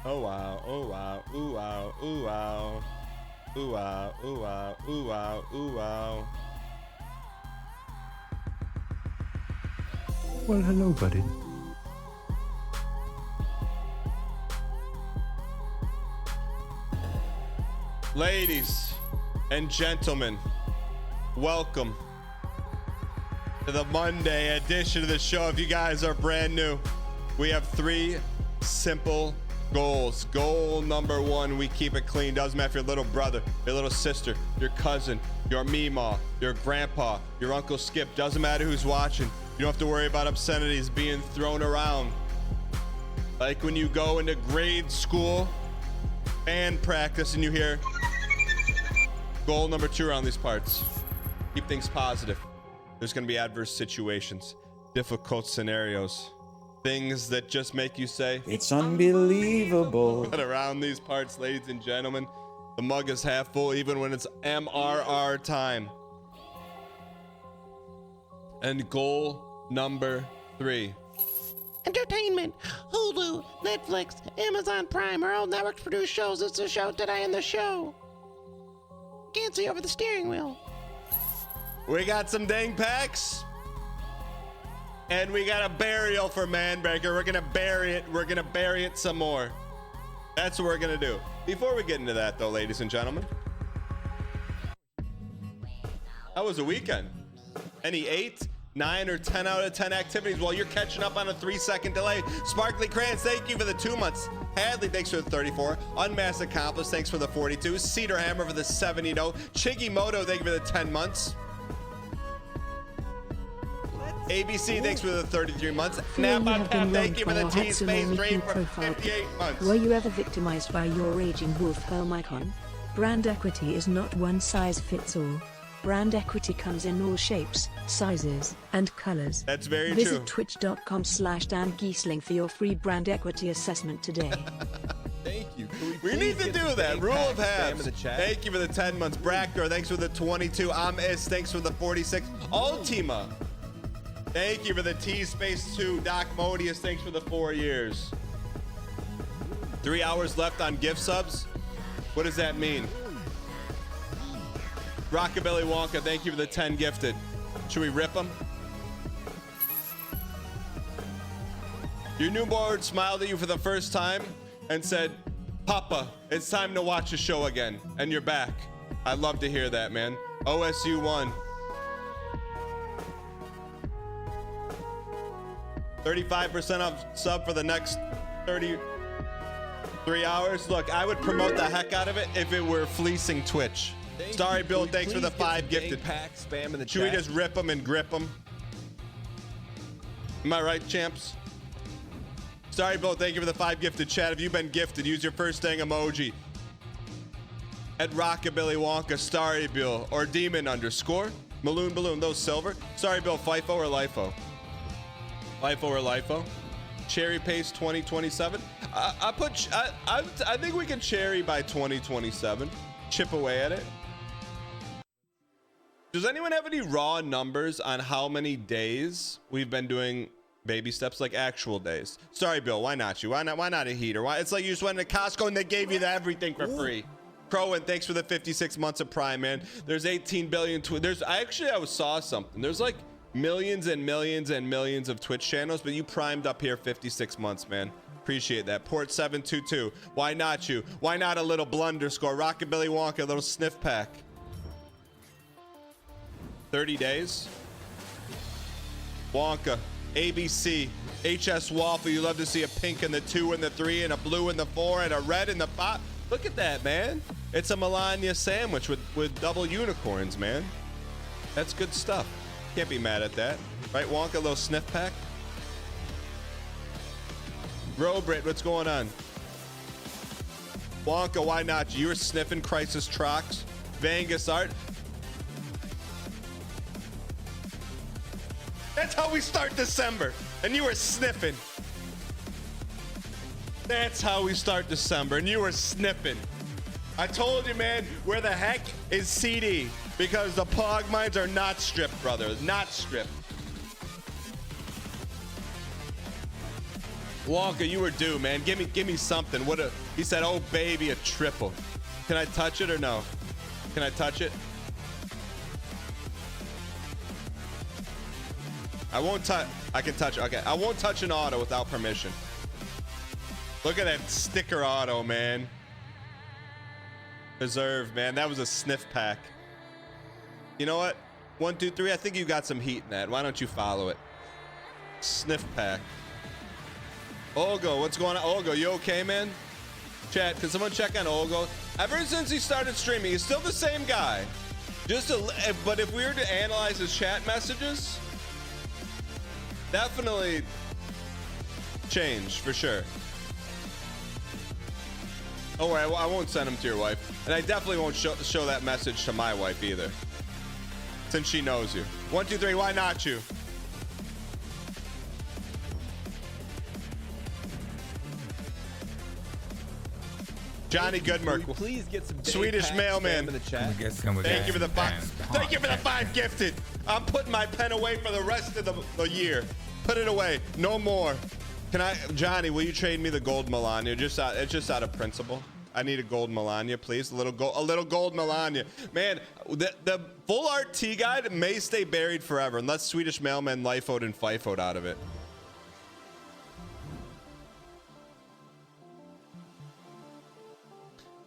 Oh wow, oh wow, ooh wow, ooh wow. Ooh wow, ooh wow, ooh wow, ooh wow. Well, hello, buddy. Ladies and gentlemen, welcome to the Monday edition of the show. If you guys are brand new, we have 3 simple goals. Goal number 1, we keep it clean. Doesn't matter if your little brother, your little sister, your cousin, your meemaw, your grandpa, your Uncle Skip. Doesn't matter who's watching. You don't have to worry about obscenities being thrown around. Like when you go into grade school and practice and you hear goal number 2 around these parts. Keep things positive. There's going to be adverse situations, difficult scenarios, things that just make you say, It's unbelievable. but around these parts, ladies and gentlemen, the mug is half full even when it's MRR time. And goal number 3. Entertainment, Hulu, Netflix, Amazon Prime, or all networks produce shows. It's the show today in the show. Can't see over the steering wheel. We got some dang packs. And we got a burial for Manbreaker. We're going to bury it. We're going to bury it some more. That's what we're going to do. Before we get into that, though, ladies and gentlemen. How was the weekend? Any 8, 9, or 10 out of 10 activities while you're catching up on a 3-second delay? Sparkly Crayons, thank you for the 2 months. Hadley, thanks for the 34. Unmasked Accomplice, thanks for the 42. Cedar Hammer for the 70. Chiggy Moto, thank you for the 10 months. ABC, thanks for the 33 months. Napa Pep, thank you for the T-Space Dream for 58 months. Were you ever victimized by your raging wolf helm icon? Brand equity is not one size fits all. Brand equity comes in all shapes, sizes, and colors. That's very true. Visit twitch.com/DanGheESLING for your free brand equity assessment today. Thank you. We need to do that. Rule of halves. Thank you for the 10 months. Brackdor, thanks for the 22. Thanks for the 46. Ultima, thank you for the T-Space 2. Doc Modius, thanks for the 4 years. 3 hours left on gift subs. What does that mean? Rockabilly Wonka, thank you for the 10 gifted. Should we rip them? Your newborn smiled at you for the first time and said, Papa, it's time to watch the show again. And you're back. I'd love to hear that, man. OSU 1. 35% off sub for the next 33 hours. Look, I would promote the heck out of it if it were fleecing Twitch. Starry Bill, thanks for the 5 gifted. Should we just rip them and grip them? Am I right, champs? Starry Bill, thank you for the 5 gifted. Chat, if you've been gifted, use your first dang emoji. At Rockabilly Wonka, Starry Bill, or Demon _. Maloon Balloon, those silver. Starry Bill, FIFO or LIFO? LIFO or LIFO? Cherry Pace 2027. I think we can cherry by 2027. Chip away at it. Does anyone have any raw numbers on how many days we've been doing baby steps, like actual days? Sorry, Bill. Why not you? Why not a heater? Why? It's like you just went to Costco and they gave you everything for free. Crowan, thanks for the 56 months of Prime, man. There's 18 billion. I saw something. There's like millions and millions and millions of Twitch channels, but you primed up here 56 months, man. Appreciate that. Port 722. Why not you? Why not a little blunder score? Rockabilly Wonka, a little sniff pack. 30 days. Wonka, ABC, HS Waffle. You love to see a pink in the 2 and the 3 and a blue in the 4 and a red in the 5. Look at that, man. It's a Melania sandwich with double unicorns, man. That's good stuff. Can't be mad at that. Right, Wonka, a little sniff pack. Robrit, what's going on? Wonka, why not? You were sniffing Crisis Trox. Vangus Art. That's how we start December. And you were sniffing. That's how we start December. And you were sniffing. I told you, man, where the heck is CD? Because the Pog mines are not stripped, brother. Not stripped. Walker, you were due, man. Give me something. He said, oh baby, a triple. Can I touch it or no? Can I touch it? I won't touch. I can touch. Okay, I won't touch an auto without permission. Look at that sticker auto, man. Deserved, man. That was a sniff pack. You know what? 1, 2, 3. I think you got some heat in that. Why don't you follow it? Sniff pack. Olgo, what's going on? Olgo, you okay, man? Chat, can someone check on Olgo? Ever since he started streaming, he's still the same guy. But if we were to analyze his chat messages, definitely changed for sure. Oh, I won't send him to your wife, and I definitely won't show that message to my wife either, since she knows you. 1, 2, 3. Why not you? Johnny Goodmark, please get some Swedish mailman. in the chat. Thank you for the 5. Thank you for the 5 gifted. I'm putting my pen away for the rest of the year. Put it away. No more. Can I, Johnny? Will you trade me the gold Melania? It's just out of principle. I need a gold Melania, please. A little gold Melania. Man, the full art tea guide may stay buried forever unless Swedish mailman lifoed and fifoed out of it.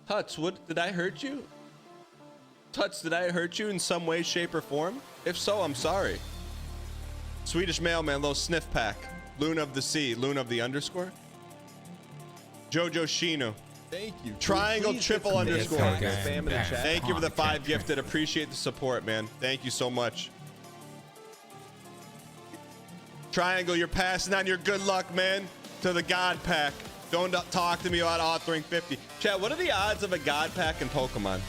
Tuts, what did I hurt you? Tuts, did I hurt you in some way, shape, or form? If so, I'm sorry. Swedish mailman, little sniff pack. Luna of the sea, Luna of the underscore. Jojo Shino. Thank you. Triangle triple underscore. Spam in the chat. Thank you for the 5 gifted. Appreciate the support, man. Thank you so much. Triangle, you're passing on your good luck, man, to the God Pack. Don't talk to me about authoring 50. Chat, what are the odds of a God Pack in Pokemon?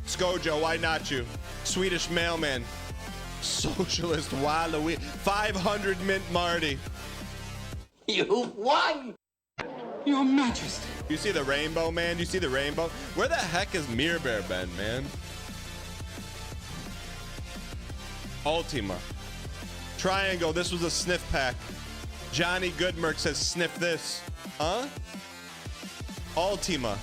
Skojo, why not you? Swedish mailman. Socialist Waluigi. 500 mint Marty. You won! Your Majesty. You see the rainbow, man? You see the rainbow? Where the heck is Mirror Bear been, man? Ultima. Triangle, this was a sniff pack. Johnny Goodmark says sniff this. Huh? Ultima.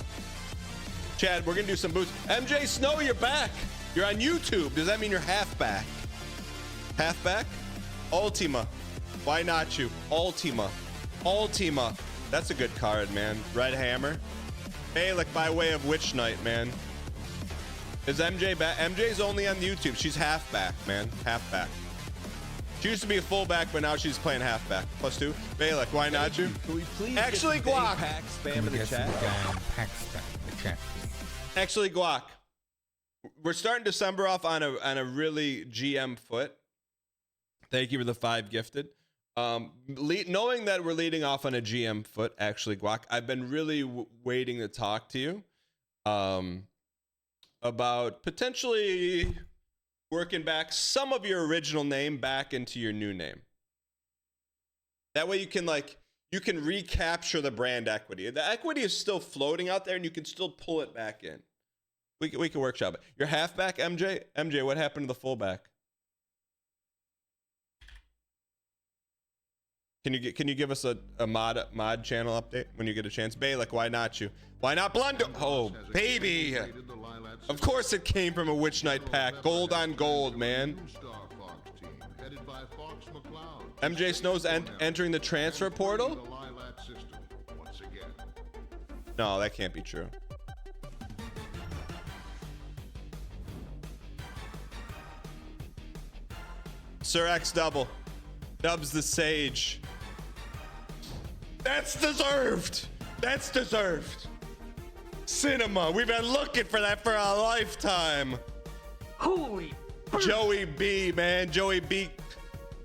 Chad, we're gonna do some boosts. MJ Snow, you're back. You're on YouTube. Does that mean you're half back? Half back? Ultima. Why not you? Ultima. Ultima. That's a good card, man. Red Hammer. Balak by way of Witch Knight, man. Is MJ back? MJ's only on YouTube. She's half back, man. Half back. She used to be a fullback, but now she's playing halfback. +2. Balak, why not you? Can we please Actually, get some Guac. pack spam in the chat? Actually, Guac. We're starting December off on a really GM foot. Thank you for the 5 gifted. Knowing that we're leading off on a GM foot, actually, Guac, I've been really waiting to talk to you about potentially working back some of your original name back into your new name. That way you can recapture the brand equity. The equity is still floating out there and you can still pull it back in. We can workshop it. Your halfback, MJ? MJ, what happened to the fullback? Can you give us a mod channel update when you get a chance? Balak, why not you? Why not Blundo? Oh, baby. Of course it came from a Witch Knight pack. Gold on gold, man. MJ Snow's entering the transfer portal? No, that can't be true. Sir X Double. Dubs the Sage. That's deserved. That's deserved. Cinema. We've been looking for that for a lifetime. Holy. Joey B, man. Joey B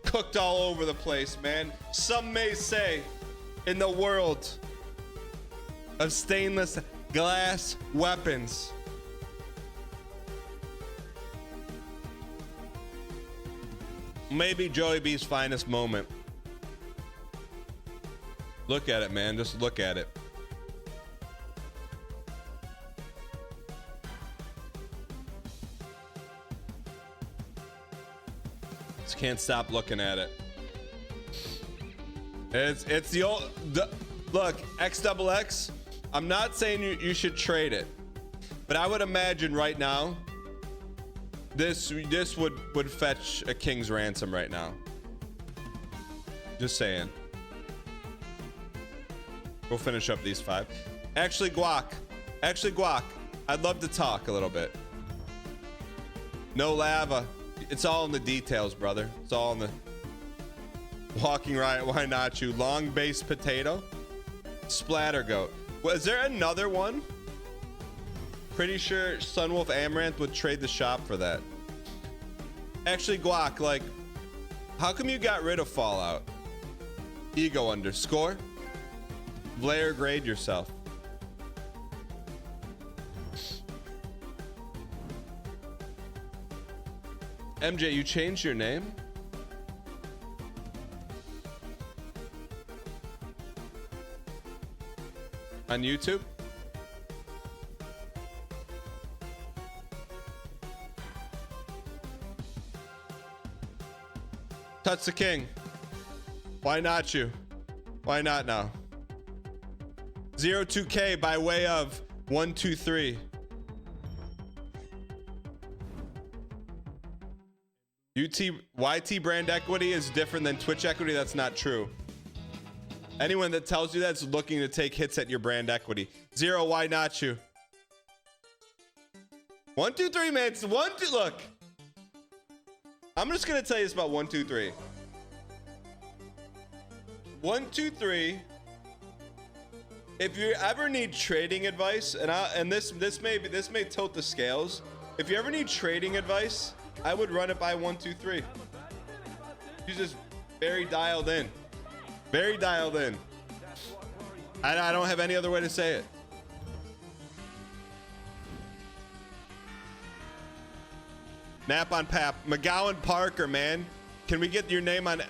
cooked all over the place, man. Some may say in the world of stainless glass weapons, maybe Joey B's finest moment. Look at it, man. Just look at it. Just can't stop looking at it. It's the old look, XXX. I'm not saying you should trade it, but I would imagine right now this would fetch a king's ransom right now. Just saying. We'll finish up these 5. Actually, Guac, I'd love to talk a little bit. No lava. It's all in the details, brother. It's all in the walking riot. Why not you? Long base potato. Splatter goat. Was there another one? Pretty sure Sunwolf Amaranth would trade the shop for that. Actually, Guac, like, how come you got rid of Fallout? Ego underscore. Blair, grade yourself. MJ, you changed your name? On YouTube? Touch the king. Why not you? Why not now? 02K by way of 123. YT brand equity is different than Twitch equity. That's not true. Anyone that tells you that's looking to take hits at your brand equity. 0, why not you? 123, man. It's 1, 2. Look, I'm just gonna tell you this about 123. 123. If you ever need trading advice, and this may tilt the scales. If you ever need trading advice, I would run it by 123. He's just very dialed in. Very dialed in. I don't have any other way to say it. Nap on Pap. McGowan Parker, man. Can we get your name on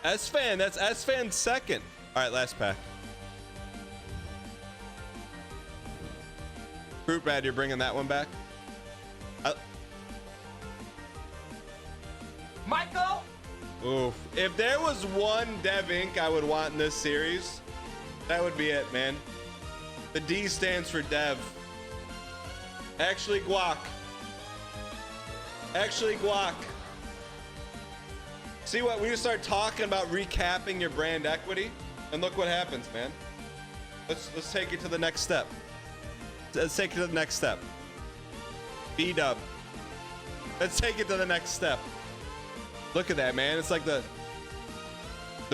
S-Fan? That's S-Fan second. All right, last pack. Fruit Bad, you're bringing that one back? Michael? Oof. If there was one Dev Inc. I would want in this series, that would be it, man. The D stands for Dev. Actually, Guac. Actually, Guac. See what? We just start talking about recapping your brand equity, and look what happens, man. Let's take it to the next step. Let's take it to the next step. B-dub. Let's take it to the next step. Look at that, man. It's like the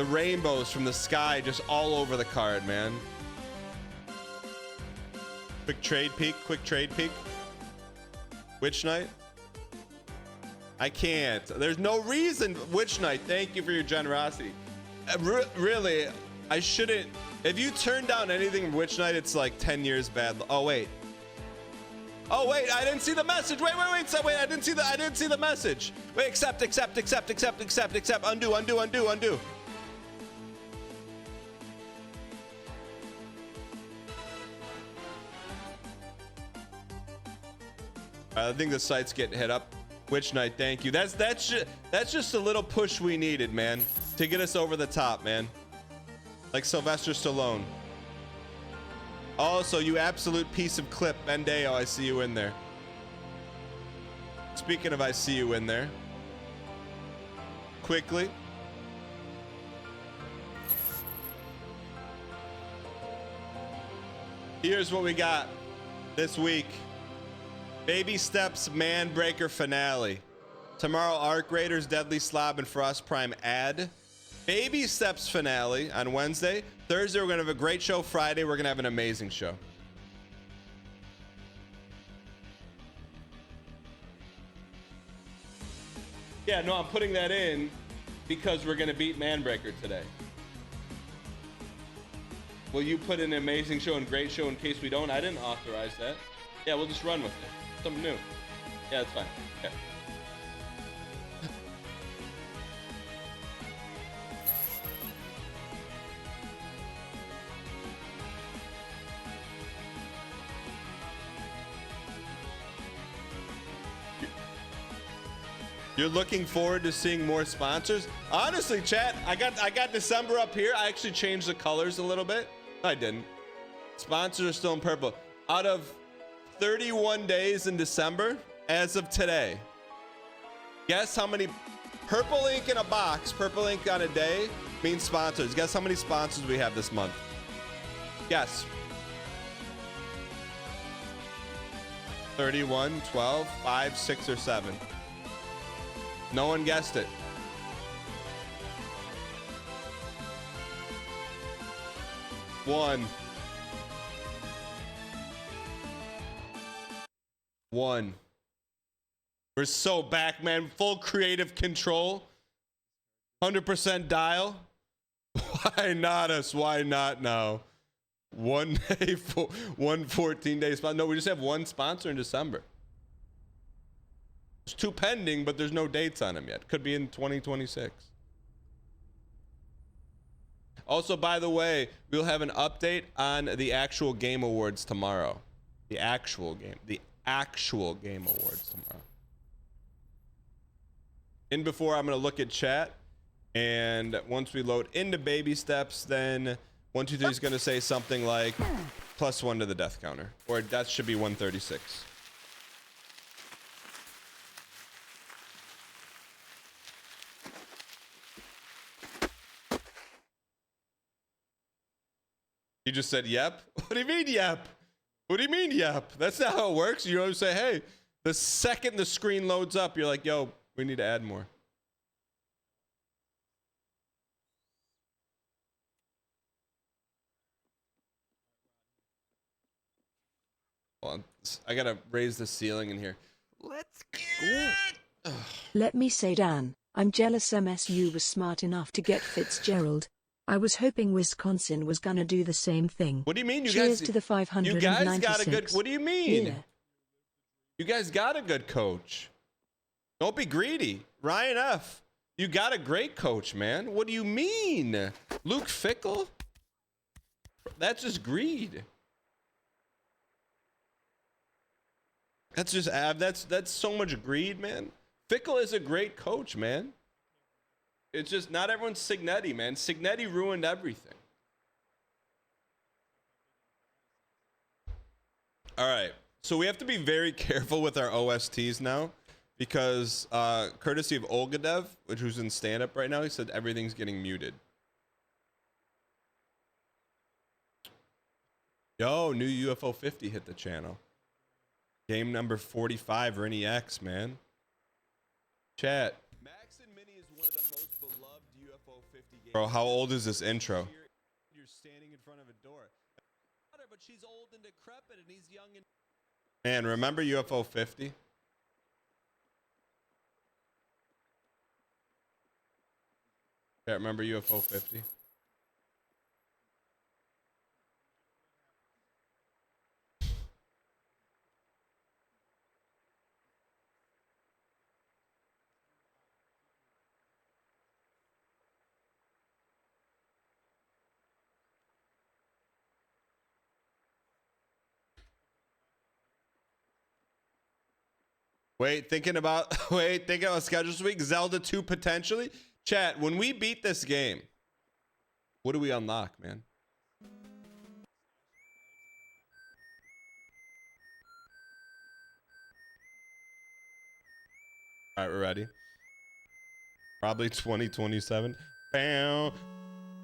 rainbows from the sky just all over the card, man. Quick trade peek. Quick trade peek. Witch Knight. I can't. There's no reason. Witch Knight, thank you for your generosity. Really, I shouldn't. If you turn down anything from Witch Knight, it's like 10 years bad. Oh, wait. Oh, wait, I didn't see the message. Wait, I didn't see the message. Wait, accept. Undo. I think the site's getting hit up. Witch Knight, thank you. That's just a little push we needed, man, to get us over the top, man. Like Sylvester Stallone. Also, you absolute piece of clip, Bendeo, I see you in there. Speaking of I see you in there. Quickly. Here's what we got this week. Baby Steps Manbreaker finale. Tomorrow, Arc Raiders, Deadly Slob, and Frost Prime ad. Baby Steps finale on Wednesday. Thursday, we're going to have a great show. Friday, we're going to have an amazing show. Yeah, no, I'm putting that in because we're going to beat Manbreaker today. Will you put an amazing show and great show in case we don't? I didn't authorize that. Yeah, we'll just run with it. Something new. Yeah, that's fine. Okay. You're looking forward to seeing more sponsors? Honestly, chat, I got December up here. I actually changed the colors a little bit. I didn't. Sponsors are still in purple. Out of 31 days in December, as of today, guess how many purple ink in a box, purple ink on a day means sponsors. Guess how many sponsors we have this month? Guess. 31, 12, 5, 6, or 7. No one guessed it. One. We're so back, man. Full creative control. 100% dial. Why not us? Why not now? 1 day, 14 days. No, we just have one sponsor in December. There's 2 pending, but there's no dates on them yet. Could be in 2026. Also, by the way, we'll have an update on the actual game awards tomorrow. The actual game awards tomorrow. In before, I'm gonna look at chat, and once we load into baby steps, then 123 is gonna say something like +1 to the death counter, or that should be 136. You just said yep. What do you mean yep? What do you mean yep? That's not how it works. You always say, hey, the second the screen loads up, you're like, yo, we need to add more. Hold on. I gotta raise the ceiling in here. Let's go. Let me say, Dan, I'm jealous MSU was smart enough to get Fitzgerald. I was hoping Wisconsin was gonna do the same thing. What do you mean? You Cheers guys to the 596. You guys got a good. What do you mean? Yeah. You guys got a good coach. Don't be greedy. Ryan F. You got a great coach, man. What do you mean? Luke Fickle? That's just greed. That's just that's so much greed, man. Fickle is a great coach, man. It's just not everyone's Signetti, man. Signetti ruined everything. All right. So we have to be very careful with our OSTs now because courtesy of Olgadev, who's in stand-up right now, he said everything's getting muted. Yo, new UFO 50 hit the channel. Game number 45 or NEX, man. Chat. Max and Minnie is one of the most beloved UFO 50 games. Bro, how old is this intro? You're standing in front of a door. But she's old and decrepit and he's young and... Man, remember UFO 50? Yeah, remember UFO 50? Thinking about schedules this week. Zelda 2 potentially. Chat, when we beat this game, what do we unlock, man? All right, we're ready. Probably 2027. Bow,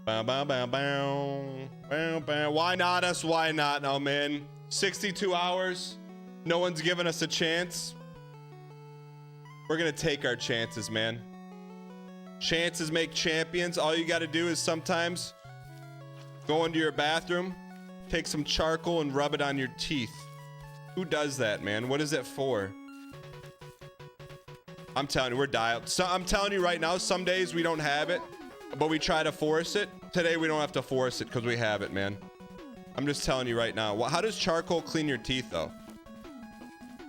bow, bow, bow, bow, bow, bow. Why not us? Why not? No, man. 62 hours. No one's giving us a chance. We're gonna take our chances, man. Chances make champions. All you gotta do is sometimes go into your bathroom, take some charcoal and rub it on your teeth. Who does that, man? What is it for? I'm telling you, we're dialed. So I'm telling you right now, some days we don't have it, but we try to force it. Today we don't have to force it because we have it, man. I'm just telling you right now. Well, how does charcoal clean your teeth, though?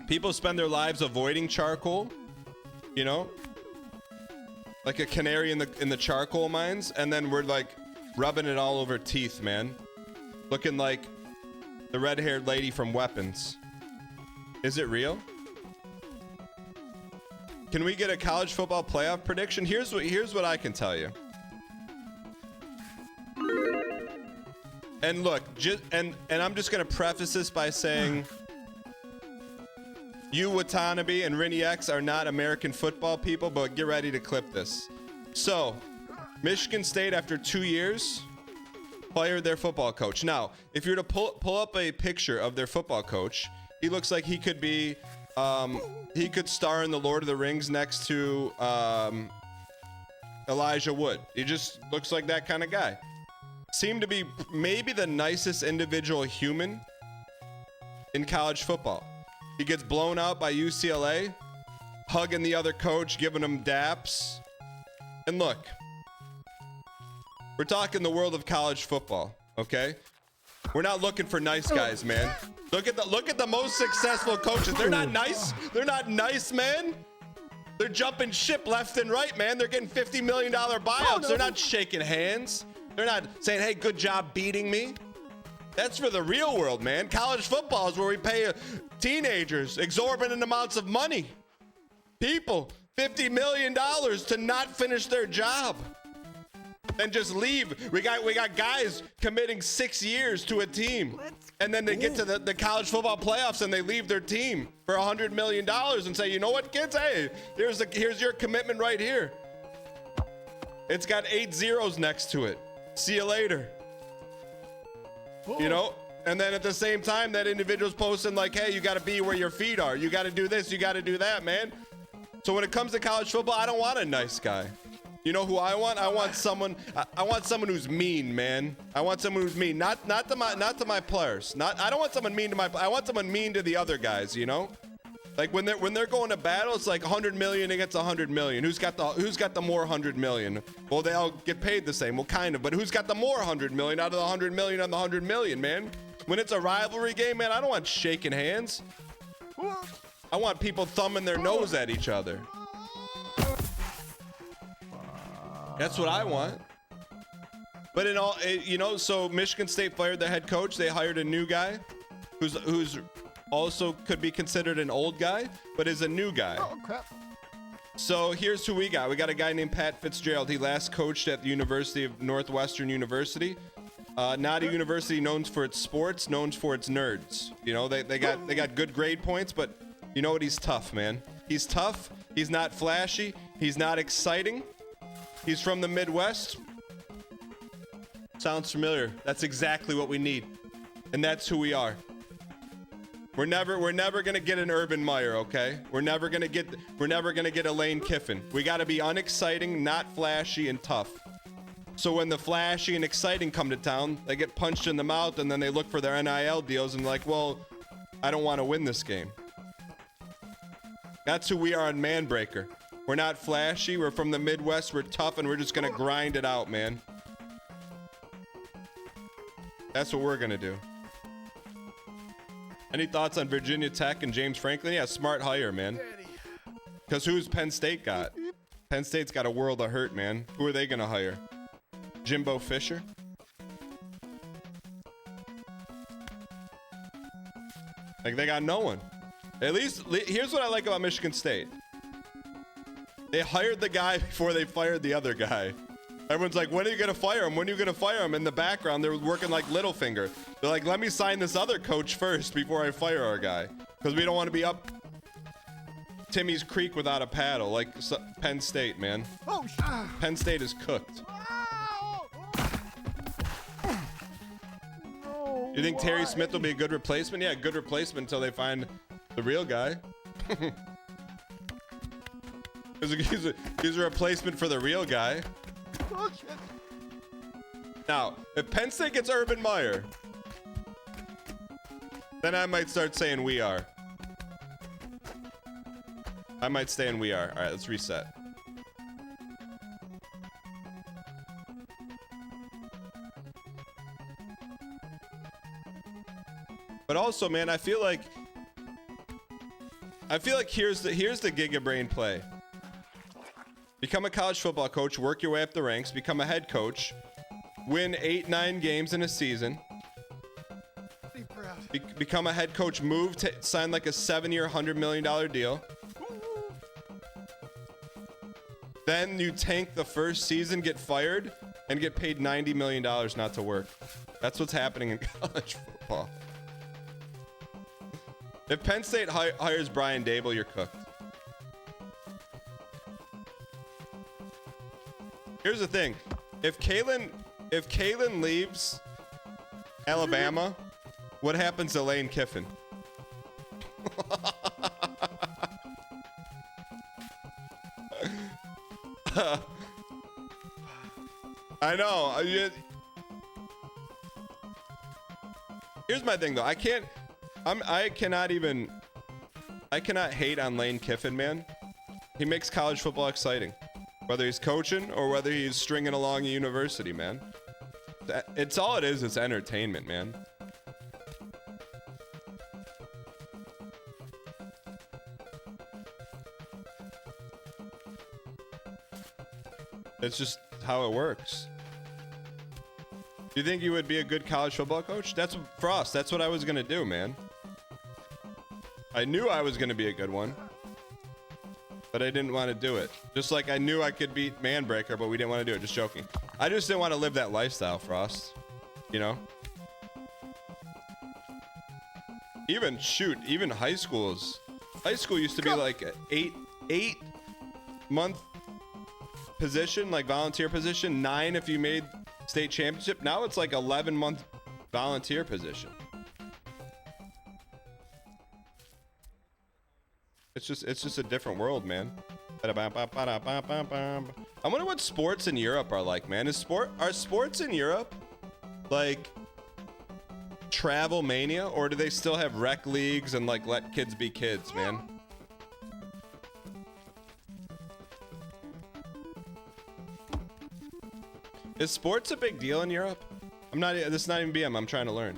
People spend their lives avoiding charcoal. You know, like a canary in the charcoal mines, and then we're like rubbing it all over teeth, man. Looking like the red-haired lady from Weapons. Is it real? Can we get a college football playoff prediction? Here's what I can tell you. And look, and I'm just gonna preface this by saying, you Watanabe and Rini X are not American football people, but get ready to clip this. So, Michigan State, after 2 years, fired their football coach. Now, if you were to pull up a picture of their football coach, he looks like he could be, he could star in the Lord of the Rings next to Elijah Wood. He just looks like that kind of guy. Seemed to be maybe the nicest individual human in college football. He gets blown out by UCLA, hugging the other coach, giving him daps. And look, we're talking the world of college football, okay? We're not looking for nice guys, man. Look at the most successful coaches. They're not nice. They're not nice, man. They're jumping ship left and right, man. They're getting $50 million buyouts. They're not shaking hands. They're not saying, hey, good job beating me. That's for the real world, man. College football is where we pay teenagers exorbitant amounts of money. People, $50 million to not finish their job. Then just leave. We got guys committing 6 years to a team. And then they get to the college football playoffs and they leave their team for $100 million and say, you know what, kids? Hey, here's your commitment right here. It's got 8 zeros next to it. See you later. You know? And then at the same time, that individual's posting like, hey, you got to be where your feet are. You got to do this. You got to do that, man. So when it comes to college football, I don't want a nice guy. You know who I want? I want someone who's mean, man. I want someone who's mean. Not to my players. I don't want someone mean to I want someone mean to the other guys, you know? Like when they're going to battle, it's like 100 million against 100 million. Who's got the more 100 million? Well, they all get paid the same. Well, kind of, but who's got the more 100 million out of the 100 million on the 100 million, man? When it's a rivalry game, man, I don't want shaking hands. I want people thumbing their nose at each other. That's what I want. But in all, you know, so Michigan State fired their head coach. They hired a new guy who's also could be considered an old guy, but is a new guy. Oh, crap. So here's who we got. We got a guy named Pat Fitzgerald. He last coached at the University of Northwestern University. Not a university known for its sports, known for its nerds. You know, they got good grade points, but you know what? He's tough, man. He's tough. He's not flashy. He's not exciting. He's from the Midwest. Sounds familiar. That's exactly what we need. And that's who we are. We're never gonna get an Urban Meyer, okay? We're never gonna get a Lane Kiffin. We gotta be unexciting, not flashy, and tough. So when the flashy and exciting come to town, they get punched in the mouth and then they look for their NIL deals and like, well, I don't want to win this game. That's who we are on Manbreaker. We're not flashy, we're from the Midwest, we're tough, and we're just gonna grind it out, man. That's what we're gonna do. Any thoughts on Virginia Tech and James Franklin? Yeah, smart hire, man. Because who's Penn State got? Penn State's got a world of hurt, man. Who are they gonna hire? Jimbo Fisher? Like, they got no one. At least, here's what I like about Michigan State. They hired the guy before they fired the other guy. Everyone's like, when are you going to fire him? When are you going to fire him? In the background, they're working like Littlefinger. They're like, let me sign this other coach first before I fire our guy. Because we don't want to be up Timmy's Creek without a paddle, like Penn State, man. Oh, Penn State is cooked. You think Terry Smith will be a good replacement? Yeah, good replacement until they find the real guy. He's a replacement for the real guy. Now, if Penn State gets Urban Meyer, then I might start saying we are. I might stay in we are. All right, let's reset. But also, man, I feel like here's the Giga Brain play. Become a college football coach, work your way up the ranks, become a head coach, win 8-9 games in a season. Become a head coach, sign like a 7-year, $100 million deal. Then you tank the first season, get fired, and get paid $90 million not to work. That's what's happening in college football. If Penn State hires Brian Dable, you're cooked. Here's the thing. If Kalen leaves Alabama, what happens to Lane Kiffin? I know. Here's my thing though. I cannot hate on Lane Kiffin, man. He makes college football exciting. Whether he's coaching or whether he's stringing along a university, man. It's all it is. It's entertainment, man. It's just how it works. Do you think you would be a good college football coach? That's Frost. That's what I was gonna do, man. I knew I was gonna be a good one, but I didn't want to do it. Just like I knew I could beat Manbreaker, but we didn't want to do it. Just joking. I just didn't want to live that lifestyle, Frost. You know? Even high school used to be like an eight month position, like volunteer position, 9 if you made state championship. Now it's like 11-month volunteer position. It's just a different world, man. I wonder what sports in Europe are like, man. Are sports in Europe like travel mania, or do they still have rec leagues and like let kids be kids, man? Is sports a big deal in Europe? This is not even BM, I'm trying to learn.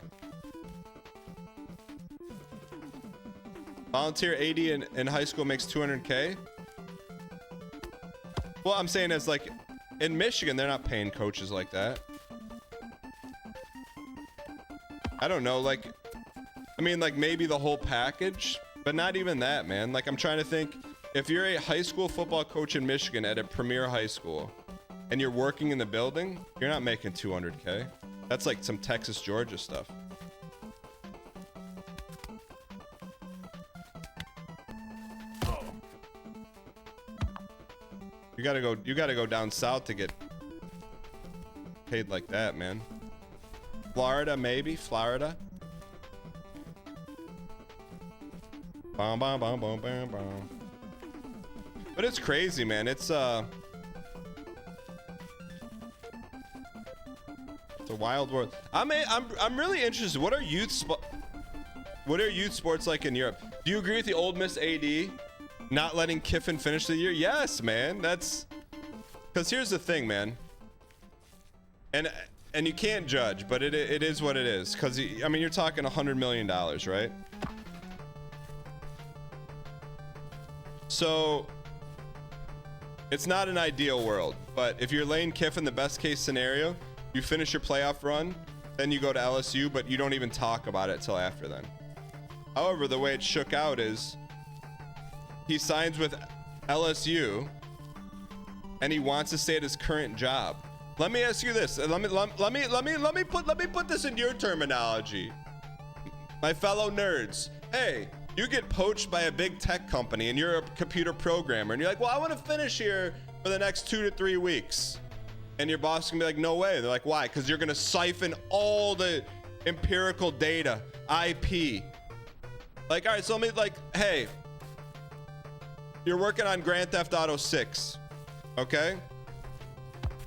Volunteer AD in high school makes 200K. Well, I'm saying is like in Michigan, they're not paying coaches like that. I don't know, like, I mean, like maybe the whole package, but not even that, man. Like I'm trying to think, if you're a high school football coach in Michigan at a premier high school and you're working in the building, you're not making 200K. That's like some Texas, Georgia stuff. You gotta go down south to get paid like that, man. Florida, maybe. Florida. Bom, bom, bom, bom, bom, bom. But it's crazy, man. It's a wild world. I'm really interested. What are youth sports like in Europe? Do you agree with the Ole Miss AD not letting Kiffin finish the year? Yes, man. That's because here's the thing, man. And you can't judge, but it is what it is. Because I mean, you're talking $100 million, right? So it's not an ideal world, but if you're Lane Kiffin, the best case scenario, you finish your playoff run, then you go to LSU, but you don't even talk about it till after then. However, the way it shook out is he signs with LSU and he wants to stay at his current job. Let me ask you this. Let me put this in your terminology. My fellow nerds. Hey, you get poached by a big tech company and you're a computer programmer and you're like, well, I want to finish here for the next 2 to 3 weeks. And your boss can be like, no way. They're like, why? Because you're going to siphon all the empirical data, IP. Like, all right, so let me like, hey, you're working on Grand Theft Auto 6, okay?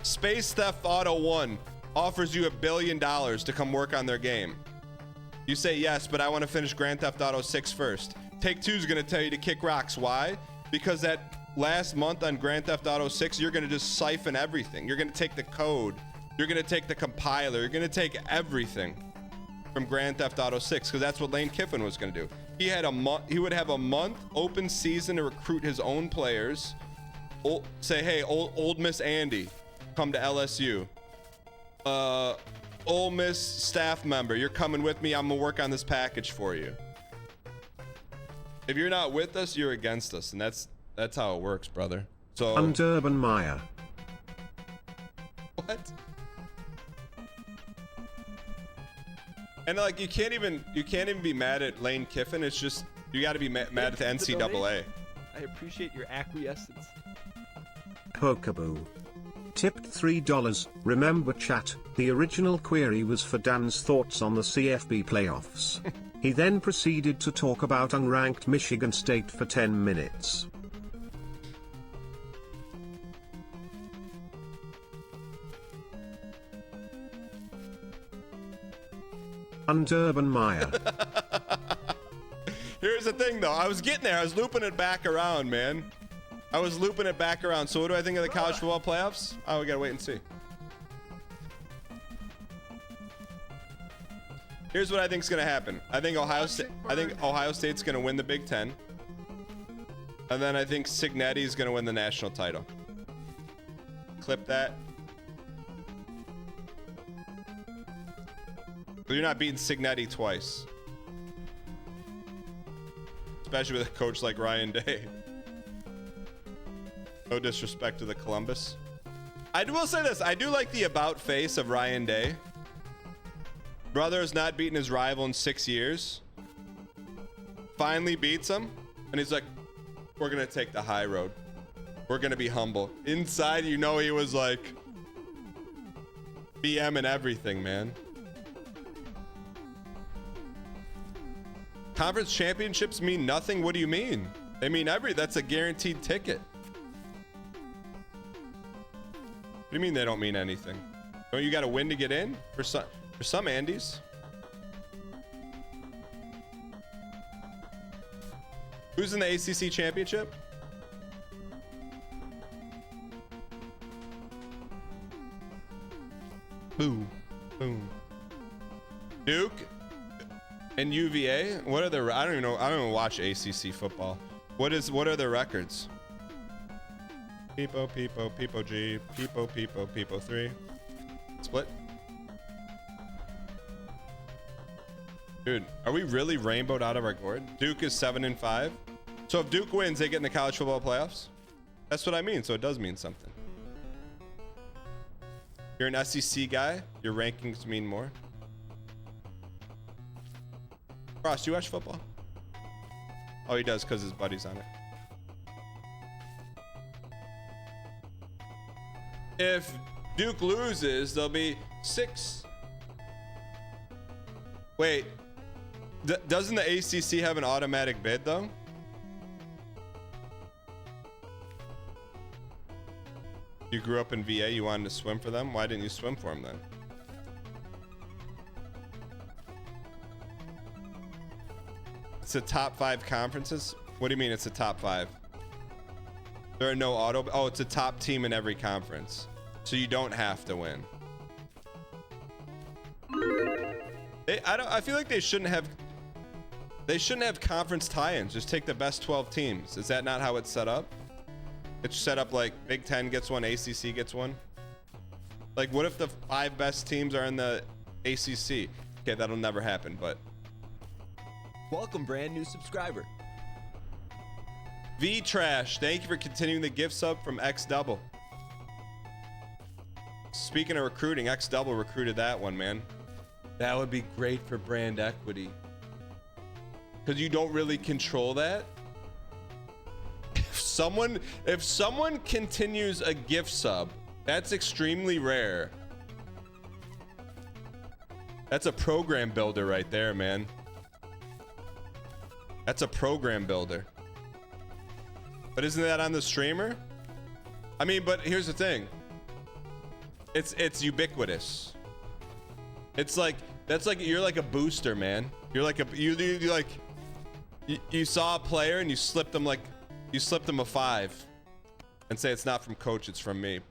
Space Theft Auto 1 offers you $1 billion to come work on their game. You say yes, but I want to finish Grand Theft Auto 6 first. Take-Two is going to tell you to kick rocks. Why? Because that last month on Grand Theft Auto 6, you're going to just siphon everything. You're going to take the code. You're going to take the compiler. You're going to take everything from Grand Theft Auto 6, because that's what Lane Kiffin was going to do. He would have a month open season to recruit his own players. Say, hey, old Miss Andy, come to LSU. Ole Miss staff member, you're coming with me. I'm gonna work on this package for you. If you're not with us, you're against us, and that's how it works, brother. So And Urban Meyer. what? And like you can't even be mad at Lane Kiffin. It's just you got to be mad at the NCAA. I appreciate your acquiescence. Pokaboo. Tipped $3. Remember chat, the original query was for Dan's thoughts on the CFB playoffs. He then proceeded to talk about unranked Michigan State for 10 minutes. And Urban Meyer. Here's the thing though, I was getting there. I was looping it back around, man. I was looping it back around. So what do I think of the college football playoffs? Oh, we gotta wait and see. Here's what I think's gonna happen. I think Ohio State's gonna win the Big Ten. And then I think Cignetti's gonna win the national title. Clip that. But you're not beating Cignetti twice. Especially with a coach like Ryan Day. No disrespect to the Columbus. I will say this. I do like the about face of Ryan Day. Brother has not beaten his rival in 6 years. Finally beats him. And he's like, we're going to take the high road. We're going to be humble. Inside, you know, he was like BM and everything, man. Conference championships mean nothing. What do you mean? They mean that's a guaranteed ticket. What do you mean they don't mean anything? Don't you got to win to get in? For some Andes. Who's in the ACC championship? Boom. Boom. Duke and UVA. What are their? I don't even know. I don't even watch ACC football. What are their records? Peepo G, Peepo 3. Split. Dude, are we really rainbowed out of our gourd? Duke is 7-5. So if Duke wins, they get in the college football playoffs. That's what I mean. So it does mean something. You're an SEC guy. Your rankings mean more. Ross, do you watch football? Oh, he does because his buddy's on it. If Duke loses, there'll be 6. Wait, doesn't the ACC have an automatic bid though? You grew up in VA, you wanted to swim for them? Why didn't you swim for them then? It's the top 5 conferences? What do you mean it's the top 5? There are no oh, it's a top team in every conference. So you don't have to win. I feel like they shouldn't have conference tie-ins. Just take the best 12 teams. Is that not how it's set up? It's set up like Big Ten gets one, ACC gets one. Like what if the 5 best teams are in the ACC? Okay, that'll never happen, but. Welcome, brand new subscriber. V-Trash, thank you for continuing the gift sub from X Double. Speaking of recruiting, X Double recruited that one, man. That would be great for brand equity. Because you don't really control that. If someone continues a gift sub, that's extremely rare. That's a program builder right there, man. That's a program builder. But isn't that on the streamer? I mean, but here's the thing. It's ubiquitous. It's like you're like a booster, man. You're like you saw a player and you slipped them a 5 and say it's not from coach, it's from me.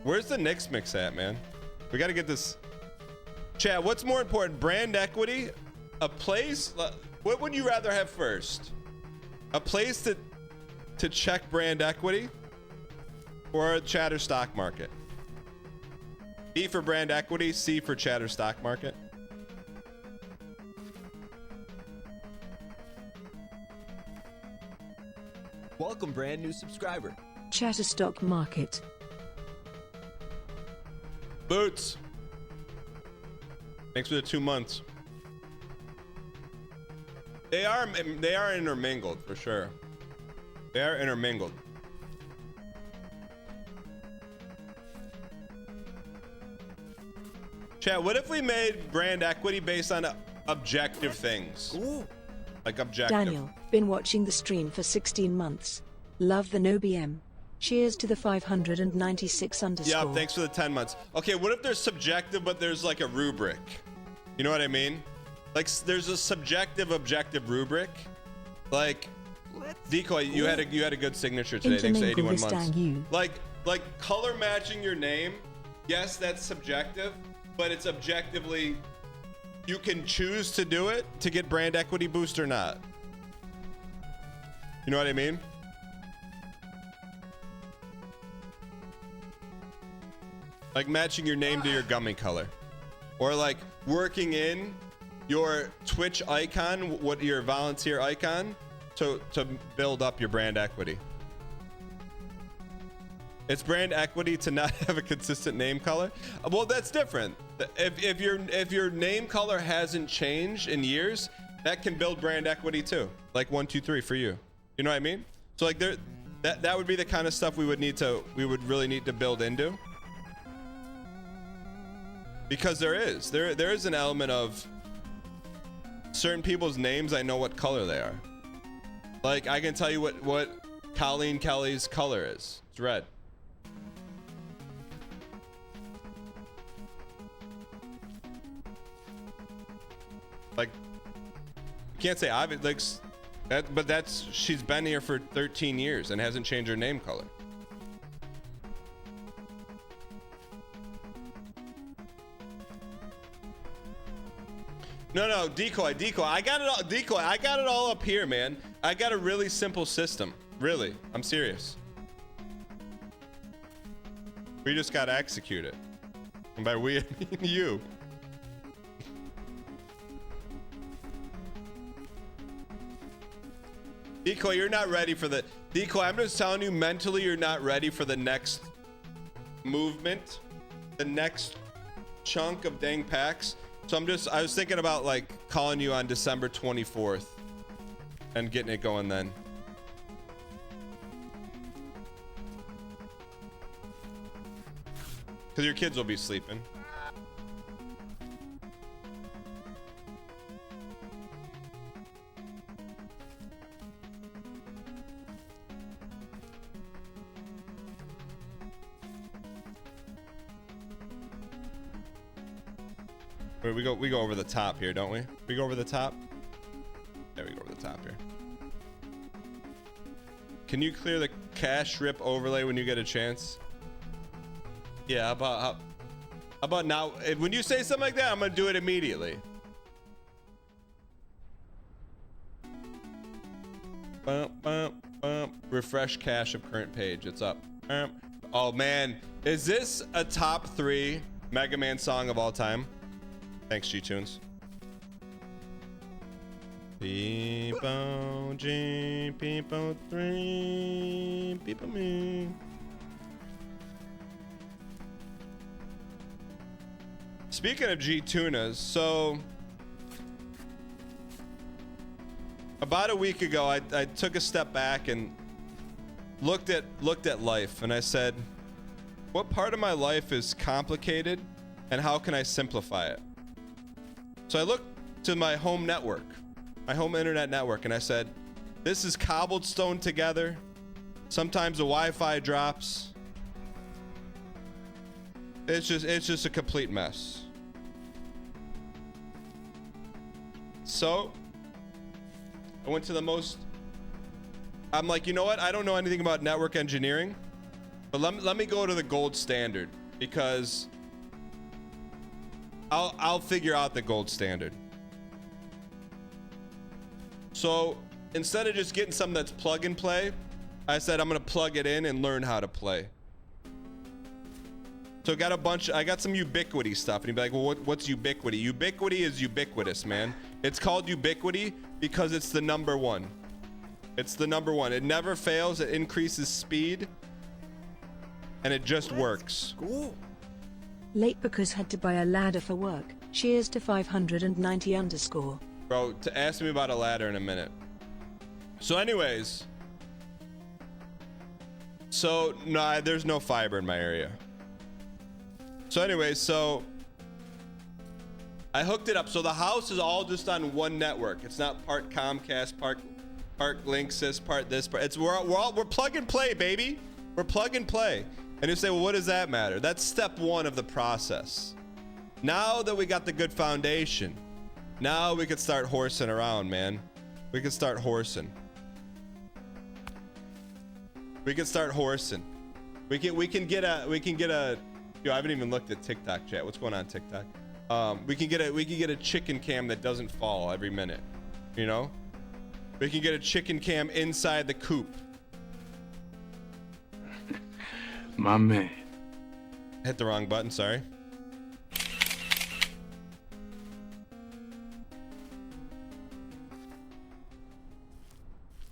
Where's the Knicks mix at, man? We got to get this. Chad, what's more important, brand equity, a place? What would you rather have first? A place to check brand equity, or a chatter stock market? B for brand equity, C for chatter stock market. Welcome, brand new subscriber. Chatter stock market. Boots. Thanks for the 2 months. They are intermingled for sure. They are intermingled. Chat, what if we made brand equity based on objective things? Ooh. Like objective. Daniel, been watching the stream for 16 months. Love the no BM. Cheers to the 596 underscore. Yeah, thanks for the 10 months. Okay, what if there's subjective, but there's like a rubric? You know what I mean? Like there's a subjective, objective rubric. Like, Decoy, you had a good signature today. Thanks for 81 months. Like color matching your name. Yes, that's subjective, but it's objectively. You can choose to do it to get brand equity boost or not. You know what I mean? Like matching your name to your gummy color, or like working in your Twitch icon, what your volunteer icon, to build up your brand equity. It's brand equity to not have a consistent name color. Well, that's different. If your name color hasn't changed in years, that can build brand equity too. Like 1, 2, 3 for you. You know what I mean? So like that would be the kind of stuff we would really need to build into. Because there is an element of certain people's names. I know what color they are. Like I can tell you what Colleen Kelly's color is. It's red. Like you can't say obvious like that, but she's been here for 13 years and hasn't changed her name color. No, Decoy. I got it all. Decoy, I got it all up here, man. I got a really simple system. Really, I'm serious. We just gotta execute it. And by we, I mean you. Decoy, you're not ready for the... Decoy, I'm just telling you, mentally, you're not ready for the next movement. The next chunk of dang packs. So I was thinking about like calling you on December 24th and getting it going then. Because your kids will be sleeping. We go over the top here, don't we? We go over the top. There we go over the top here. Can you clear the cache rip overlay when you get a chance? Yeah, how about now? When you say something like that, I'm gonna do it immediately. Refresh cache of current page. It's up. Oh man, is this a top 3 Mega Man song of all time? Thanks, G-Tunes. People G, people 3, people me. Speaking of G-Tunas, so about a week ago, I took a step back and looked at life, and I said, what part of my life is complicated, and how can I simplify it? So I looked to my home network, my home internet network, and I said, this is cobbled stone together. Sometimes the Wi-Fi drops. It's just a complete mess. So I went to I'm like, you know what? I don't know anything about network engineering, but let me go to the gold standard, because I'll figure out the gold standard. So instead of just getting something that's plug and play, I said I'm gonna plug it in and learn how to play. So I got some ubiquity stuff, and you'd be like, well, what's ubiquity? Ubiquity is ubiquitous, man. It's called ubiquity because it's the number one. It's the number one. It never fails. It increases speed. And it just works. Cool. Late because had to buy a ladder for work. Cheers to 590 underscore. Bro, to ask me about a ladder in a minute. So anyways. So, no, there's no fiber in my area. So anyways, so I hooked it up. So the house is all just on one network. It's not part Comcast, part Linksys, part this, part. We're plug and play, baby. We're plug and play. And you say, well, what does that matter? That's step one of the process. Now that we got the good foundation, now we could start horsing around, man. We could start horsing. We can start horsing. We can get a. Yo, I haven't even looked at TikTok chat. What's going on TikTok? We can get a chicken cam that doesn't fall every minute. You know, we can get a chicken cam inside the coop. My man. Hit the wrong button. Sorry.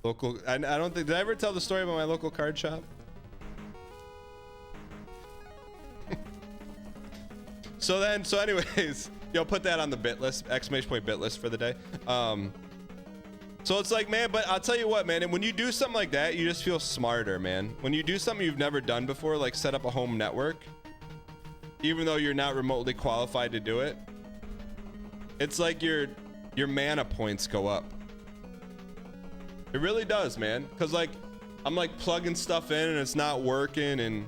Local. I don't think. Did I ever tell the story about my local card shop? So anyways, yo, put that on the bit list, exclamation point bit list for the day. So it's like, man, but I'll tell you what, man, and when you do something like that, you just feel smarter, man. When you do something you've never done before, like set up a home network, even though you're not remotely qualified to do it, it's like your mana points go up. It really does, man. Cause like, I'm like plugging stuff in and it's not working, and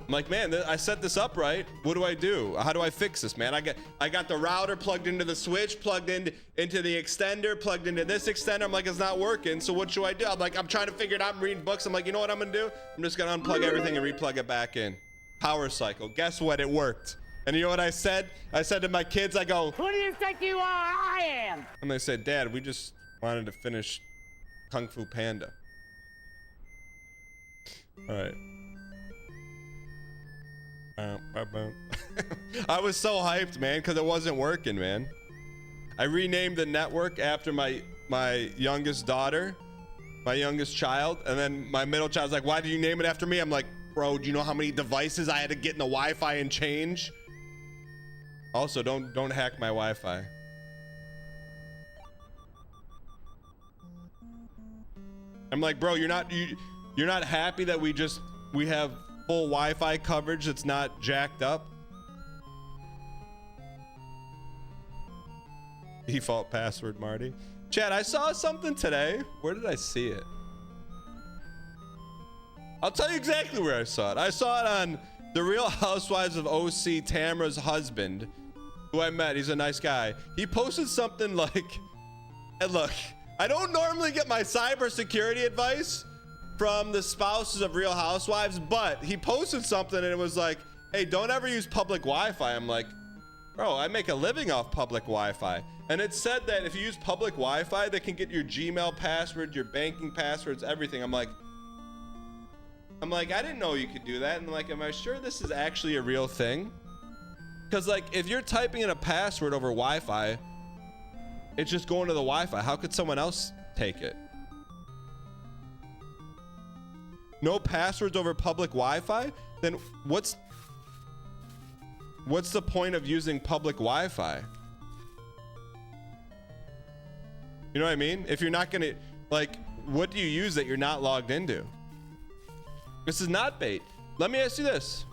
I'm like, man, I set this up right. What do I do? How do I fix this, man? I got the router plugged into the switch, plugged into the extender, plugged into this extender. I'm like, it's not working. So what should I do? I'm like, I'm trying to figure it out. I'm reading books. I'm like, you know what I'm gonna do? I'm just gonna unplug everything and replug it back in. Power cycle. Guess what? It worked. And you know what I said? I said to my kids, I go, Who do you think you are? I am. and they said, Dad, we just wanted to finish Kung Fu Panda. All right. I was so hyped, man, because it wasn't working, man. I renamed the network after my youngest daughter, my youngest child, and then my middle child's like, why did you name it after me? I'm like, bro, do you know how many devices I had to get in the Wi-Fi and change? Also, don't hack my Wi-Fi. I'm like, bro, you're not happy that we have full Wi-Fi coverage that's not jacked up? Default password, Marty. Chad, I saw something today. Where did I see it? I'll tell you exactly where I saw it. I saw it on The Real Housewives of OC, Tamra's husband, who I met. He's a nice guy. He posted something like, and look, I don't normally get my cybersecurity advice from the spouses of Real Housewives, but he posted something and it was like, hey, don't ever use public Wi-Fi. I'm like, bro, I make a living off public Wi-Fi. And it said that if you use public Wi-Fi, they can get your Gmail password, your banking passwords, everything. I'm like, I didn't know you could do that. And I'm like, am I sure this is actually a real thing? Because like, if you're typing in a password over Wi-Fi, it's just going to the Wi-Fi. How could someone else take it? No passwords over public Wi-Fi? Then what's the point of using public Wi-Fi? You know what I mean? If you're not gonna, like, what do you use that you're not logged into? This is not bait. Let me ask you this.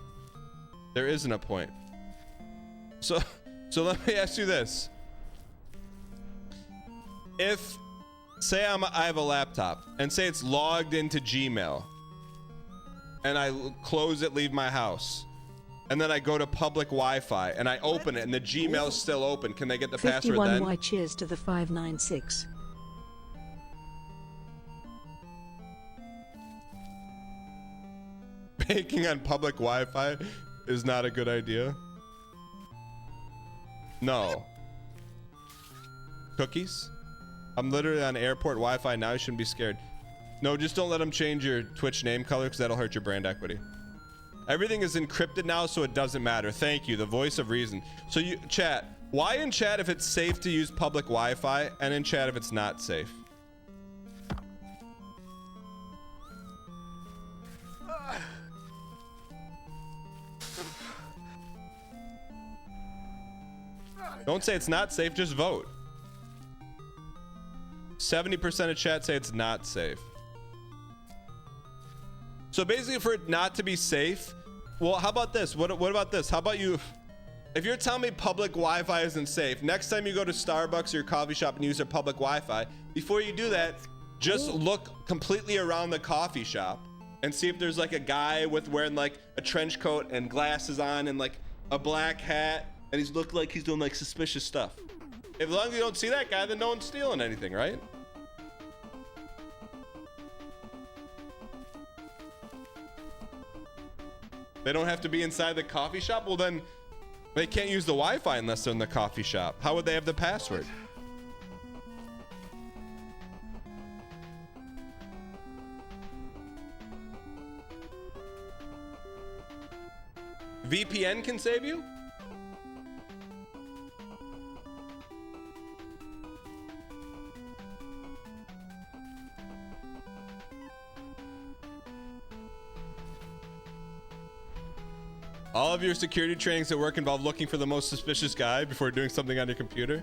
There isn't a point. So let me ask you this. If, say I have a laptop and say it's logged into Gmail and I close it, leave my house, and then I go to public Wi-Fi and I open it and the Gmail's still open, can they get the password then? 51Y cheers to the 596. Banking on public Wi-Fi is not a good idea. No. Cookies? I'm literally on airport Wi-Fi now. You shouldn't be scared. No, just don't let them change your Twitch name color because that'll hurt your brand equity. Everything is encrypted now, so it doesn't matter. Thank you, the voice of reason. So you, chat, why in chat if it's safe to use public Wi-Fi, and in chat if it's not safe? Don't say it's not safe, just vote. 70% of chat say it's not safe. So basically, for it not to be safe, well, how about this? What about this? How about you, if you're telling me public Wi-Fi isn't safe, next time you go to Starbucks or your coffee shop and use their public Wi-Fi, before you do that, just look completely around the coffee shop and see if there's like a guy with wearing like a trench coat and glasses on and like a black hat, and he's looked like he's doing like suspicious stuff. As long as you don't see that guy, then no one's stealing anything, right? They don't have to be inside the coffee shop? Well, then they can't use the Wi-Fi unless they're in the coffee shop. How would they have the password? VPN can save you? All of your security trainings at work involve looking for the most suspicious guy before doing something on your computer.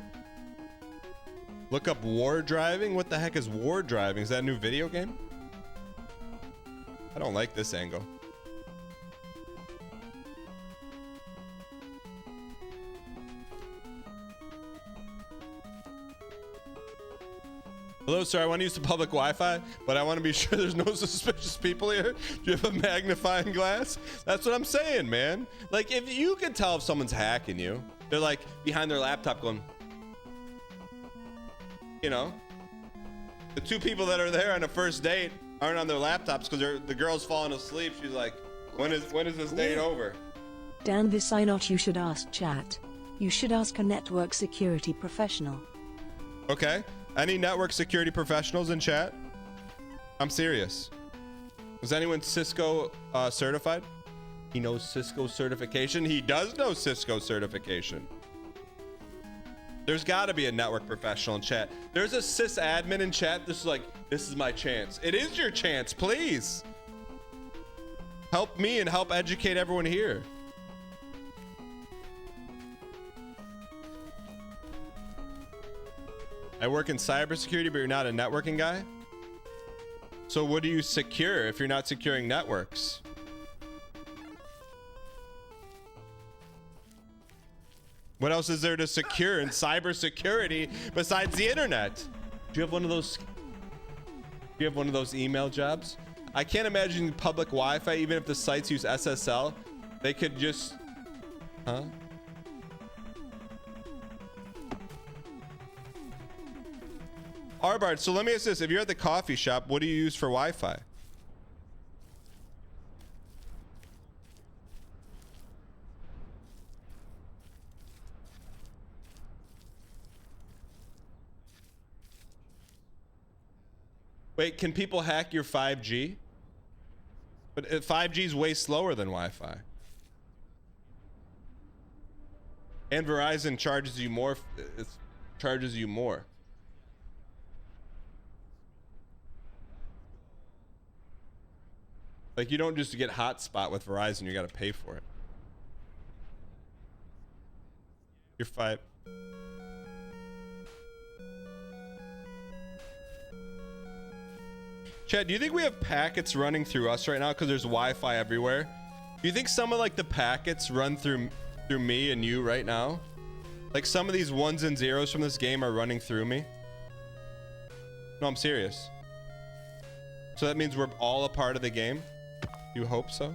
Look up war driving? What the heck is war driving? Is that a new video game? I don't like this angle. Hello, sir. I want to use the public Wi-Fi, but I want to be sure there's no suspicious people here. Do you have a magnifying glass? That's what I'm saying, man. Like, if you can tell if someone's hacking you, they're like behind their laptop going, you know, the two people that are there on a first date aren't on their laptops because the girl's falling asleep. She's like, when is this date over? Dan, this I not you should ask chat. You should ask a network security professional. Okay. Any network security professionals in chat? I'm serious. Is anyone Cisco certified? He knows Cisco certification. He does know Cisco certification. There's got to be a network professional in chat. There's a sysadmin in chat. This is my chance. It is your chance. Please help me and help educate everyone here. I work in cybersecurity, but you're not a networking guy. So what do you secure if you're not securing networks? What else is there to secure in cybersecurity besides the internet? Do you have one of those? Do you have one of those email jobs? I can't imagine public Wi-Fi, even if the sites use SSL, they could just, huh? Arbard, so let me ask this. If you're at the coffee shop, what do you use for Wi-Fi? Wait, can people hack your 5G? But 5G is way slower than Wi-Fi. And Verizon charges you more. It charges you more. Like, you don't just get hotspot with Verizon, you got to pay for it. You're five. Chad, do you think we have packets running through us right now because there's Wi-Fi everywhere? Do you think some of like the packets run through me and you right now? Like some of these ones and zeros from this game are running through me? No, I'm serious. So that means we're all a part of the game? You hope so?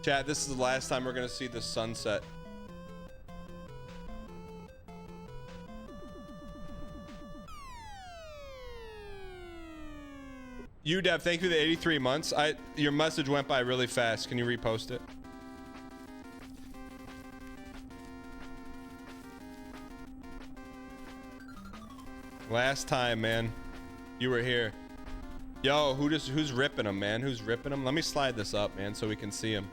Chat, this is the last time we're gonna see the sunset. UDev, thank you for the 83 months. Your message went by really fast. Can you repost it? Last time, man, you were here. Yo, who's ripping him, man? Who's ripping him? Let me slide this up, man, so we can see him.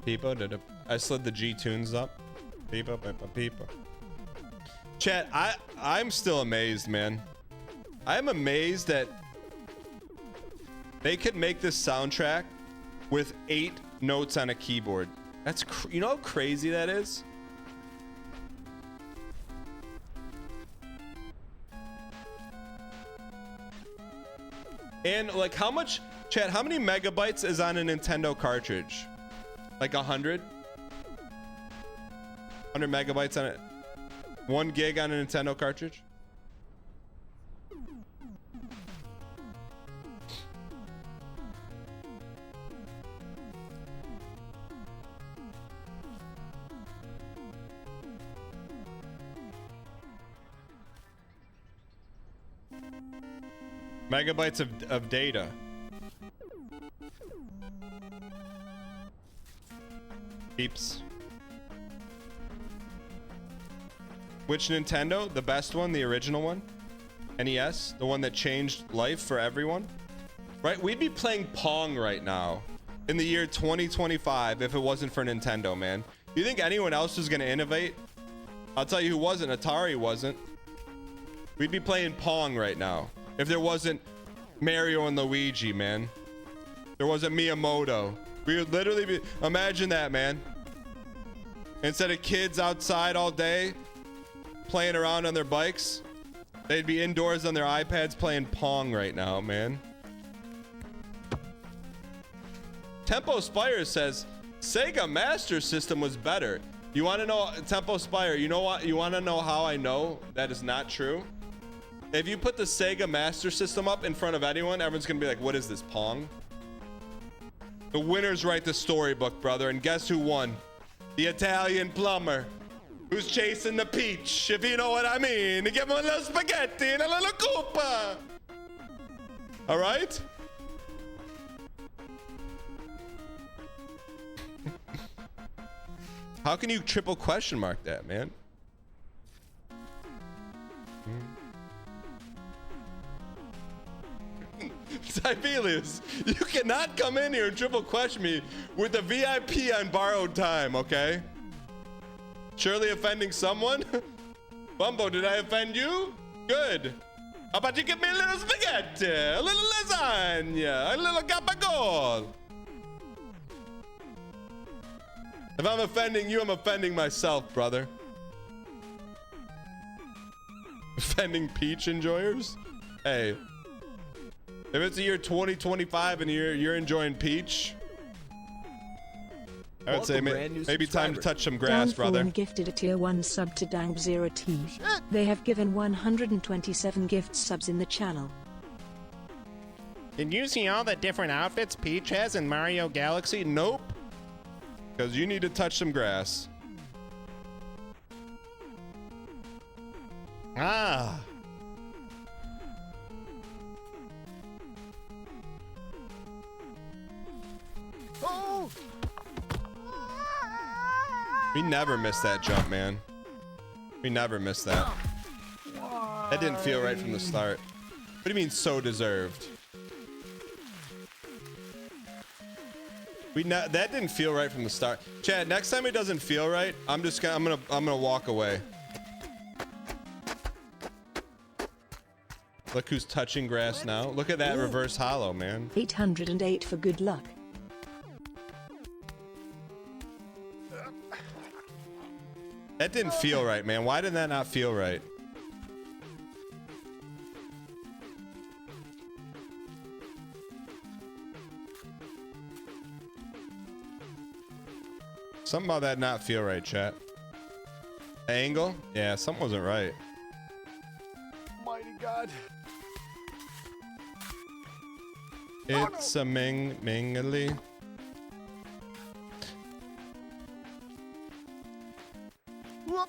Peepo, I slid the G tunes up. Peepo, peepo, peepo. Chat, I'm still amazed, man. I'm amazed that They could make this soundtrack with 8 notes on a keyboard. That's you know how crazy that is? And like how much, chat, how many megabytes is on a Nintendo cartridge? Like 100? 100 megabytes on it. 1 gig on a Nintendo cartridge? Megabytes of data. Peeps. Which Nintendo? The best one, the original one? NES? The one that changed life for everyone? Right? We'd be playing Pong right now in the year 2025 if it wasn't for Nintendo, man. You think anyone else was gonna innovate? I'll tell you who wasn't. Atari wasn't. We'd be playing Pong right now if there wasn't Mario and Luigi, man. There wasn't Miyamoto. We would literally be, imagine that, man. Instead of kids outside all day playing around on their bikes, they'd be indoors on their iPads playing Pong right now, man. Tempo Spire says Sega Master System was better. You want to know, Tempo Spire, you know what? You want to know how I know that is not true? If you put the Sega Master System up in front of anyone, everyone's gonna be like, what is this, Pong? The winners write the storybook, brother, and guess who won? The Italian plumber who's chasing the peach, if you know what I mean. To give him a little spaghetti and a little Koopa. All right? How can you triple question mark that, man? Sibelius, you cannot come in here and triple question me with a VIP on borrowed time, okay? Surely offending someone? Bumbo, did I offend you? Good. How about you give me a little spaghetti, a little lasagna, a little gabagol? If I'm offending you, I'm offending myself, brother. Offending peach enjoyers? Hey. If it's the year 2025 and you're enjoying peach, I would say maybe time to touch some grass, brother. Gifted a tier 1 sub to Dang0T. They have given 127 gift subs in the channel. Did you see all the different outfits Peach has in Mario Galaxy? Nope. Because you need to touch some grass. Ah. Oh! We never missed that jump, man. We never missed that. That didn't feel right from the start. What do you mean so deserved? That didn't feel right from the start. Chad, next time it doesn't feel right, I'm gonna walk away. Look who's touching grass now. Look at that reverse hollow, man. 808 for good luck. That didn't feel right, man. Why did that not feel right? Something about that not feel right, chat. The angle? Yeah, something wasn't right. Mighty God. It's a mingly. Whoop.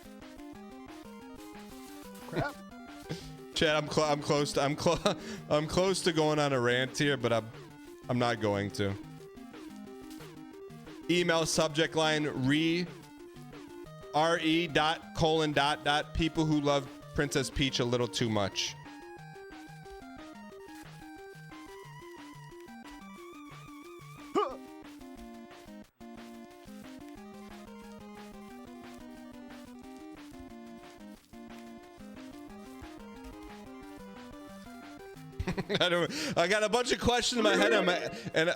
Crap. Chad, I'm close to going on a rant here, but I'm not going to. Email subject line re.colon ... people who love Princess Peach a little too much. I got a bunch of questions in my head,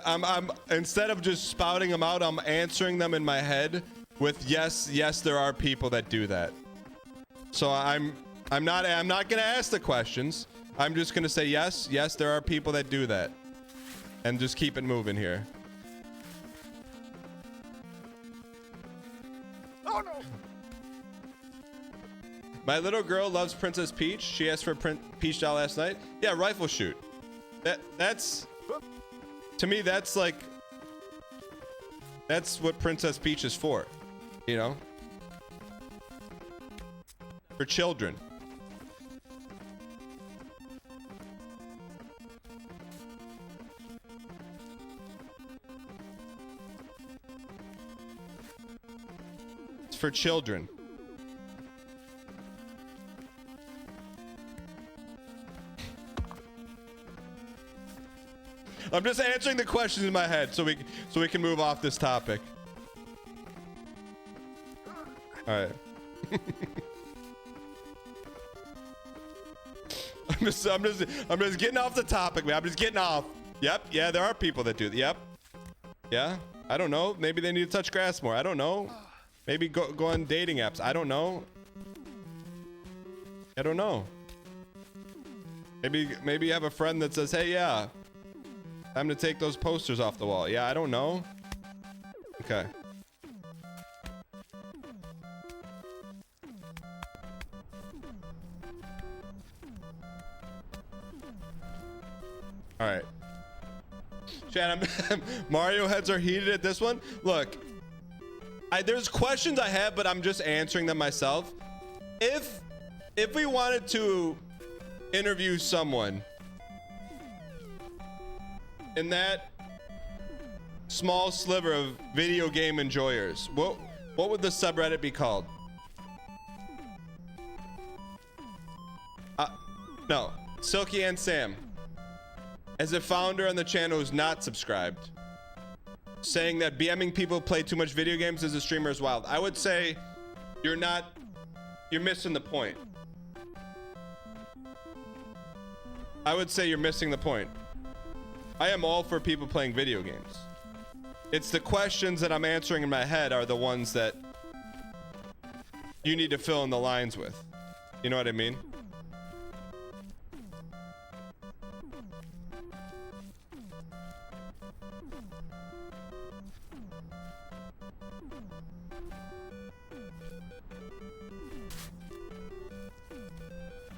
I'm instead of just spouting them out, I'm answering them in my head with yes, there are people that do that. So I'm not gonna ask the questions. I'm just gonna say yes, there are people that do that, and just keep it moving here. Oh no! My little girl loves Princess Peach. She asked for a Peach doll last night. Yeah, rifle shoot. That's to me, that's like, that's what Princess Peach is for, you know? For children. It's for children. I'm just answering the questions in my head so we can move off this topic. All right. I'm just getting off the topic, man. I'm just getting off. Yep. Yeah, there are people that do that. Yep. Yeah. I don't know. Maybe they need to touch grass more. I don't know. Maybe go on dating apps. I don't know. I don't know. Maybe you have a friend that says, "Hey, yeah, time to take those posters off the wall." Yeah, I don't know. Okay. All right. Shannon, Mario heads are heated at this one. Look, there's questions I have, but I'm just answering them myself. If we wanted to interview someone in that small sliver of video game enjoyers, what would the subreddit be called? No, Silky and Sam, as a founder on the channel who's not subscribed, saying that BMing people play too much video games as a streamer is wild. I would say you're missing the point. I would say you're missing the point. I am all for people playing video games. It's the questions that I'm answering in my head are the ones that you need to fill in the lines with. You know what I mean?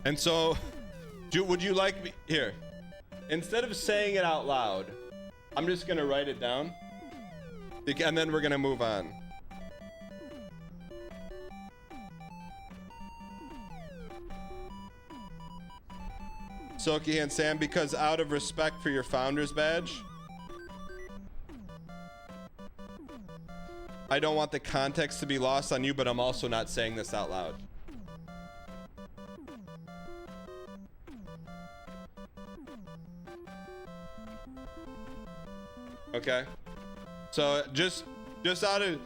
And so, would you like me here? Instead of saying it out loud, I'm just gonna write it down, and then we're gonna move on. Silky and Sam, because out of respect for your founder's badge, I don't want the context to be lost on you, but I'm also not saying this out loud. Okay, so just out of,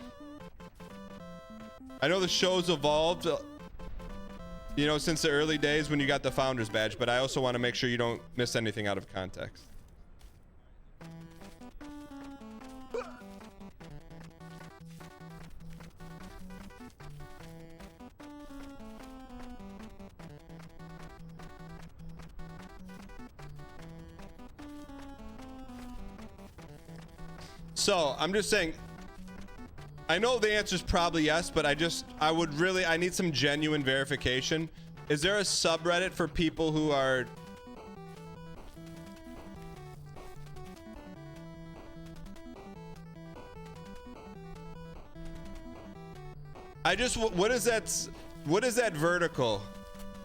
I know the show's evolved, you know, since the early days when you got the founder's badge, but I also want to make sure you don't miss anything out of context. So I'm just saying, I know the answer is probably yes, but I need some genuine verification. Is there a subreddit for people who are what is that vertical?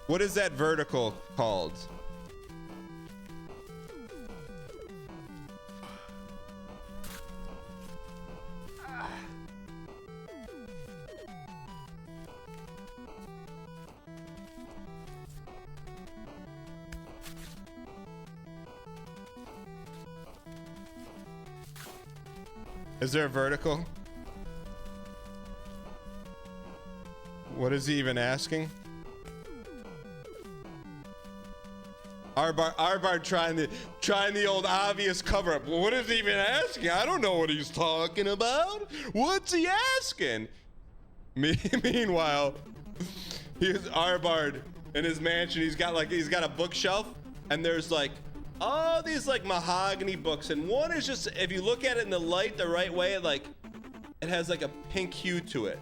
What is that vertical called? Is there a vertical? What is he even asking? Arbar trying the old obvious cover up. Well, what is he even asking? I don't know what he's talking about. What's he asking? Meanwhile, here's Arbard in his mansion. He's got a bookshelf, and there's like all these like mahogany books, and one is just, if you look at it in the light the right way, it has like a pink hue to it.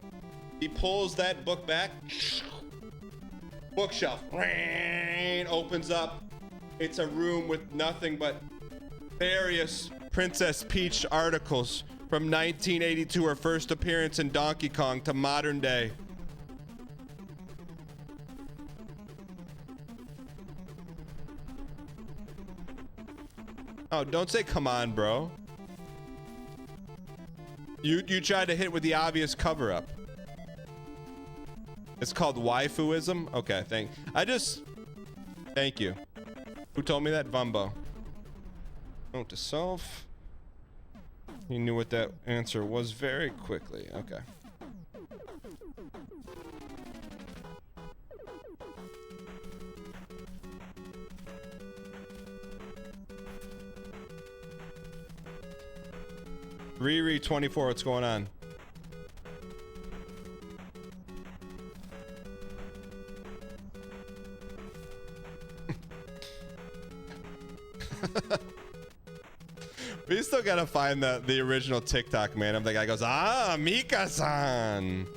He pulls that book back, bookshelf opens up. It's a room with nothing but various Princess Peach articles from 1982, her first appearance in Donkey Kong, to modern day. Oh, don't say come on, bro. You tried to hit with the obvious cover up. It's called waifuism. Okay, thank you. Who told me that? Vumbo. Note to self. He knew what that answer was very quickly. Okay. Riri 24, what's going on? We still gotta find the original TikTok, man. The guy goes, ah, Mika-san.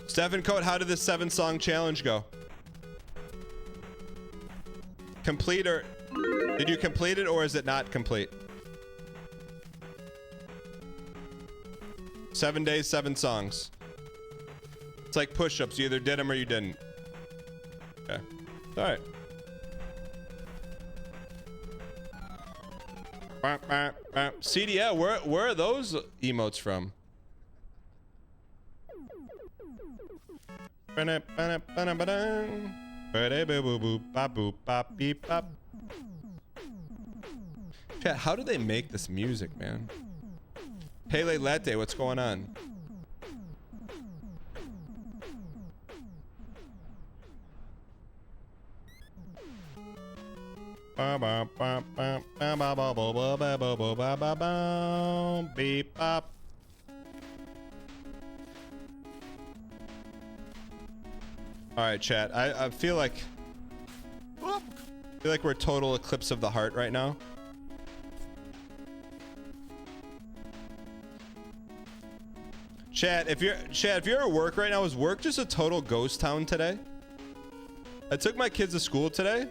Stephen Coat, how did the 7-song challenge go? Complete, or did you complete it, or is it not complete? 7 days, 7 songs. It's like push-ups. You either did them or you didn't. Okay. All right. CDL, where are those emotes from? Chat, how do they make this music, man? Pele Latte, what's going on? Beep bop. All right, chat. I feel like we're total eclipse of the heart right now. Chat, if you're at work right now, is work just a total ghost town today? I took my kids to school today,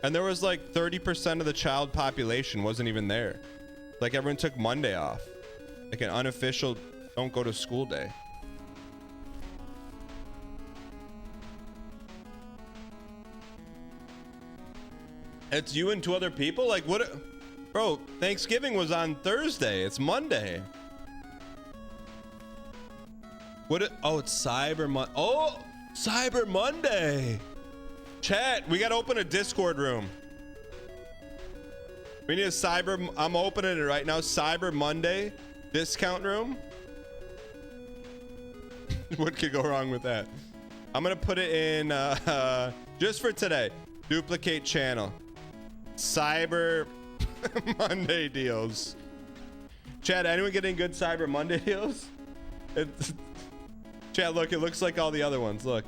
and there was like 30% of the child population wasn't even there. Like everyone took Monday off, like an unofficial don't go to school day. It's you and 2 other people? Like what? Bro, Thanksgiving was on Thursday. It's Monday. Oh, it's Cyber Monday. Oh, Cyber Monday. Chat, we gotta open a Discord room. We need a I'm opening it right now. Cyber Monday discount room. What could go wrong with that? I'm gonna put it in just for today. Duplicate channel. Cyber Monday deals. Chat, anyone getting good Cyber Monday deals? Chat, look, it looks like all the other ones. Look,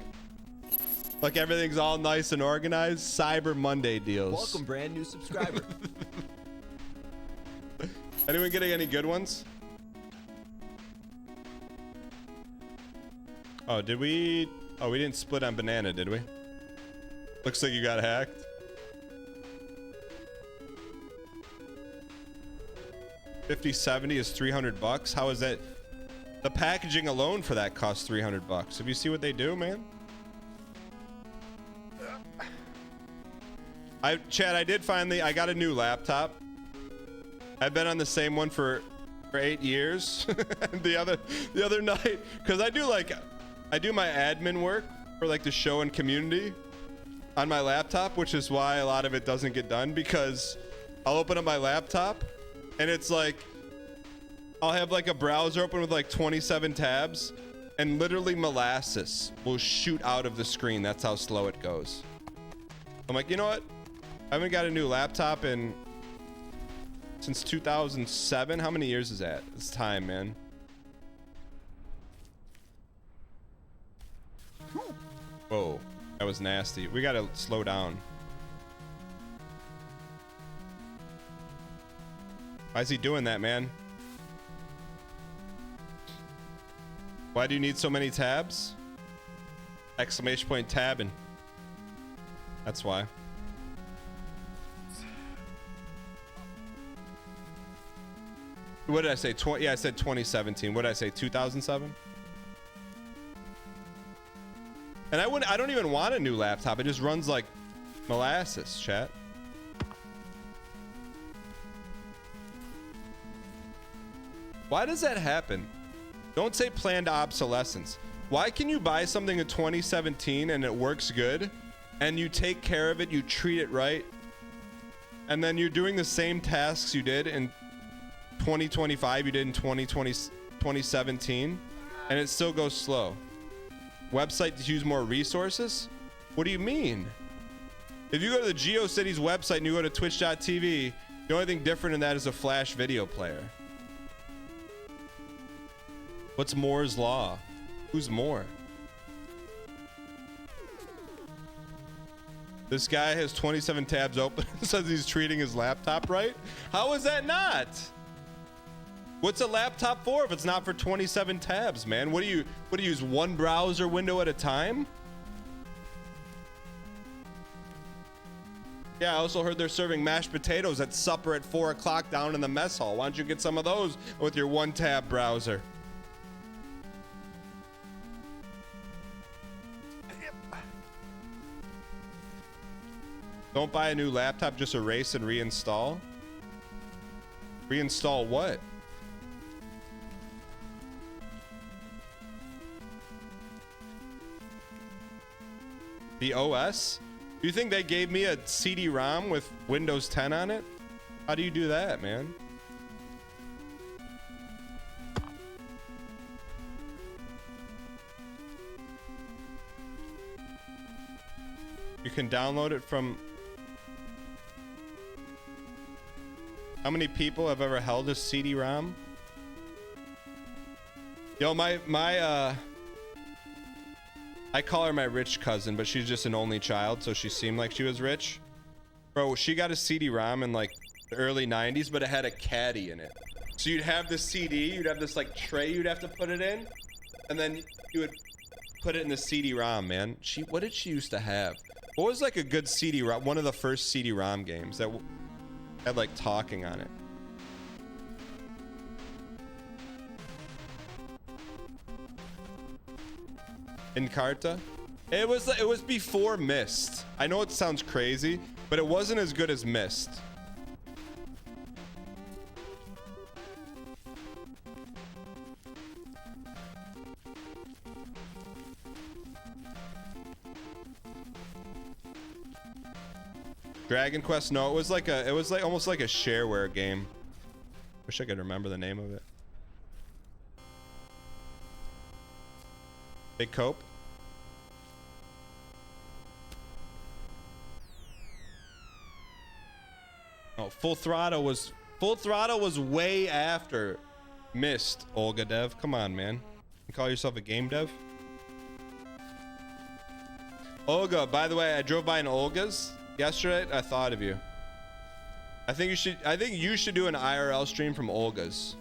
everything's all nice and organized. Cyber Monday deals. Welcome, brand new subscriber. Anyone getting any good ones? Oh, did we? Oh, we didn't split on banana, did we? Looks like you got hacked. $50.70 is $300. How is that? The packaging alone for that costs $300. Have you see what they do, man? Chad, I did finally, I got a new laptop. I've been on the same one for 8 years. the other night, because I do my admin work for like the show and community on my laptop, which is why a lot of it doesn't get done, because I'll open up my laptop and it's like, I'll have like a browser open with like 27 tabs and literally molasses will shoot out of the screen. That's how slow it goes. I'm like, you know what? I haven't got a new laptop since 2007. How many years is that? It's time, man. Whoa, that was nasty. We gotta slow down. Why is he doing that, man? Why do you need so many tabs? Exclamation point tabbing. That's why. What did I say? Yeah, I said 2017. What did I say? 2007? And I don't even want a new laptop. It just runs like molasses, chat. Why does that happen? Don't say planned obsolescence. Why can you buy something in 2017 and it works good and you take care of it, you treat it right, and then you're doing the same tasks you did in 2025 you did in 2017 and it still goes slow? Website to use more resources? What do you mean? If you go to the GeoCities website and you go to twitch.tv, the only thing different in that is a Flash video player. What's Moore's law? Who's Moore? This guy has 27 tabs open and says he's treating his laptop right. How is that not? What's a laptop for if it's not for 27 tabs, man? What do you use, one browser window at a time? Yeah, I also heard they're serving mashed potatoes at supper at 4 o'clock down in the mess hall. Why don't you get some of those with your one tab browser? Don't buy a new laptop, just erase and reinstall. Reinstall what? The OS? Do you think they gave me a CD-ROM with Windows 10 on it? How do you do that, man? You can download it from... How many people have ever held a CD-ROM? Yo, I call her my rich cousin, but she's just an only child, so she seemed like she was rich. Bro, she got a CD-ROM in like the early 90s, but it had a caddy in it. So you'd have the CD, you'd have this like tray you'd have to put it in, and then you would put it in the CD-ROM, man. What did she used to have? What was like a good CD-ROM? One of the first CD-ROM games that had like talking on it. Encarta? It was before Myst. I know it sounds crazy, but it wasn't as good as Myst. Dragon Quest? No, it was like almost like a shareware game. Wish I could remember the name of it. Big Cope? Oh, Full Throttle was way after Myst, Olga Dev. Come on, man. You call yourself a game dev? Olga, by the way, I drove by an Olga's yesterday. I thought of you. I think you should do an IRL stream from Olga's.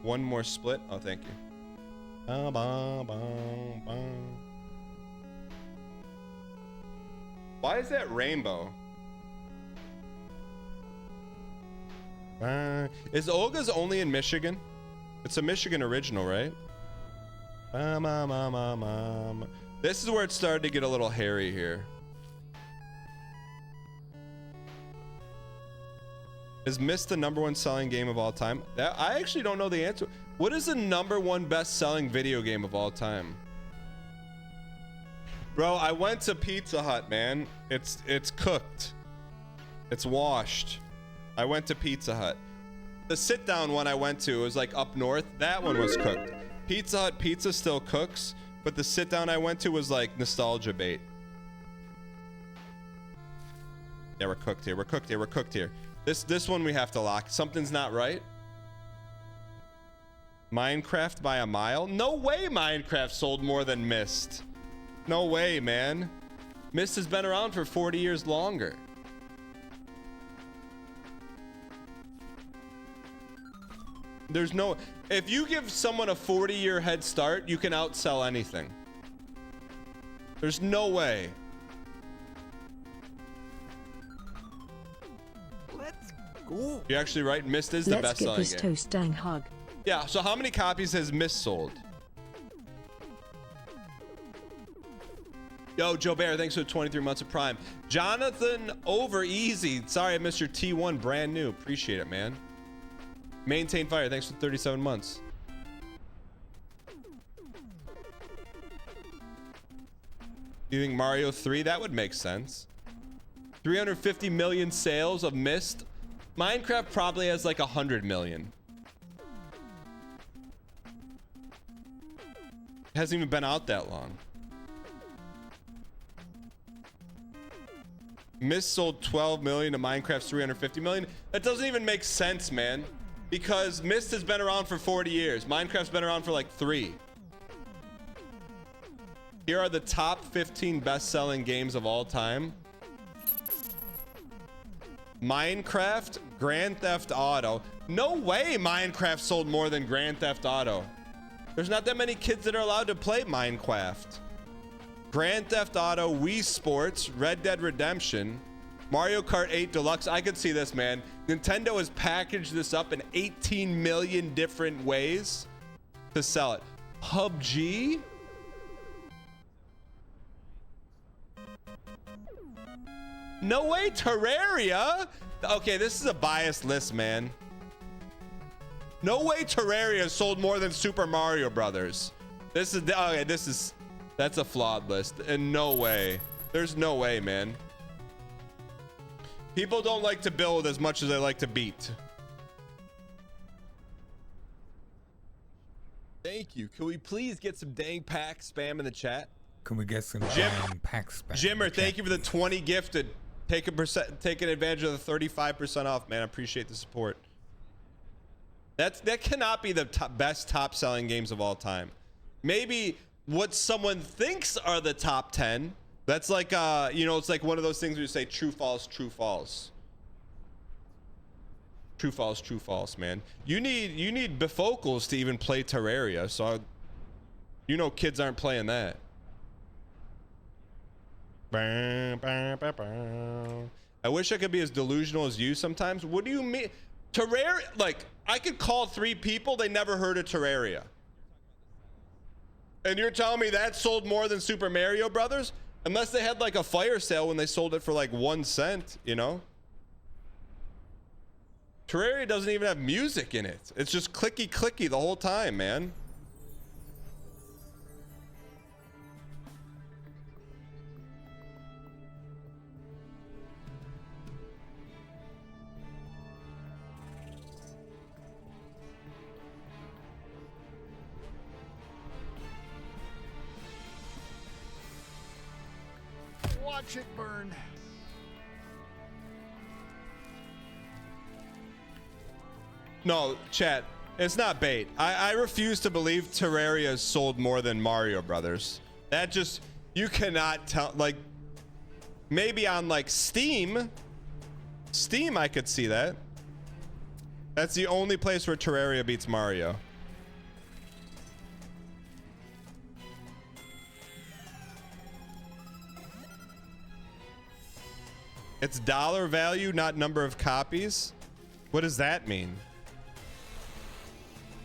One more split. Oh, thank you. Why is that rainbow? Is Olga's only in Michigan? It's a Michigan original, right? This is where it started to get a little hairy here. Is Myst the #1 selling game of all time? I actually don't know the answer. What is the #1 best-selling video game of all time? Bro, I went to Pizza Hut, man. It's cooked. It's washed. I went to Pizza Hut. The sit down one I went to was like up north. That one was cooked. Pizza Hut pizza still cooks, but the sit down I went to was like nostalgia bait. Yeah, we're cooked here. We're cooked here. We're cooked here. This one we have to lock. Something's not right. Minecraft by a mile? No way Minecraft sold more than Myst. No way, man. Myst has been around for 40 years longer. There's no... If you give someone a 40-year head start, you can outsell anything. There's no way. Let's go. You're actually right. Myst is the Let's get best-selling this game. toast dang hug. Yeah, so how many copies has Myst sold? Yo, Joe Bear, thanks for 23 months of Prime. Jonathan Over Easy. Sorry I missed your T1, brand new. Appreciate it, man. Maintain Fire, thanks for 37 months. You think Mario 3? That would make sense. 350 million sales of Myst. Minecraft probably has like 100 million. It hasn't even been out that long. Myst sold 12 million to Minecraft's 350 million. That doesn't even make sense, man. Because Myst has been around for 40 years. Minecraft's been around for like 3. Here are the top 15 best-selling games of all time. Minecraft, Grand Theft Auto. No way Minecraft sold more than Grand Theft Auto. There's not that many kids that are allowed to play Minecraft. Grand Theft Auto, Wii Sports, Red Dead Redemption, Mario Kart 8 Deluxe. I could see this, man. Nintendo has packaged this up in 18 million different ways to sell it. PUBG? No way, Terraria? Okay, this is a biased list, man. No way Terraria sold more than Super Mario Brothers. This is, okay, that's a flawed list. And no way. There's no way, man. People don't like to build as much as they like to beat. Thank you. Can we please get some dang pack spam in the chat? Can we get some packs back? Jimmer, thank you for the 20 gifted. Taking advantage of the 35% off, man. I appreciate the support. That cannot be the best top selling games of all time. Maybe what someone thinks are the top 10. That's like you know, it's like one of those things where you say true, false, true, false. True, false, true, false, man. You need bifocals to even play Terraria, so you know kids aren't playing that. I wish I could be as delusional as you sometimes. What do you mean? Terraria, like, I could call 3 people, they never heard of Terraria. And you're telling me that sold more than Super Mario Brothers? Unless they had like a fire sale when they sold it for like 1 cent, you know? Terraria doesn't even have music in it. It's just clicky clicky the whole time, man. Watch it burn. No, chat, it's not bait. I refuse to believe Terraria sold more than Mario Brothers. That just, you cannot tell. Like, maybe on like Steam I could see that. That's the only place where Terraria beats Mario. It's dollar value, not number of copies. What does that mean?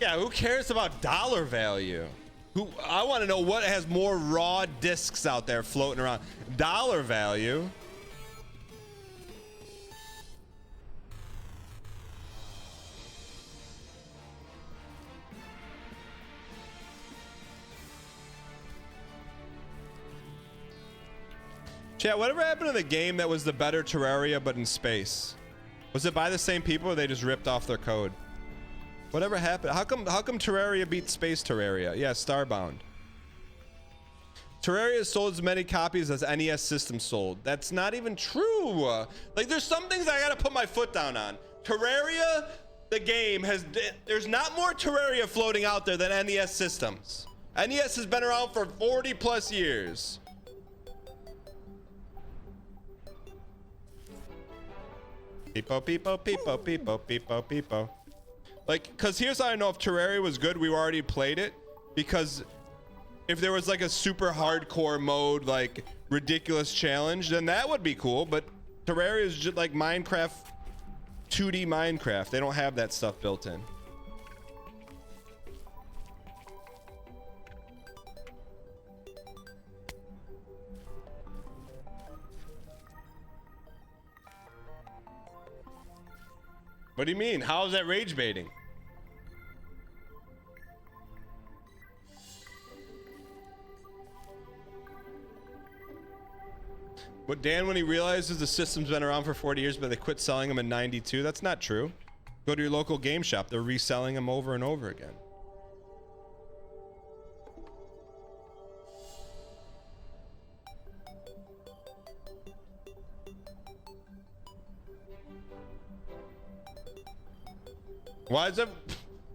Yeah, who cares about dollar value? I want to know what has more raw discs out there floating around. Dollar value. Chat, whatever happened to the game that was the better Terraria but in space? Was it by the same people or they just ripped off their code? Whatever happened? How come Terraria beat Space Terraria? Yeah, Starbound. Terraria sold as many copies as NES systems sold. That's not even true. Like, there's some things I gotta put my foot down on. Terraria, the game, there's not more Terraria floating out there than NES systems. NES has been around for 40 plus years. Peepo, peepo, peepo, peepo, peepo, peepo. Like, cause here's how I know if Terraria was good, we already played it. Because if there was like a super hardcore mode, like ridiculous challenge, then that would be cool. But Terraria is just like Minecraft, 2D Minecraft. They don't have that stuff built in. What do you mean? How is that rage baiting? What Dan, when he realizes the system's been around for 40 years, but they quit selling them in 92? That's not true. Go to your local game shop. They're reselling them over and over again. Why is that?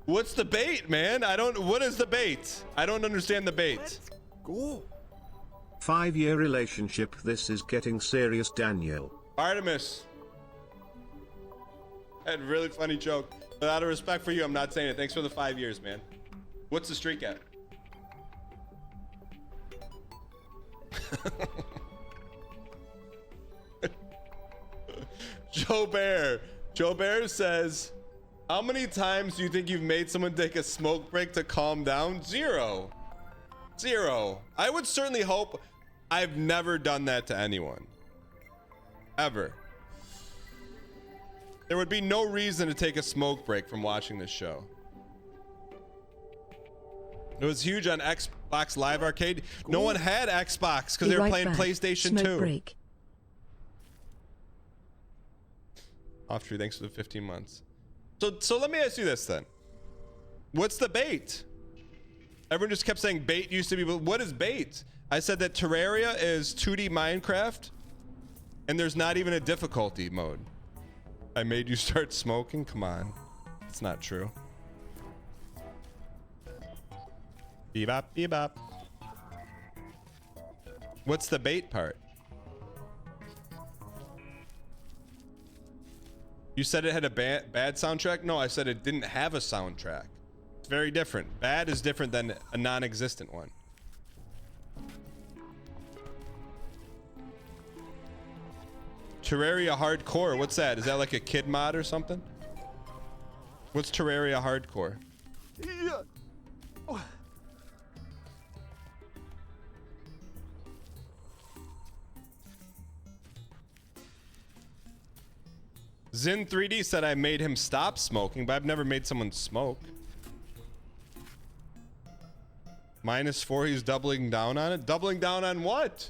What's the bait, man? What is the bait? I don't understand the bait. Let's go. 5-year relationship. This is getting serious, Daniel. Artemis. Had a really funny joke. But out of respect for you, I'm not saying it. Thanks for the 5 years, man. What's the streak at? Joe Bear says, how many times do you think you've made someone take a smoke break to calm down? Zero. I would certainly hope. I've never done that to anyone. Ever. There would be no reason to take a smoke break from watching this show. It was huge on Xbox Live Arcade. No one had Xbox because they were playing PlayStation 2. Break. Off tree, thanks for the 15 months. So let me ask you this then. What's the bait? Everyone just kept saying bait used to be, but what is bait? I said that Terraria is 2D Minecraft and there's not even a difficulty mode. I made you start smoking? Come on. It's not true. Bebop, bebop. What's the bait part? You said it had a bad soundtrack? No, I said it didn't have a soundtrack. It's very different. Bad is different than a non-existent one. Terraria Hardcore, what's that? Is that like a kid mod or something? What's Terraria Hardcore? Yeah. Oh. Zin 3D said I made him stop smoking, but I've never made someone smoke. -4, he's doubling down on it. Doubling down on what?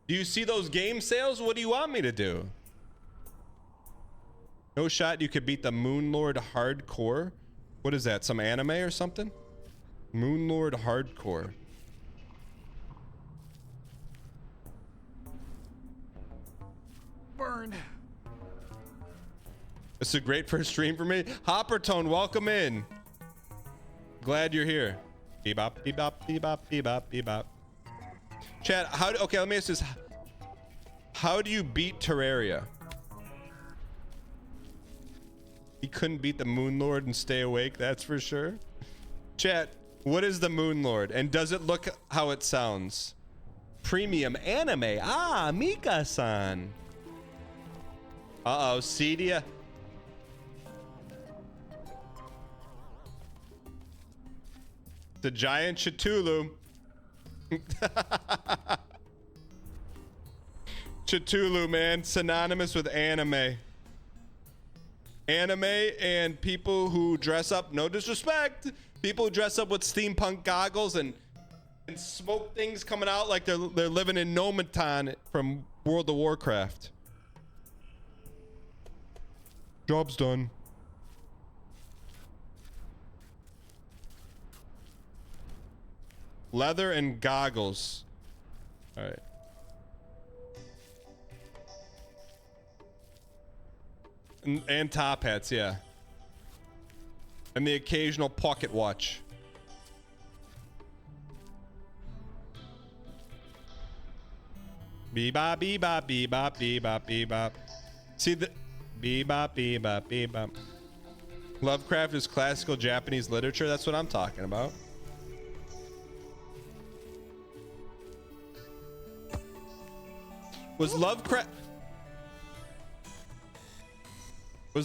Do you see those game sales? What do you want me to do? No shot you could beat the Moonlord Hardcore. What is that? Some anime or something? Moonlord Hardcore. Burn. It's a great first stream for me. Hoppertone, welcome in. Glad you're here. Bebop, bebop, bebop, bebop, bebop. Chat, okay, let me ask this. How do you beat Terraria? He couldn't beat the Moonlord and stay awake, that's for sure. Chat, what is the Moonlord? And does it look how it sounds? Premium anime. Ah, Mika-san. Uh-oh, Cedia. The giant Cthulhu. Cthulhu, man, synonymous with anime. Anime and people who dress up, no disrespect, people who dress up with steampunk goggles and and smoke things coming out like they're living in Nomaton from World of Warcraft. Job's done. Leather and goggles. All right. And top hats, yeah. And the occasional pocket watch. Bebop, bebop, bebop, bebop, bebop. See the bebop, bebop, bebop. Lovecraft is classical Japanese literature. That's what I'm talking about. Was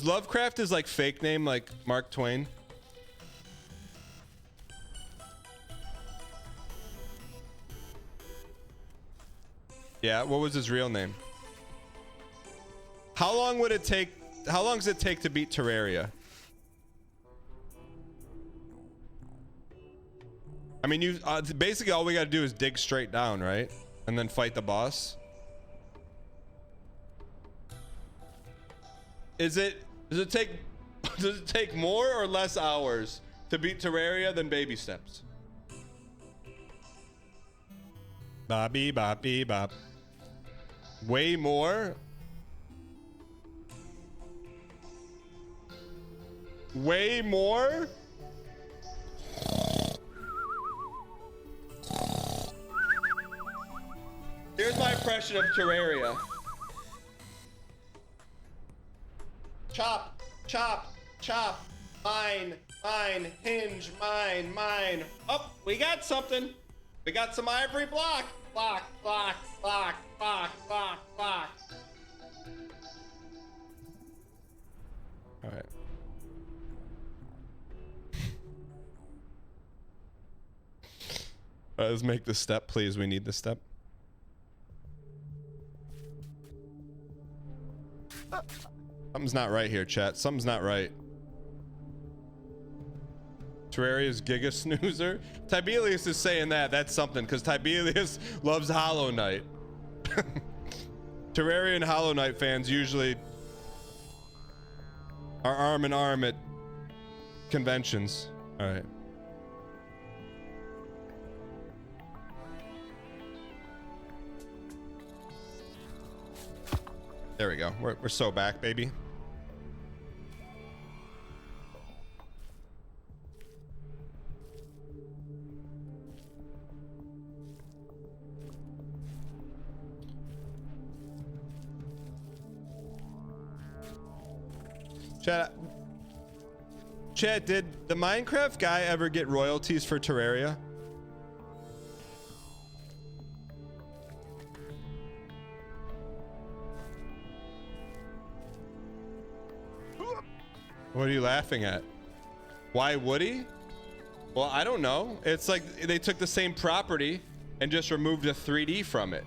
Lovecraft his like fake name like Mark Twain? Yeah, what was his real name? How long would it take? How long does it take to beat Terraria? I mean, you basically all we got to do is dig straight down, right? And then fight the boss. Does it take more or less hours to beat Terraria than baby steps? Bobby, bobby, bop. Way more. Way more. Here's my impression of Terraria. Chop, chop, chop. Mine, mine, hinge, mine, mine. Oh, we got something. We got some ivory block. Block, block, block, block, block, block. All right. All right, let's make this step, please. We need this step. Something's not right here, chat. Something's not right. Terraria's Giga Snoozer. Tibelius is saying that. That's something, because Tibelius loves Hollow Knight. Terraria and Hollow Knight fans usually are arm in arm at conventions. All right. There we go. We're so back, baby. Chat, did the Minecraft guy ever get royalties for Terraria? What are you laughing at? Why would he? Well, I don't know. It's like they took the same property and just removed a 3D from it.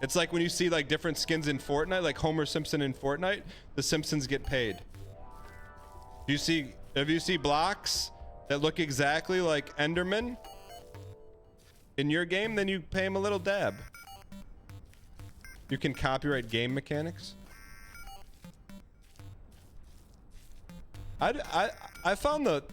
It's like when you see like different skins in Fortnite, like Homer Simpson in Fortnite, the Simpsons get paid. If you see blocks that look exactly like Enderman in your game, then you pay him a little dab. You can copyright game mechanics. I found the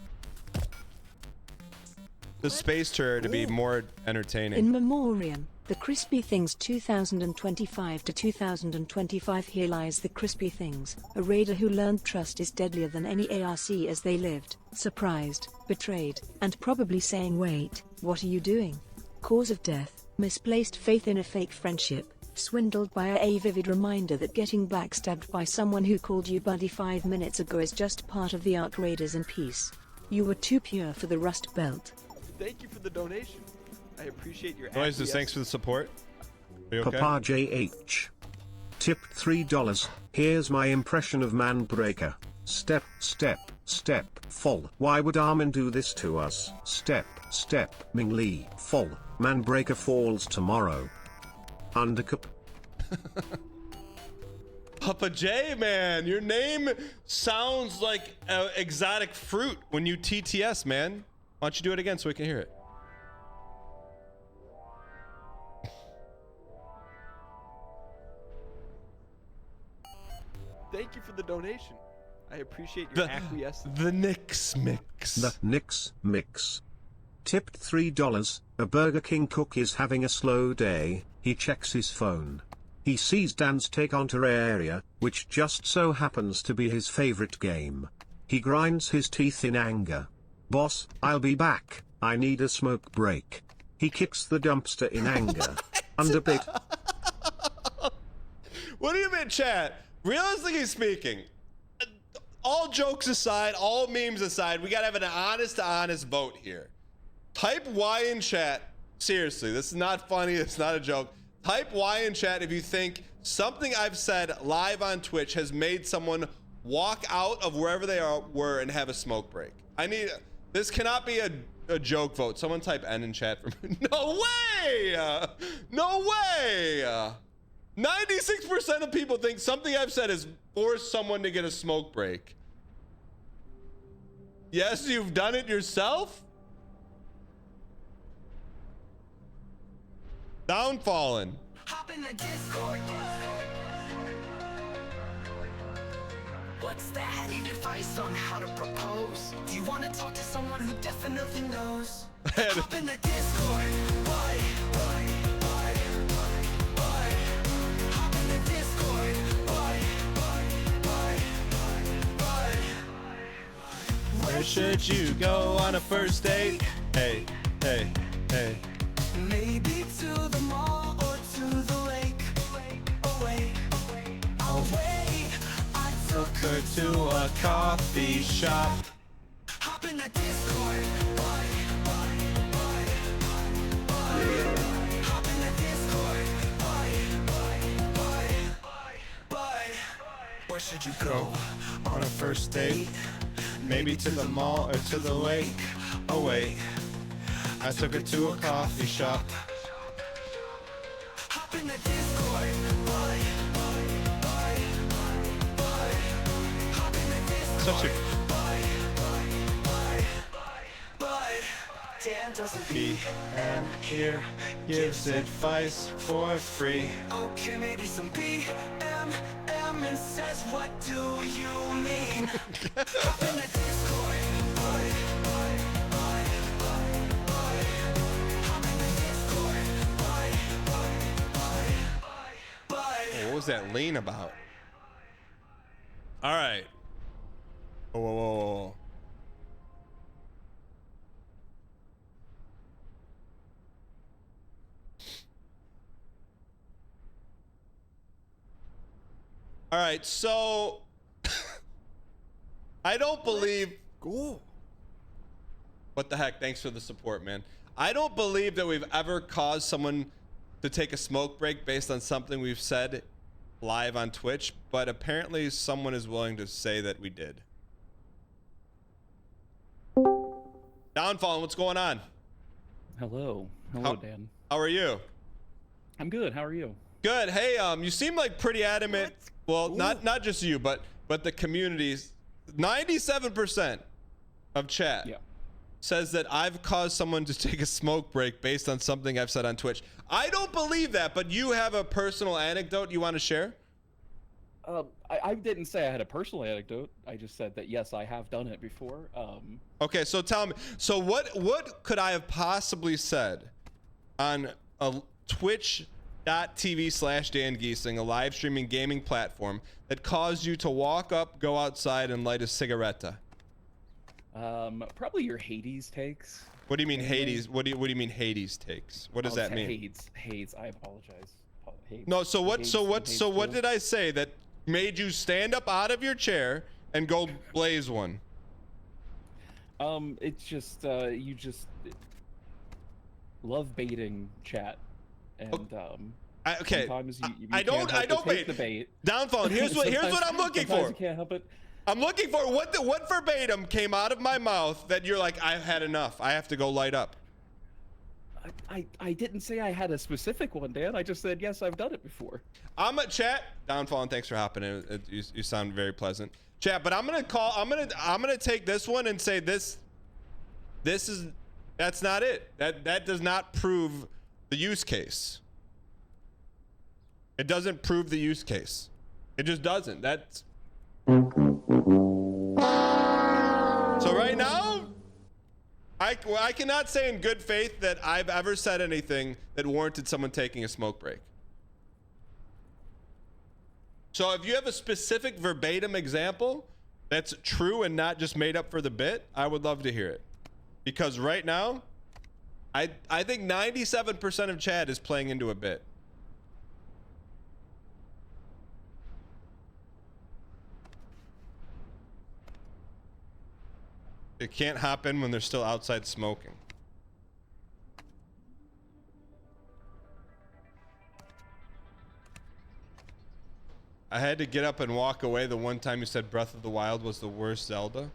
space tour to be more entertaining. In memoriam, the Crispy Things 2025 to 2025. Here lies the Crispy Things, a raider who learned trust is deadlier than any ARC as they lived, surprised, betrayed, and probably saying wait, what are you doing? Cause of death, misplaced faith in a fake friendship, swindled by a vivid reminder that getting backstabbed by someone who called you buddy 5 minutes ago is just part of the arc. Raiders in peace. You were too pure for the Rust Belt. Thank you for the donation. I appreciate your Oasis, thanks for the support. Are you okay? Papa JH. Tipped $3. Here's my impression of Manbreaker. Step, step, step, fall. Why would Armin do this to us? Step, step, Ming Lee, fall. Manbreaker falls tomorrow. Undercup. Papa J, man, your name sounds like exotic fruit when you TTS, man. Why don't you do it again so we can hear it? Thank you for the donation. I appreciate your acquiescence. The Knicks mix. The Knicks mix. Tipped $3. A Burger King cook is having a slow day. He checks his phone. He sees Dan's take on Terraria, which just so happens to be his favorite game. He grinds his teeth in anger. Boss, I'll be back. I need a smoke break. He kicks the dumpster in anger. Underbit. What do you mean, chat? Realistically speaking, all jokes aside, all memes aside, we gotta have an honest to honest vote here. Type Y in chat. Seriously, this is not funny. It's not a joke. Type Y in chat if you think something I've said live on Twitch has made someone walk out of wherever they were and have a smoke break. This cannot be a joke vote. Someone type N in chat for me. No way! No way! 96% of people think something I've said has forced someone to get a smoke break. Yes, you've done it yourself? Downfallen. Hop in the Discord. What's that? Need advice on how to propose? Do you want to talk to someone who definitely knows? Hop in the Discord. Why? Hop in the Discord. Why? Where should you go on a first date? Hey, hey, hey. Maybe to the mall or to the lake. Away. I took Her to a coffee shop. Hop in the Discord. Hop in the Discord. Where should you go On a first date, maybe to the mall or to the lake. Oh wait, I took her to a coffee shop. Hop in the Discord. Hop in the Discord. Such a Dan doesn't PM here gives advice for free. Okay, maybe some PM and says, what do you mean? Hop in the Discord. Hop in the Discord. What was that lean about? All right. Whoa, whoa, whoa, whoa. All right, so I don't believe. Go. What the heck? Thanks for the support, man. I don't believe that we've ever caused someone to take a smoke break based on something we've said live on Twitch, but apparently someone is willing to say that we did. Downfall, what's going on? Hello, Dan. How are you? I'm good. How are you? Good. Hey, you seem like pretty adamant. Well, not just you, but the communities. 97% of chat says that I've caused someone to take a smoke break based on something I've said on Twitch. I don't believe that, but you have a personal anecdote you want to share? I didn't say I had a personal anecdote. I just said that yes, I have done it before. Okay, so tell me. So what could I have possibly said on a Twitch.tv/DanGheesling, a live streaming gaming platform, that caused you to walk up, go outside, and light a cigaretta? Probably your Hades takes. What do you mean Hades? What do you mean Hades takes? What does that mean? Hades. I apologize. Hades. No. So what did I say that made you stand up out of your chair and go blaze one? It's just you just love baiting chat, and okay. Sometimes you I don't bait. The bait. Downfall. Here's what I'm looking for. You can't help it. I'm looking for what verbatim came out of my mouth that you're like, I've had enough. I have to go light up. I didn't say I had a specific one, Dan. I just said yes, I've done it before. I'm at chat. Downfall, and thanks for hopping in. You sound very pleasant, chat. But I'm gonna take this one and say that's not it. That does not prove the use case. It doesn't prove the use case. It just doesn't. That's so right now. I cannot say in good faith that I've ever said anything that warranted someone taking a smoke break. So if you have a specific verbatim example that's true and not just made up for the bit, I would love to hear it. Because right now, I think 97% of chat is playing into a bit. It can't happen when they're still outside smoking. I had to get up and walk away the one time you said Breath of the Wild was the worst Zelda.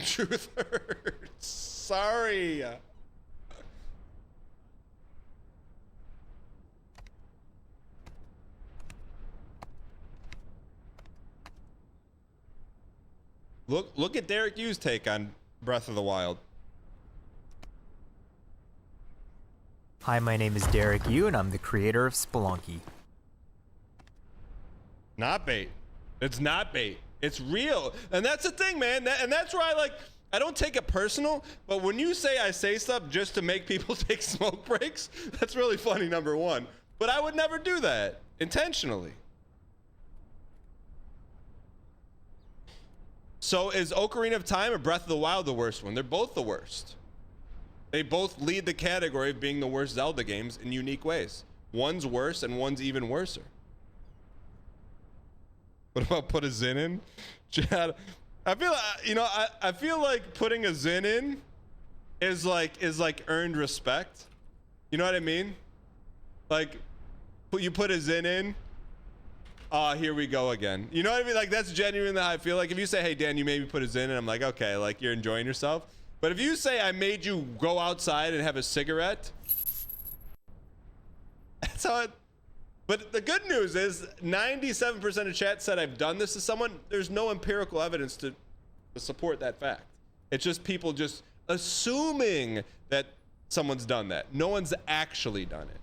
Truth hurts. Sorry. Look at Derek Hughes' take on Breath of the Wild. Hi, my name is Derek Yu, and I'm the creator of Spelunky. Not bait. It's not bait. It's real. And that's the thing, man. And that's why I don't take it personal, but when you say I say stuff just to make people take smoke breaks, that's really funny, number one. But I would never do that intentionally. So is Ocarina of Time or Breath of the Wild the worst one? They're both the worst. They both lead the category of being the worst Zelda games in unique ways. One's worse and one's even worser. What about put a Zin in? Chad, I feel I feel like putting a Zin in is like earned respect. You know what I mean? Like you put a Zin in. Here we go again. You know what I mean? Like that's genuinely how I feel. Like if you say, hey Dan, you made me put a Zin in, I'm like, okay, like you're enjoying yourself. But if you say I made you go outside and have a cigarette, that's how it. But the good news is 97% of chat said I've done this to someone. There's no empirical evidence to support that fact. It's just people just assuming that someone's done that. No one's actually done it.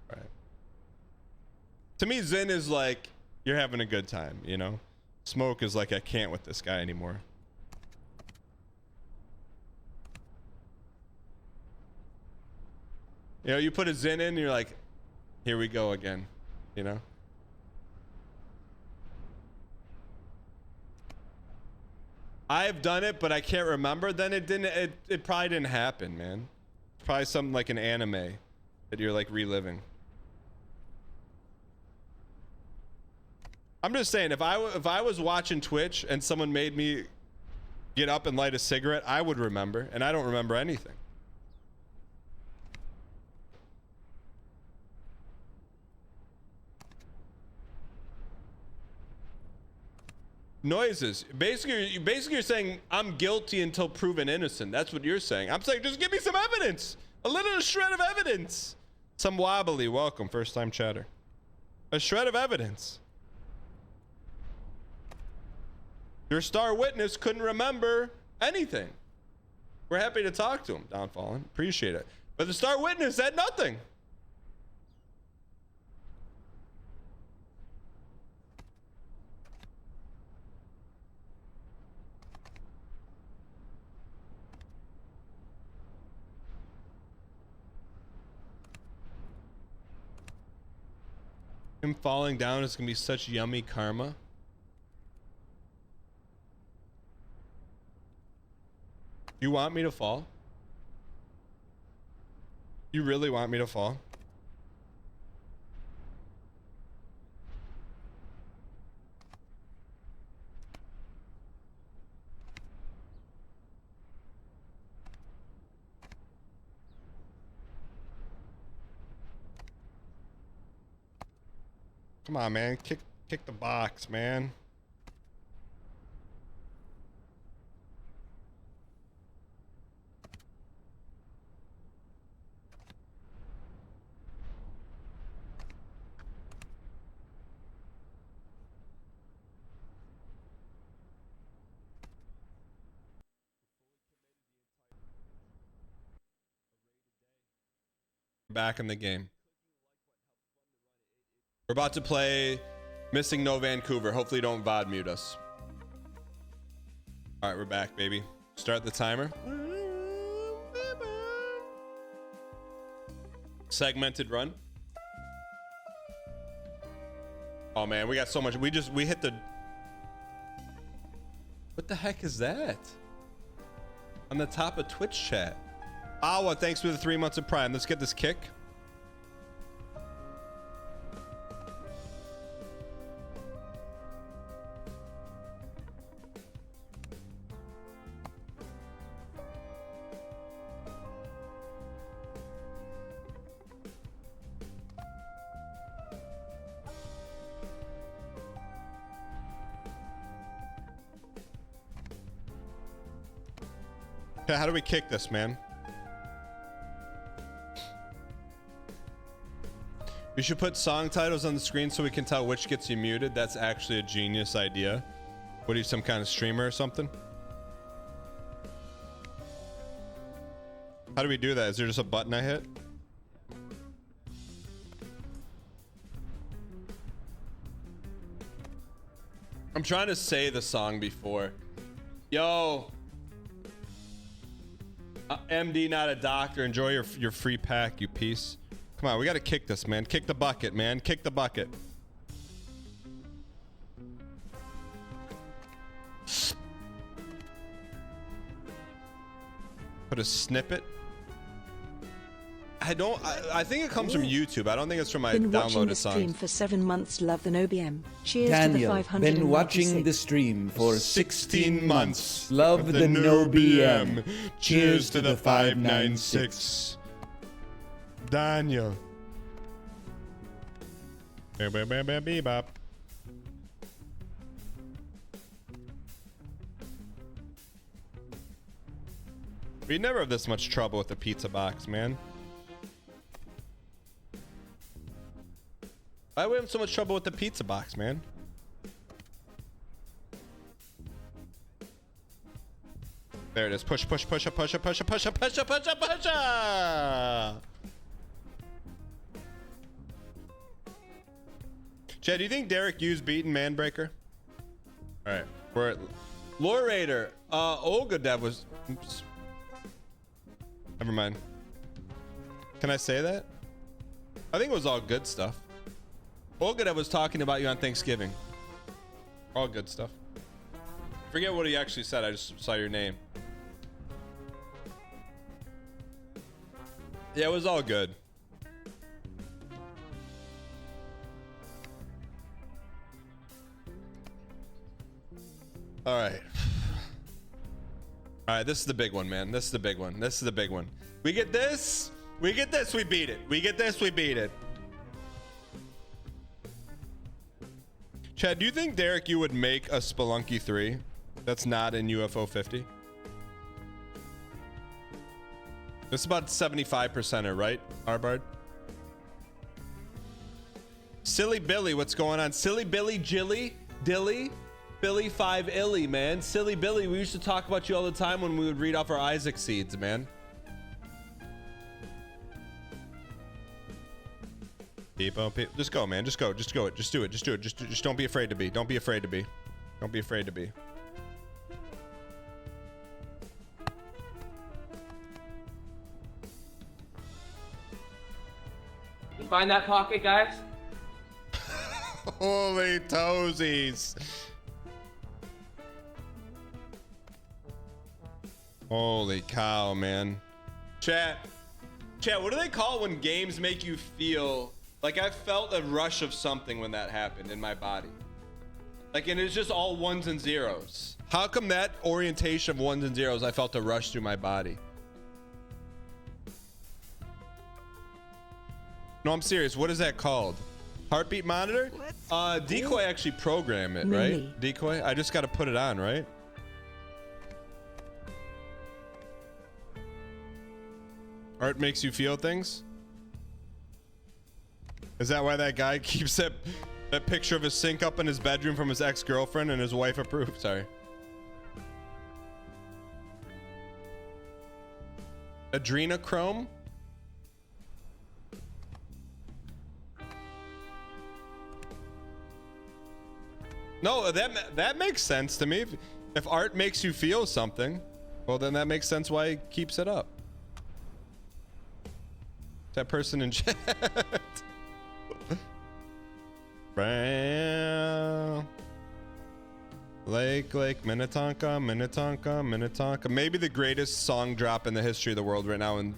Right. To me, Zen is like you're having a good time, you know? Smoke is like I can't with this guy anymore. You know, you put a Zen in, and you're like, here we go again, you know? I've done it, but I can't remember. Then it probably didn't happen, man. It's probably something like an anime that you're like reliving. I'm just saying, if I was watching Twitch and someone made me get up and light a cigarette, I would remember, and I don't remember anything. Noises. Basically you're saying I'm guilty until proven innocent. That's what you're saying. I'm saying just give me some evidence. A little shred of evidence. Some wobbly. Welcome, first time chatter. A shred of evidence. Your star witness couldn't remember anything. We're happy to talk to him, Downfallen. Appreciate it. But the star witness said nothing. Him falling down is gonna be such yummy karma. You want me to fall? You really want me to fall? Come on, man. Kick the box, man. Back in the game. We're about to play Missing No Vancouver. Hopefully don't VOD mute us. All right, we're back, baby. Start the timer. Segmented run. Oh man, we got so much. We hit the. What the heck is that? On the top of Twitch chat. Awa, thanks for the 3 months of Prime. Let's get this kick. Okay, how do we kick this, man? We should put song titles on the screen so we can tell which gets you muted. That's actually a genius idea. What are you, some kind of streamer or something? How do we do that? Is there just a button I hit? I'm trying to say the song before. Yo. MD, not a doctor. Enjoy your free pack, you piece. Come on, we got to kick this, man. Kick the bucket, man. Kick the bucket. Put a snippet. I think it comes from YouTube. I don't think it's from my been watching the downloaded stream songs. for 7 months. Love the OBM. Cheers Daniel, to the 596. been watching the stream for 16 months. Love the no no BM. Cheers to the 596. Daniel. Bebop. We never have this much trouble with the pizza box, man. Why are we having so much trouble with the pizza box, man? There it is. Push, push, push, push, push, push, push, push, push, push, push. Chad, do you think Derek used beaten Manbreaker? All right, we're at Lore Raider. Olga Dev was. Oops. Never mind. Can I say that? I think it was all good stuff. Olga Dev was talking about you on Thanksgiving. All good stuff. Forget what he actually said. I just saw your name. Yeah, it was all good. All right. All right, this is the big one, man. This is the big one. This is the big one. We get this. We get this. We beat it. We get this. We beat it. Chad, do you think, Derek, you would make a Spelunky 3 that's not in UFO 50? This is about 75%er, right, Arbard? Silly Billy, what's going on? Silly Billy, Jilly, Dilly, Billy 5 Illy, man. Silly Billy, we used to talk about you all the time when we would read off our Isaac seeds, man. Just go, man. Just go. Just go. Just do it. Just do it. Just don't be afraid to be. Don't be afraid to be. Don't be afraid to be. You find that pocket, guys? Holy toesies. Holy cow, man. Chat, what do they call it when games make you feel like I felt a rush of something when that happened in my body? Like, and it's just all ones and zeros. How come that orientation of ones and zeros, I felt a rush through my body? No, I'm serious. What is that called? Heartbeat monitor? Decoy actually program it, right? Decoy? I just got to put it on, right? Art makes you feel things? Is that why that guy keeps that picture of his sink up in his bedroom from his ex-girlfriend and his wife approved? Sorry. Adrenochrome? No, that makes sense to me. If art makes you feel something, well, then that makes sense why he keeps it up. That person in chat. Lake, Minnetonka. Maybe the greatest song drop in the history of the world right now in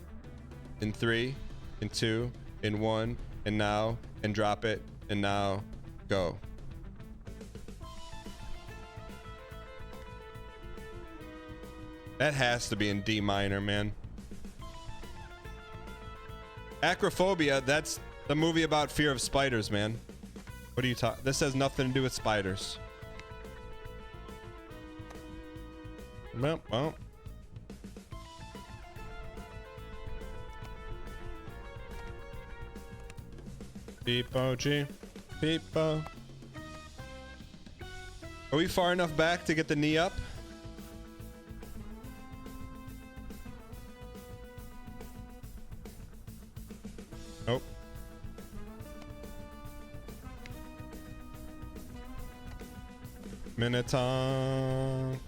3, in 2, in 1, and now, and drop it, and now, go. That has to be in D minor, man. Acrophobia, that's the movie about fear of spiders, man. What are you talking? This has nothing to do with spiders. Well. Peepo G. Peepo. Are we far enough back to get the knee up? Nope. Minnetonk.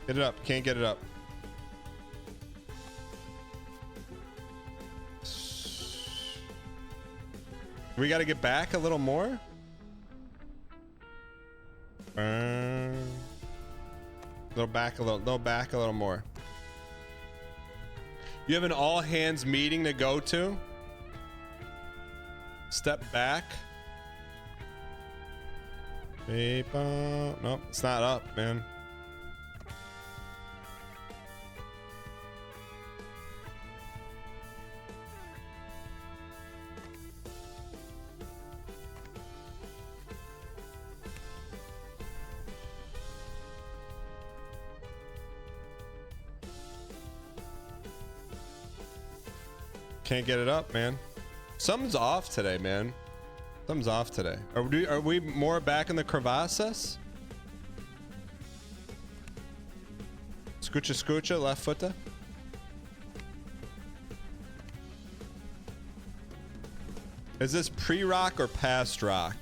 Get it up. Can't get it up. We got to get back a little more. Go back a little more. You have an all hands meeting to go to. Step back. Nope, it's not up, man. Can't get it up, man. Something's off today, man. Something's off today. Are we more back in the crevasses? Scoocha, left footer. Is this pre-rock or past rock?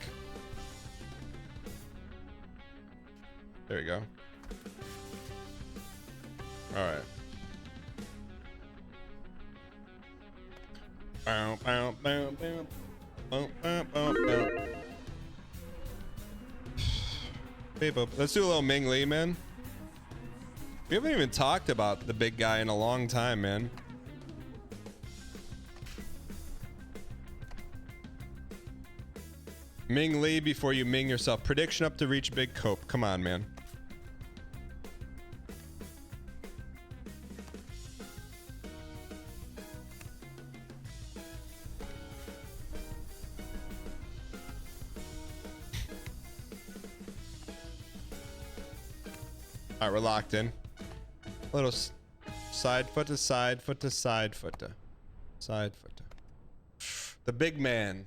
There you go. All right. Let's do a little Ming Lee, man. We haven't even talked about the big guy in a long time, man. Ming Lee before you Ming yourself. Prediction up to reach big cope. Come on, man. All right, we're locked in. A little side foot to side foot to side foot to side foot to. The big man,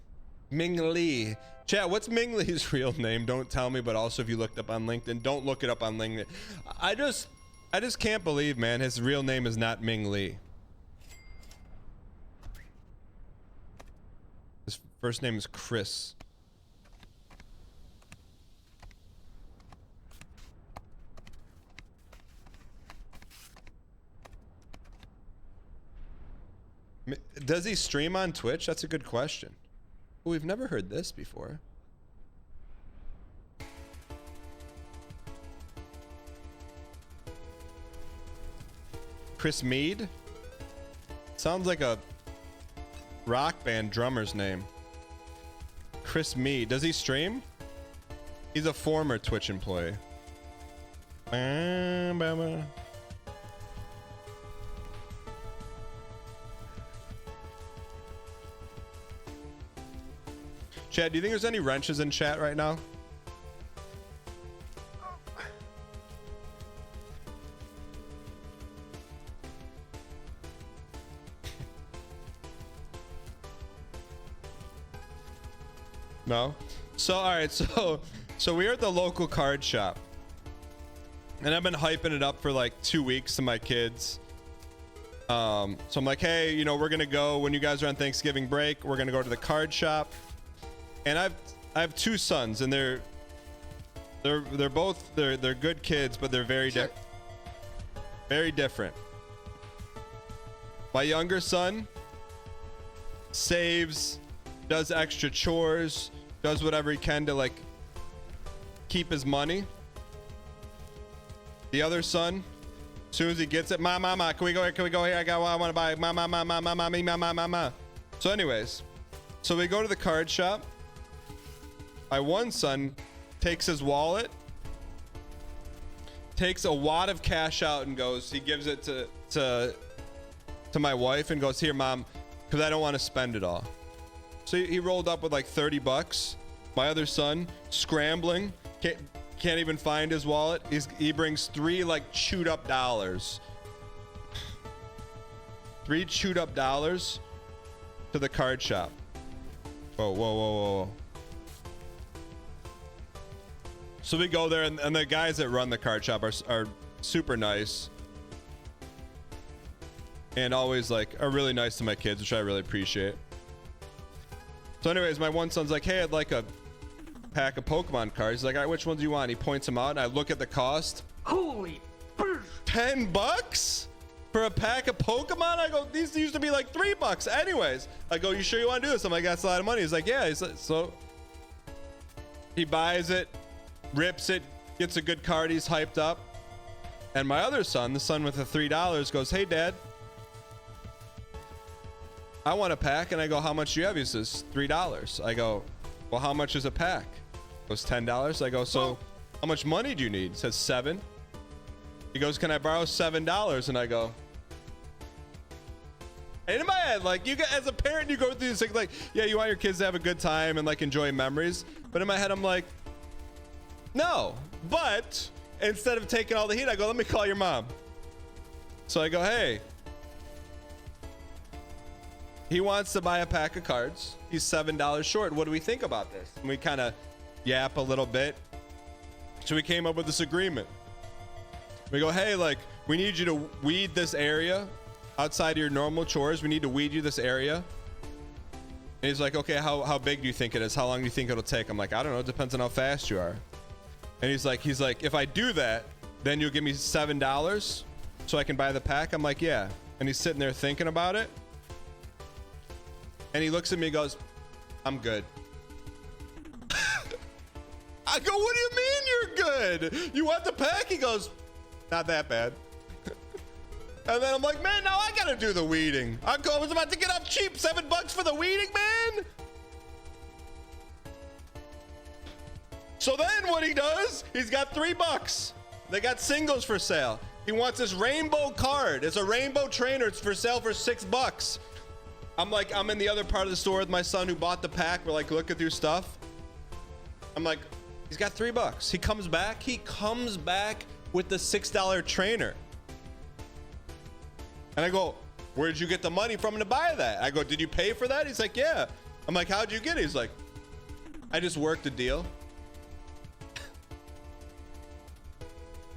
Ming Lee. Chat, what's Ming Lee's real name? Don't tell me, but also if you looked up on LinkedIn, don't look it up on LinkedIn. I just can't believe, man, his real name is not Ming Lee. His first name is Chris. Does he stream on Twitch? That's a good question. Well, we've never heard this before. Chris Mead? Sounds like a rock band drummer's name. Chris Mead. Does he stream? He's a former Twitch employee. Chad, do you think there's any wrenches in chat right now? No? So, all right, so we're at the local card shop. And I've been hyping it up for like 2 weeks to my kids. So I'm like, hey, you know, we're going to go when you guys are on Thanksgiving break. We're going to go to the card shop. And I have two sons, and they're both good kids, but they're very different. My younger son saves, does extra chores, does whatever he can to like keep his money. The other son, as soon as he gets it, mama, can we go here? I want to buy mama. So anyways, so we go to the card shop. My one son takes his wallet, takes a wad of cash out, and goes, he gives it to my wife and goes, here, mom, because I don't want to spend it all. So he rolled up with like 30 bucks. My other son, scrambling, can't even find his wallet. He brings 3 like chewed up dollars. 3 chewed up dollars to the card shop. Whoa. So we go there, and the guys that run the card shop are super nice. And always like are really nice to my kids, which I really appreciate. So anyways, my one son's like, hey, I'd like a pack of Pokemon cards. He's like, all right, which ones do you want? He points them out, and I look at the cost. Holy $10 for a pack of Pokemon? I go, these used to be like $3. Anyways, I go, you sure you want to do this? I'm like, that's a lot of money. He's like, yeah. So he buys it, rips it, gets a good card. He's hyped up. And my other son, the son with the $3, goes, hey, Dad, I want a pack. And I go, how much do you have? He says, $3. I go, well, how much is a pack? It was $10. I go, so how much money do you need? He says, 7. He goes, can I borrow $7? And I go, and in my head, like, you as a parent, you go through this thing like, yeah, you want your kids to have a good time and like enjoy memories. But in my head, I'm like, no. But instead of taking all the heat, I go, let me call your mom. So I go, hey, he wants to buy a pack of cards. He's $7 short. What do we think about this? And we kind of yap a little bit. So we came up with this agreement. We go, hey, like, we need you to weed this area outside of your normal chores. We need to weed you this area. And he's like, okay, how big do you think it is? How long do you think it'll take? I'm like, I don't know. It depends on how fast you are. And he's like, if I do that, then you'll give me $7 so I can buy the pack. I'm like, yeah. And he's sitting there thinking about it. And he looks at me and goes, I'm good. I go, what do you mean you're good? You want the pack? He goes, not that bad. And then I'm like, man, now I gotta do the weeding. I was about to get off cheap. $7 for the weeding, man. So then what he does, he's got $3. They got singles for sale. He wants this rainbow card. It's a rainbow trainer. It's for sale for $6. I'm like, I'm in the other part of the store with my son who bought the pack. We're like looking through stuff. I'm like, he's got $3. He comes back with the $6 trainer. And I go, where'd you get the money from to buy that? I go, did you pay for that? He's like, yeah. I'm like, how'd you get it? He's like, I just worked a deal.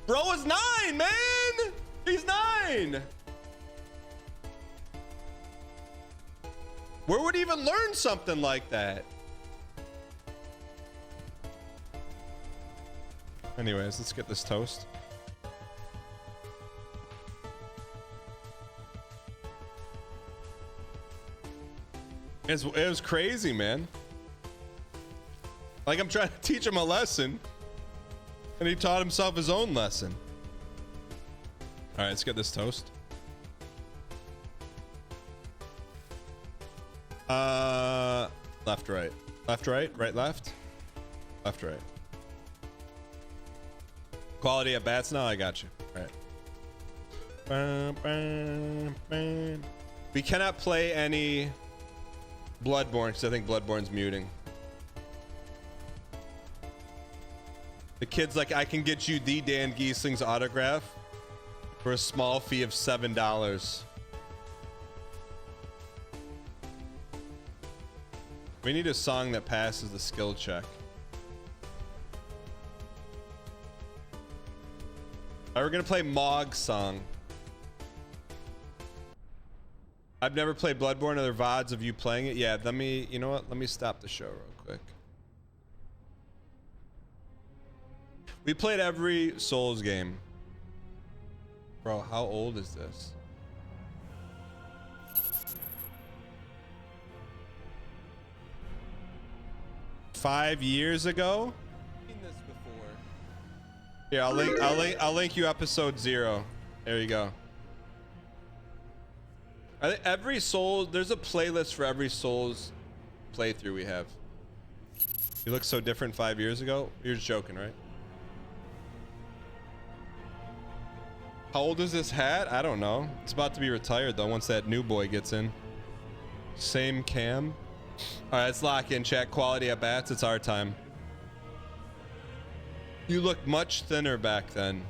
Bro is 9, man. He's 9. Where would he even learn something like that? Anyways, let's get this toast. It was crazy, man. Like, I'm trying to teach him a lesson, and he taught himself his own lesson. All right, let's get this toast. Left, right. Left, right. Right, left. Left, right. Quality at bats now? I got you. All right. We cannot play any Bloodborne because I think Bloodborne's muting. The kid's like, I can get you the DANGHEESLING's autograph for a small fee of $7. We need a song that passes the skill check. All right, we're gonna play Mog's song. I've never played Bloodborne. Are there VODs of you playing it? Yeah, you know what? Let me stop the show real quick. We played every Souls game. Bro, how old is this? Five years ago? I've seen this before. Here, I'll link you episode 0. There you go. I think every Souls, there's a playlist for every Souls playthrough we have. You look so different 5 years ago. You're just joking, right? How old is this hat? I don't know. It's about to be retired though once that new boy gets in. Same cam. All right, let's lock in chat. Quality at bats. It's our time. You look much thinner back then.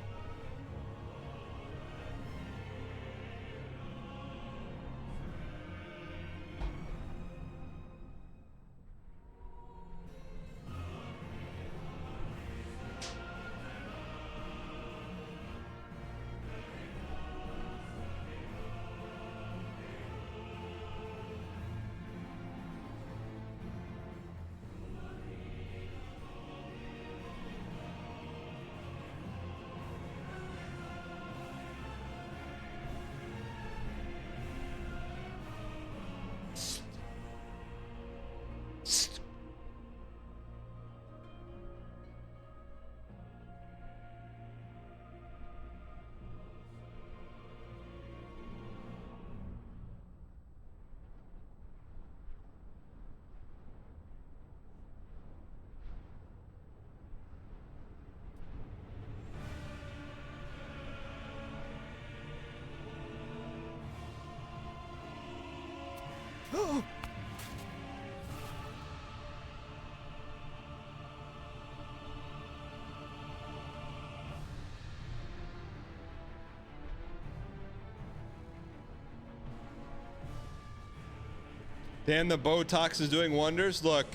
Dan, the Botox is doing wonders. Look,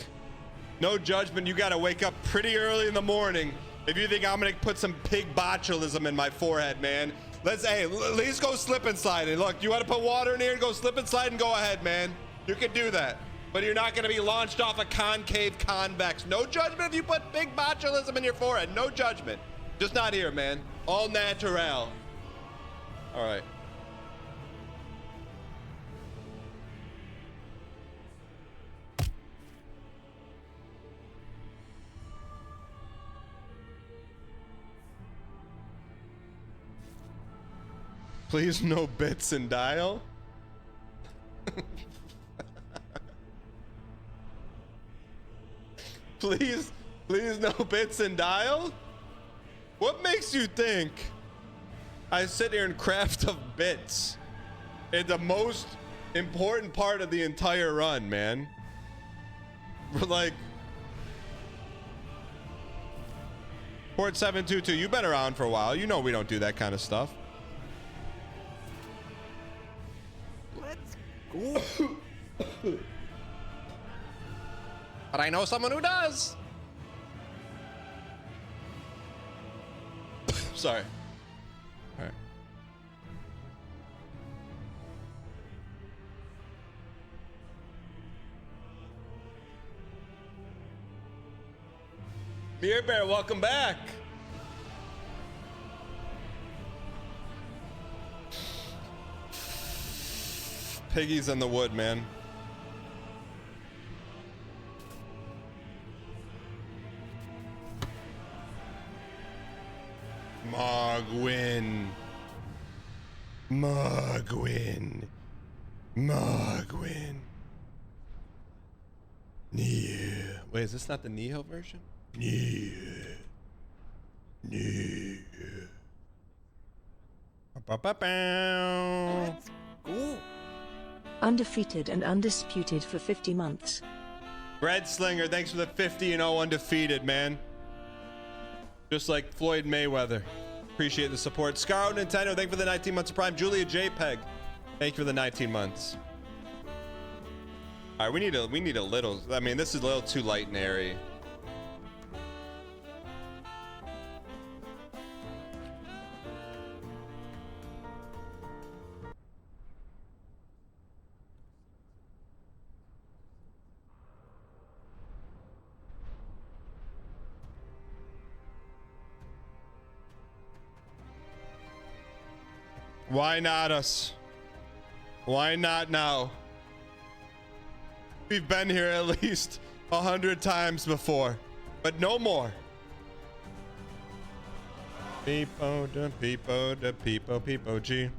no judgment. You got to wake up pretty early in the morning if you think I'm going to put some pig botulism in my forehead, man. Hey, at least go slip and slide. And look, you want to put water in here and go slip and slide and go ahead, man. You can do that. But you're not going to be launched off a concave convex. No judgment if you put big botulism in your forehead. No judgment. Just not here, man. All natural. All right. Please no bits and dial. Please no bits and dial. What makes you think I sit here and craft of bits? It's the most important part of the entire run, man. We're like Port 722, you've been around for a while. You know we don't do that kind of stuff. Go. But I know someone who does. Sorry. All right. Beer Bear, welcome back. Piggies in the wood, man. Mogwin. Mogwin. Mogwin. Yeah. Wait, is this not the Neo version? Yeah. Yeah. Let's go. Undefeated and undisputed for 50 months. Red Slinger, thanks for the 50-0 undefeated, man. Just like Floyd Mayweather. Appreciate the support. Scarro Nintendo, thank you for the 19 months of Prime. Julia JPEG, thank you for the 19 months. All right, we need a little. I mean, this is a little too light and airy. Why not us? Why not now? We've been here at least 100 times before, but no more. Peepo da peepo da peepo peepo G.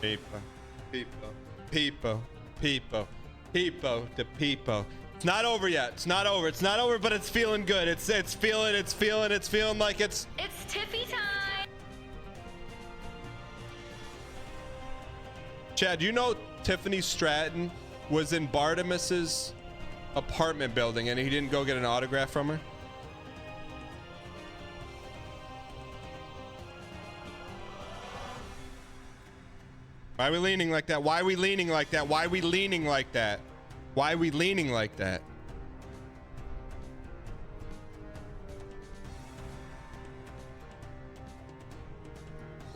Peepo, peepo, peepo, peepo, peepo da peepo. It's not over yet. It's not over. It's not over, but it's feeling good. It's feeling like it's Tiffy time. Chad, you know Tiffany Stratton was in Bartimus's apartment building and he didn't go get an autograph from her? Why are we leaning like that? Why are we leaning like that? Why are we leaning like that? Why are we leaning like that?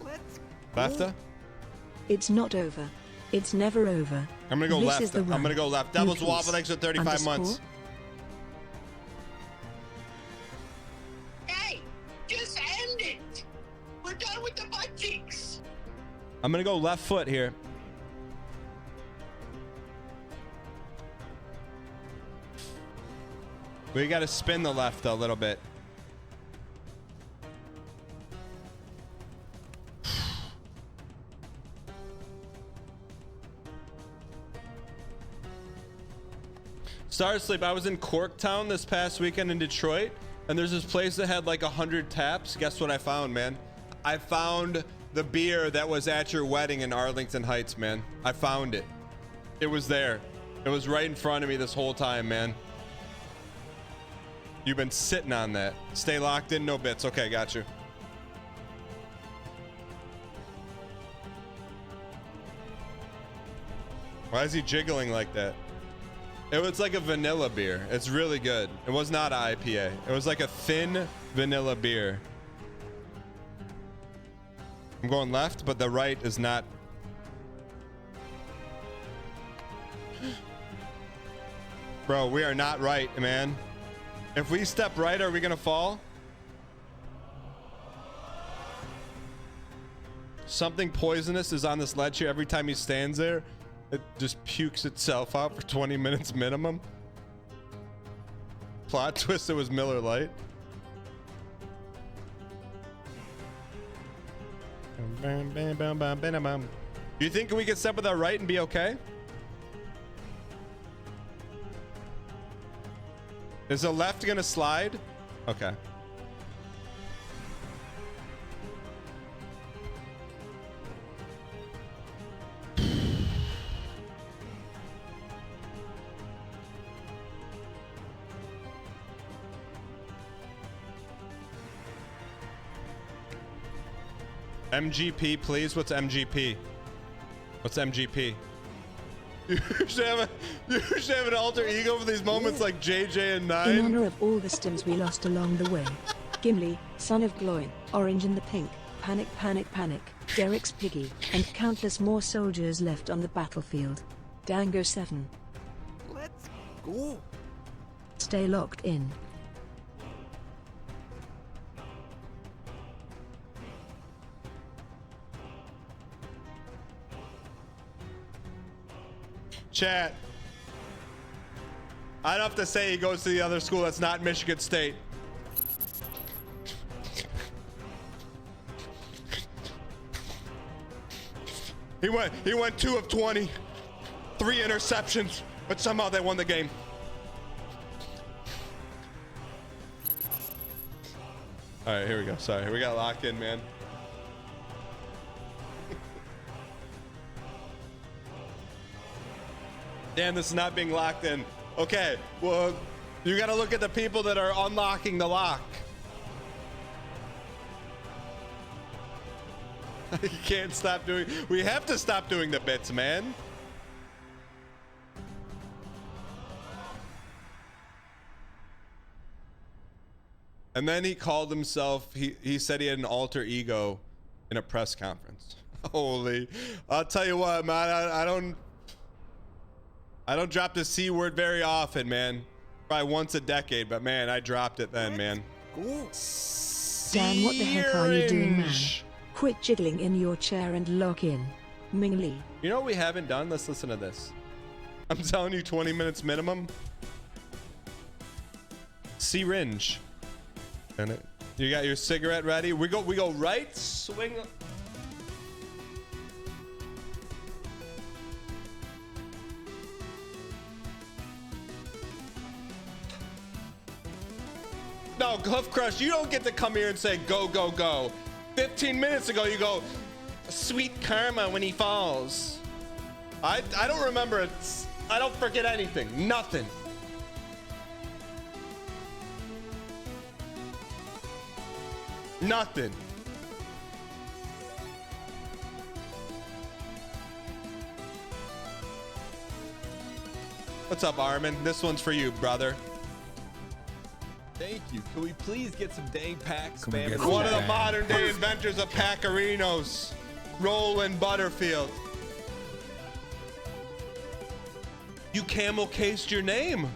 Let's Lefta? It's not over. It's never over. I'm gonna go This left. is the I'm run. gonna go left. New Devil's piece. Waffle, thanks for 35 months. Hey, just end it. We're done with the butt cheeks. I'm gonna go left foot here. We gotta spin the left a little bit. Star Sleep, I was in Corktown this past weekend in Detroit, and there's this place that had like 100 taps. Guess what I found, man? I found the beer that was at your wedding in Arlington Heights, man. I found it. It was there. It was right in front of me this whole time, man. You've been sitting on that. Stay locked in, no bits. Okay, got you. Why is he jiggling like that? It was like a vanilla beer. It's really good. It was not an IPA. It was like a thin vanilla beer. I'm going left, but the right is not. Bro, we are not right, man. If we step right, are we gonna fall? Something poisonous is on this ledge here. Every time he stands there, it just pukes itself out for 20 minutes minimum. Plot twist, it was Miller Lite. You think we can step with our right and be okay? Is the left gonna slide? Okay. MGP, please. What's MGP? What's MGP? You should have an alter ego for these moments like JJ and 9. In honor of all the stims we lost along the way. Gimli, son of Gloin, Orange and the Pink, Panic Panic Panic, Derek's Piggy, and countless more soldiers left on the battlefield. Dango 7. Let's go. Stay locked in. Chat. I don't have to say he goes to the other school that's not Michigan State. He went 2 of 20, 3 interceptions, but somehow they won the game. All right, here we go. Sorry, we got locked in, man. Damn, this is not being locked in. Okay, well, you got to look at the people that are unlocking the lock. You can't stop doing. We have to stop doing the bits, man. And then he called himself. He said he had an alter ego in a press conference. Holy! I'll tell you what, man. I don't drop the C word very often, man. Probably once a decade, but man, I dropped it then, man. Dan, what the heck are you doing, man? Quit jiggling in your chair and lock in. Mingly. You know what we haven't done? Let's listen to this. I'm telling you, 20 minutes minimum. Syringe. And it, you got your cigarette ready? We go right, swing. No, Hoof Crush, you don't get to come here and say go, go, go. 15 minutes ago, you go, sweet karma when he falls. I don't remember it. I don't forget anything. Nothing. Nothing. What's up, Armin? This one's for you, brother. Thank you. Can we please get some dang packs, spam? One of the modern day inventors of Packerinos, Roland Butterfield. You camel cased your name.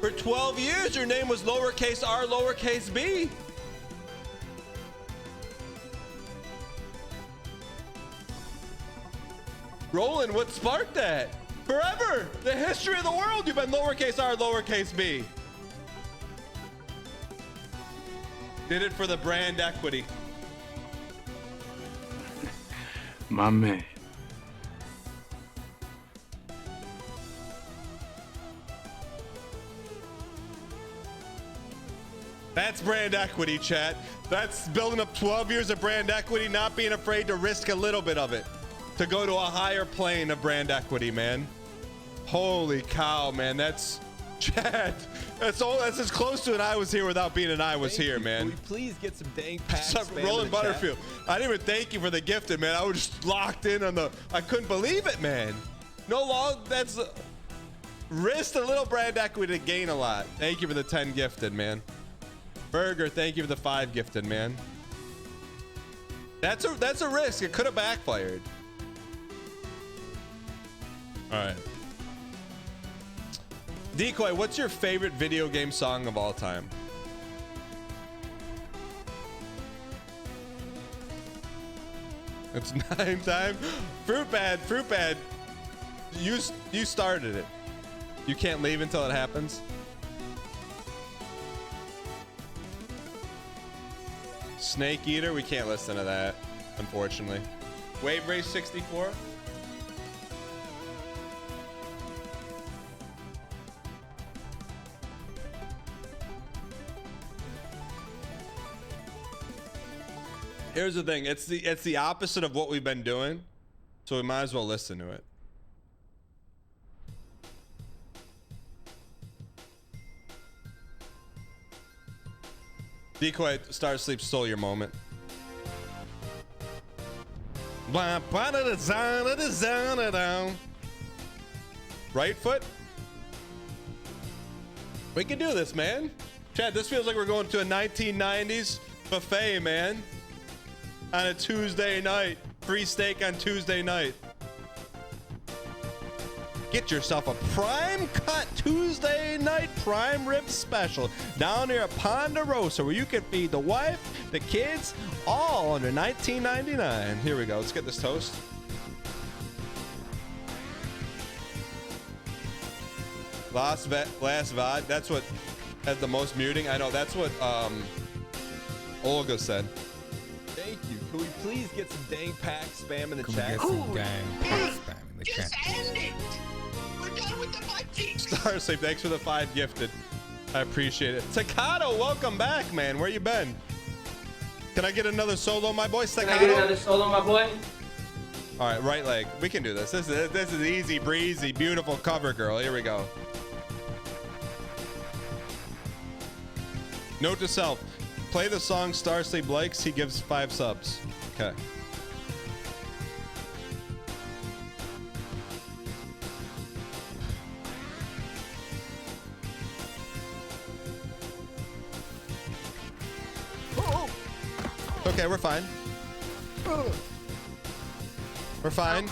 For 12 years, your name was lowercase r, lowercase b. Roland, what sparked that? Forever, the history of the world, you've been lowercase r, lowercase b. Did it for the brand equity. My man. That's brand equity, chat. That's building up 12 years of brand equity, not being afraid to risk a little bit of it to go to a higher plane of brand equity, man. Holy cow, man. That's chat. That's as close to an I was here without being an I was here, man. Can we please get some dang packs? Roland Butterfield. I didn't even thank you for the gifted, man. I was just locked in on the. I couldn't believe it, man. No long. That's risked a little brand equity to gain a lot. Thank you for the 10 gifted, man. Burger, thank you for the 5 gifted, man. That's a risk. It could have backfired. All right. Decoy, what's your favorite video game song of all time? It's 9 time. Fruit bad. You started it. You can't leave until it happens. Snake Eater, we can't listen to that, unfortunately. Wave Race 64. Here's the thing, it's the opposite of what we've been doing, so we might as well listen to it. Decoy, Star Sleep stole your moment. Right foot? We can do this, man. Chad, this feels like we're going to a 1990s buffet, man. On a Tuesday night. Free steak on Tuesday night. Get yourself a prime cut Tuesday night prime rib special down here at Ponderosa, where you can feed the wife, the kids, all under $19.99. Here we go. Let's get this toast. Last VOD. That's what has the most muting. I know. That's what Olga said. Thank you. Can we please get some dang packs spam in the Can chat? we get some dang packs spam in the chat? End it! We're done with the 5 teams! Star Sleep, thanks for the 5 gifted. I appreciate it. Takato, welcome back, man. Where you been? Can I get another solo, my boy? Staccato? Can I get another solo, my boy? All right, right leg. We can do this. This is easy breezy, beautiful cover girl. Here we go. Note to self: play the song Star Sleep likes. He gives 5 subs. Okay. Okay, we're fine. We're fine.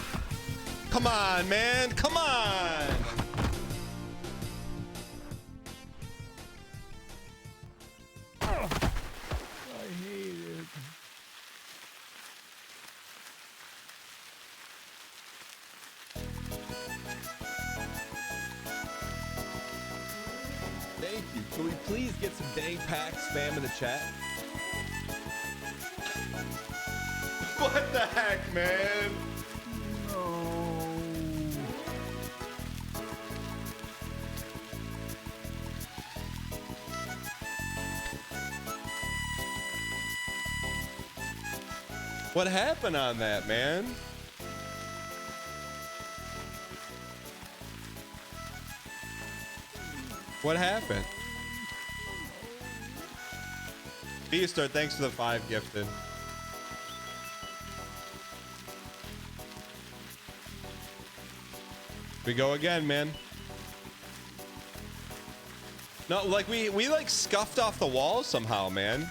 Come on, man. Come on. I hate it. Thank you. Can we please get some dang pack spam in the chat? What the heck, man? What happened on that, man? What happened? Easter, thanks for the 5 gifted. We go again, man. No, like we like scuffed off the wall somehow, man.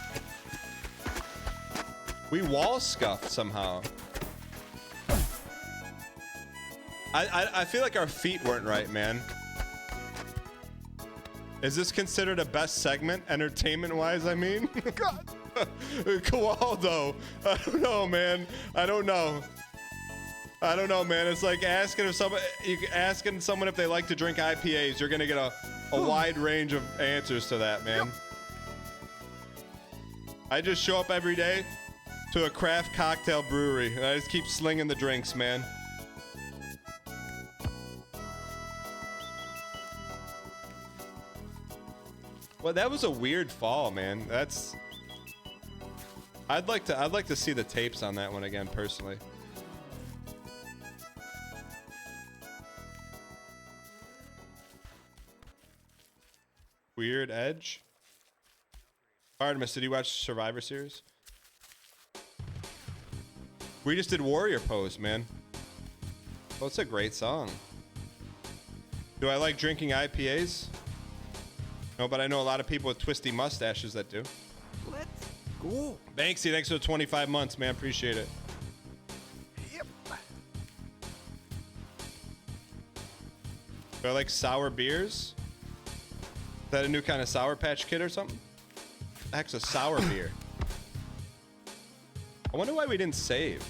We wall scuffed somehow. I feel like our feet weren't right, man. Is this considered a best segment, entertainment-wise, I mean? God. Kowaldo. I don't know, man. I don't know. I don't know, man. It's like asking if someone if they like to drink IPAs. You're gonna get a wide range of answers to that, man. I just show up every day to a craft cocktail brewery, and I just keep slinging the drinks, man. Well, that was a weird fall, man. That's. I'd like to see the tapes on that one again, personally. Weird Edge. Artemis, did you watch Survivor Series? We just did Warrior Pose, man. Oh, it's a great song. Do I like drinking IPAs? No, but I know a lot of people with twisty mustaches that do. Let's go. Banksy, thanks for the 25 months, man. Appreciate it. Yep. Do I like sour beers? Is that a new kind of Sour Patch Kid or something? The heck's a sour beer? I wonder why we didn't save.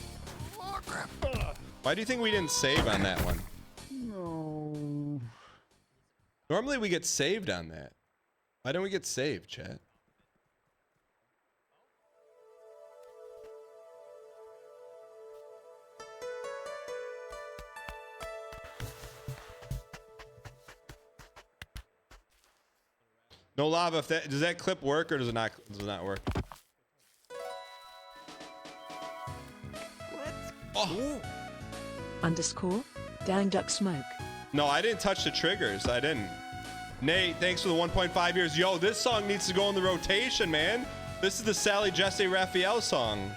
Why do you think we didn't save on that one? No. Normally we get saved on that. Why don't we get saved, chat? No lava. If that does that clip work or does it not? Does it not work? Let's Underscore Dang Duck Smoke. No, I didn't touch the triggers. I didn't. Nate, thanks for the 1.5 years. Yo, this song needs to go in the rotation, man. This is the Sally Jesse Raphael song.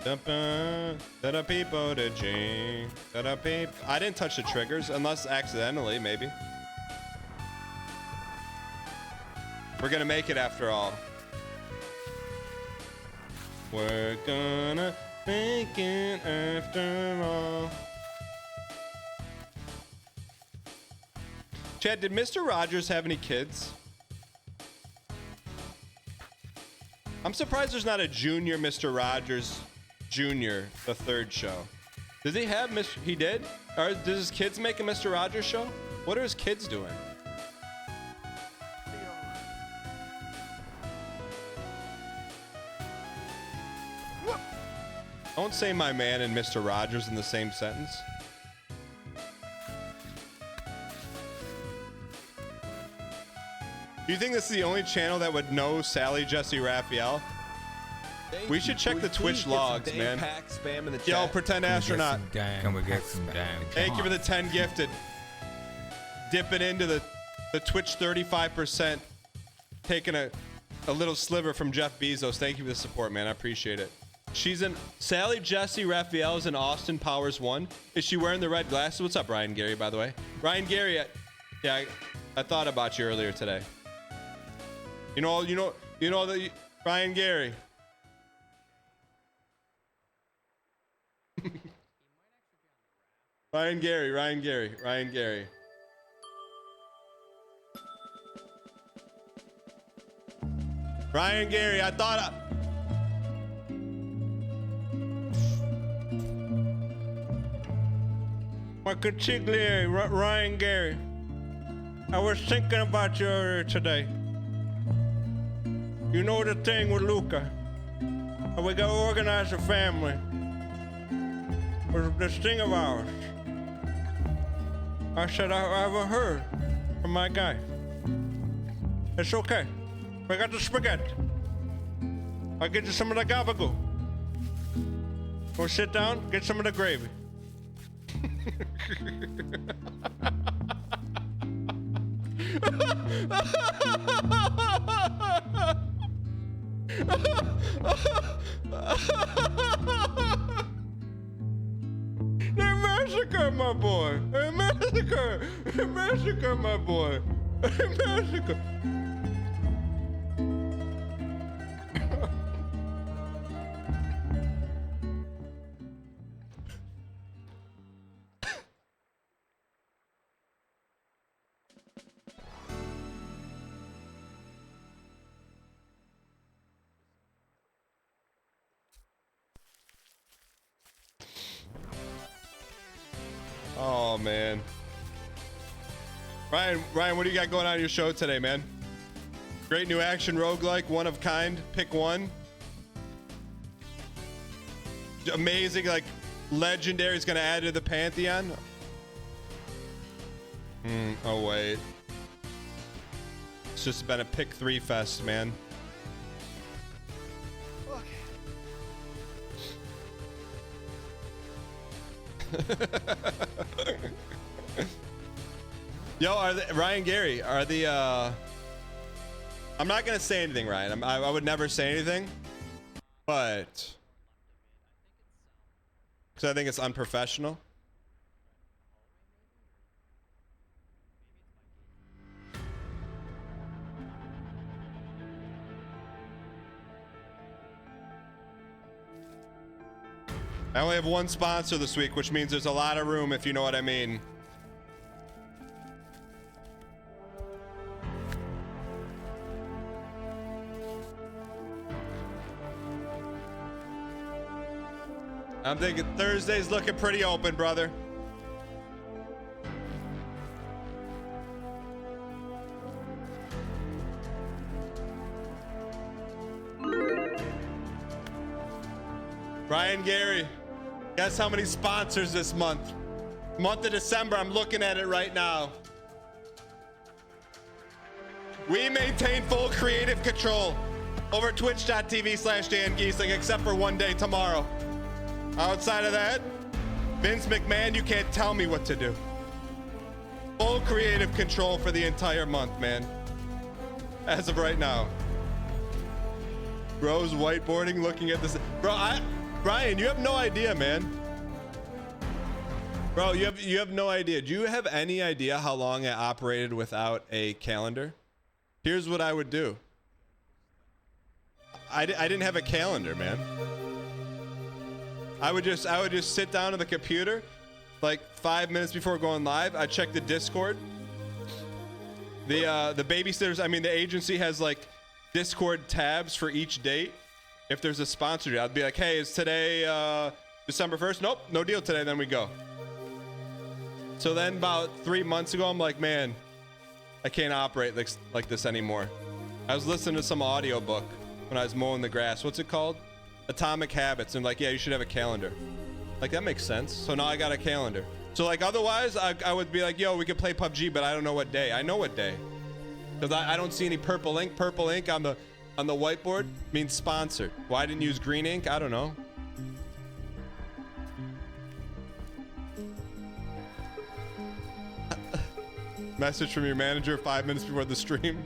I didn't touch the triggers, unless accidentally, maybe. We're gonna make it after all. We're gonna make it after all. Chad, did Mr. Rogers have any kids? I'm surprised there's not a junior Mr. Rogers Jr., the third show. Does he have he did? Or does his kids make a Mr. Rogers show? What are his kids doing? Don't say my man and Mr. Rogers in the same sentence. Do you think this is the only channel that would know Sally Jesse Raphael? We should check the Twitch logs, man. Spam in the Yo, chat? pretend astronaut. Can we get some dang? Thank you for the 10 gifted. Dipping into the Twitch 35%. Taking a little sliver from Jeff Bezos. Thank you for the support, man. I appreciate it. She's in Sally Jesse Raphael is in Austin Powers 1. Is she wearing the red glasses? What's up, Ryan Gary, by the way? Ryan Gary, I thought about you earlier today. You know the Ryan Gary. Ryan Gary, Ryan Gary, Ryan Gary. Ryan Gary, I thought my consigliere, Ryan Gary. I was thinking about you earlier today. You know the thing with Luca. We gotta organize a family. With this thing of ours. I said, I haven't heard from my guy. It's okay. We got the spaghetti. I'll get you some of the gabagool. We'll sit down, get some of the gravy. They massacred my boy. They massacred. They massacred my boy. They massacred. Oh man. Ryan, what do you got going on in your show today, man? Great new action roguelike, one of kind, pick one. Amazing, like legendary is gonna add to the pantheon. Oh wait. It's just been a pick 3 fest, man. Yo, Ryan Gary, are the I'm not gonna say anything, Ryan. I would never say anything, but because I think it's unprofessional. I only have one sponsor this week, which means there's a lot of room, if you know what I mean. I'm thinking Thursday's looking pretty open, brother. Ryan Gary, guess how many sponsors this month? Month of December, I'm looking at it right now. We maintain full creative control over twitch.tv/DanGheesling, except for one day tomorrow. Outside of that, Vince McMahon, you can't tell me what to do. Full creative control for the entire month, man. As of right now. Bro's whiteboarding, looking at this. Brian, you have no idea, man. Bro, you have no idea. Do you have any idea how long I operated without a calendar? Here's what I would do. I didn't have a calendar, man. I would just sit down at the computer, like 5 minutes before going live. I'd check the Discord. The babysitters, I mean, the agency has like Discord tabs for each date. If there's a sponsor deal, I'd be like, hey, is today December 1st? Nope, no deal today, then we go. So then about 3 months ago, I'm like, man, I can't operate like this anymore. I was listening to some audiobook when I was mowing the grass. What's it called? Atomic Habits. And like, yeah, you should have a calendar. Like, that makes sense. So now I got a calendar. So like, otherwise, I would be like, yo, we could play PUBG, but I don't know what day. I know what day. Because I don't see any purple ink. Purple ink on the whiteboard means sponsored. Why didn't you use green ink? I don't know. Message from your manager 5 minutes before the stream.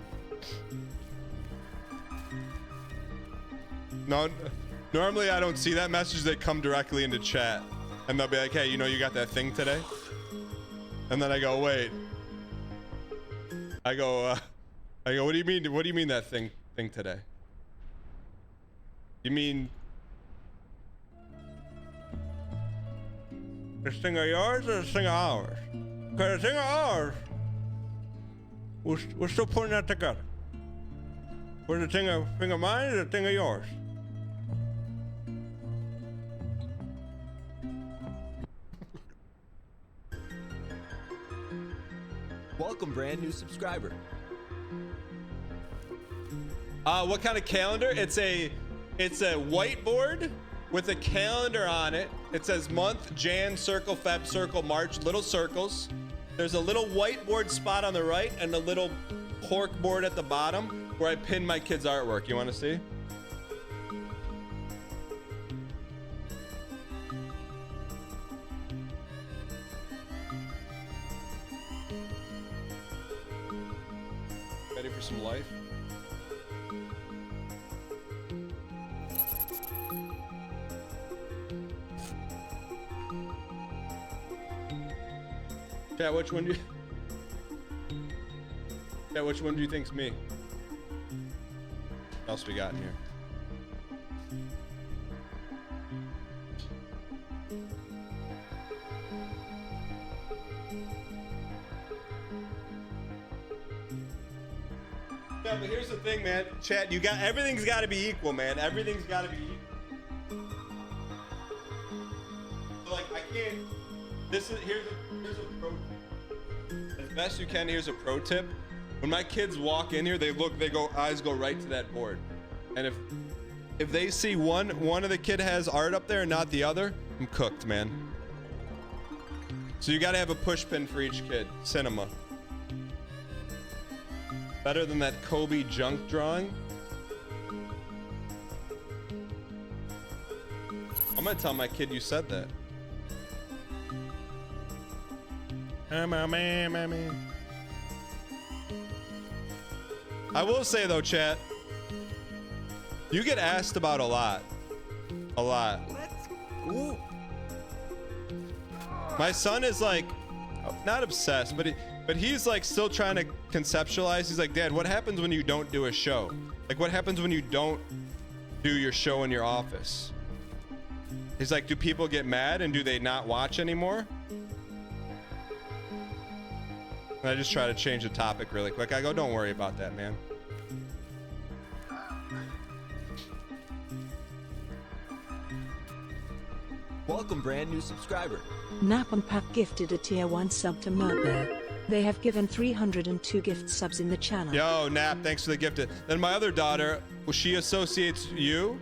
No, normally I don't see that message. They come directly into chat and they'll be like, hey, you know, you got that thing today? And then I go, wait. I go, what do you mean? What do you mean that thing today? You mean This thing of yours or this thing of ours? Because the thing of ours, we're still putting that together. Where's the thing of mine or the thing of yours? Welcome, brand new subscriber. What kind of calendar? It's a whiteboard with a calendar on it. It says month, Jan, circle, Feb, circle, March, little circles. There's a little whiteboard spot on the right and a little cork board at the bottom where I pin my kids' artwork. You want to see? Ready for some life? Yeah, which one do you... Yeah, which one do you think's me? What else we got in here? Yeah, but here's the thing, man. Chat, you got everything's got to be equal, man. Everything's got to be equal. So, like, I can't. Here's a pro tip. As best you can, here's a pro tip. When my kids walk in here, eyes go right to that board. And if they see one of the kid has art up there and not the other, I'm cooked, man. So you got to have a push pin for each kid. Cinema. Better than that Kobe junk drawing. I'm gonna tell my kid you said that. I will say though, chat, you get asked about a lot. A lot. Let's go. My son is like, not obsessed, but he's like still trying to conceptualize. He's like, Dad, what happens when you don't do a show? Like, what happens when you don't do your show in your office? He's like, do people get mad and do they not watch anymore? And I just try to change the topic really quick. I go, don't worry about that, man. Welcome, brand new subscriber. Nap and Pack gifted a tier 1 sub to Manbreaker. They have given 302 gift subs in the channel. Yo, Nap, thanks for the gifted. Then my other daughter, well, she associates you.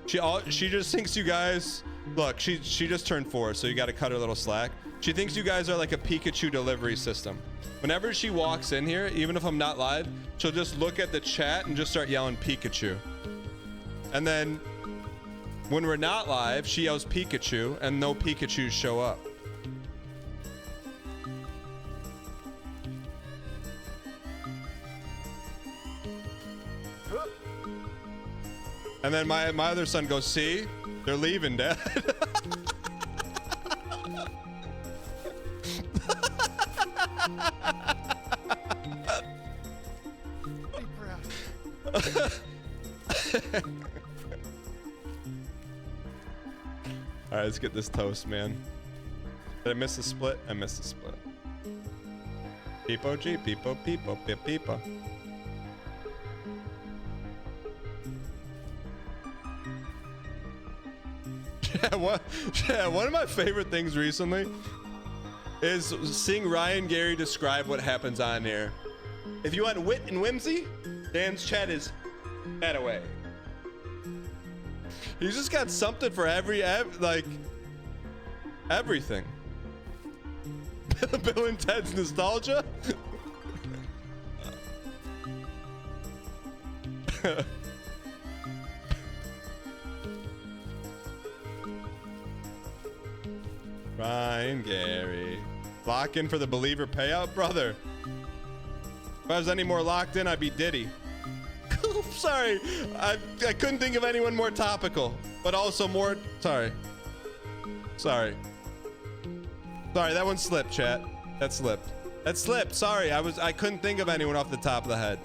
She just thinks you guys, look, she just turned 4, so you got to cut her a little slack. She thinks you guys are like a Pikachu delivery system. Whenever she walks in here, even if I'm not live, she'll just look at the chat and just start yelling Pikachu. And then when we're not live, she yells Pikachu and no Pikachus show up. And then my other son goes, see, they're leaving, Dad. All right, let's get this toast, man. Did I miss the split? I missed the split. Peepo G, peepo, peepo, pip, peepo. Yeah, one of my favorite things recently is seeing Ryan Gary describe what happens on here. If you want wit and whimsy, Dan's chat is that away. He's just got something for like everything. Bill and Ted's nostalgia. Ryan Gary. Lock in for the believer payout, brother. If I was any more locked in, I'd be Diddy. Sorry, I couldn't think of anyone more topical, but also more. Sorry, that one slipped, chat. That slipped. Sorry, I couldn't think of anyone off the top of the head.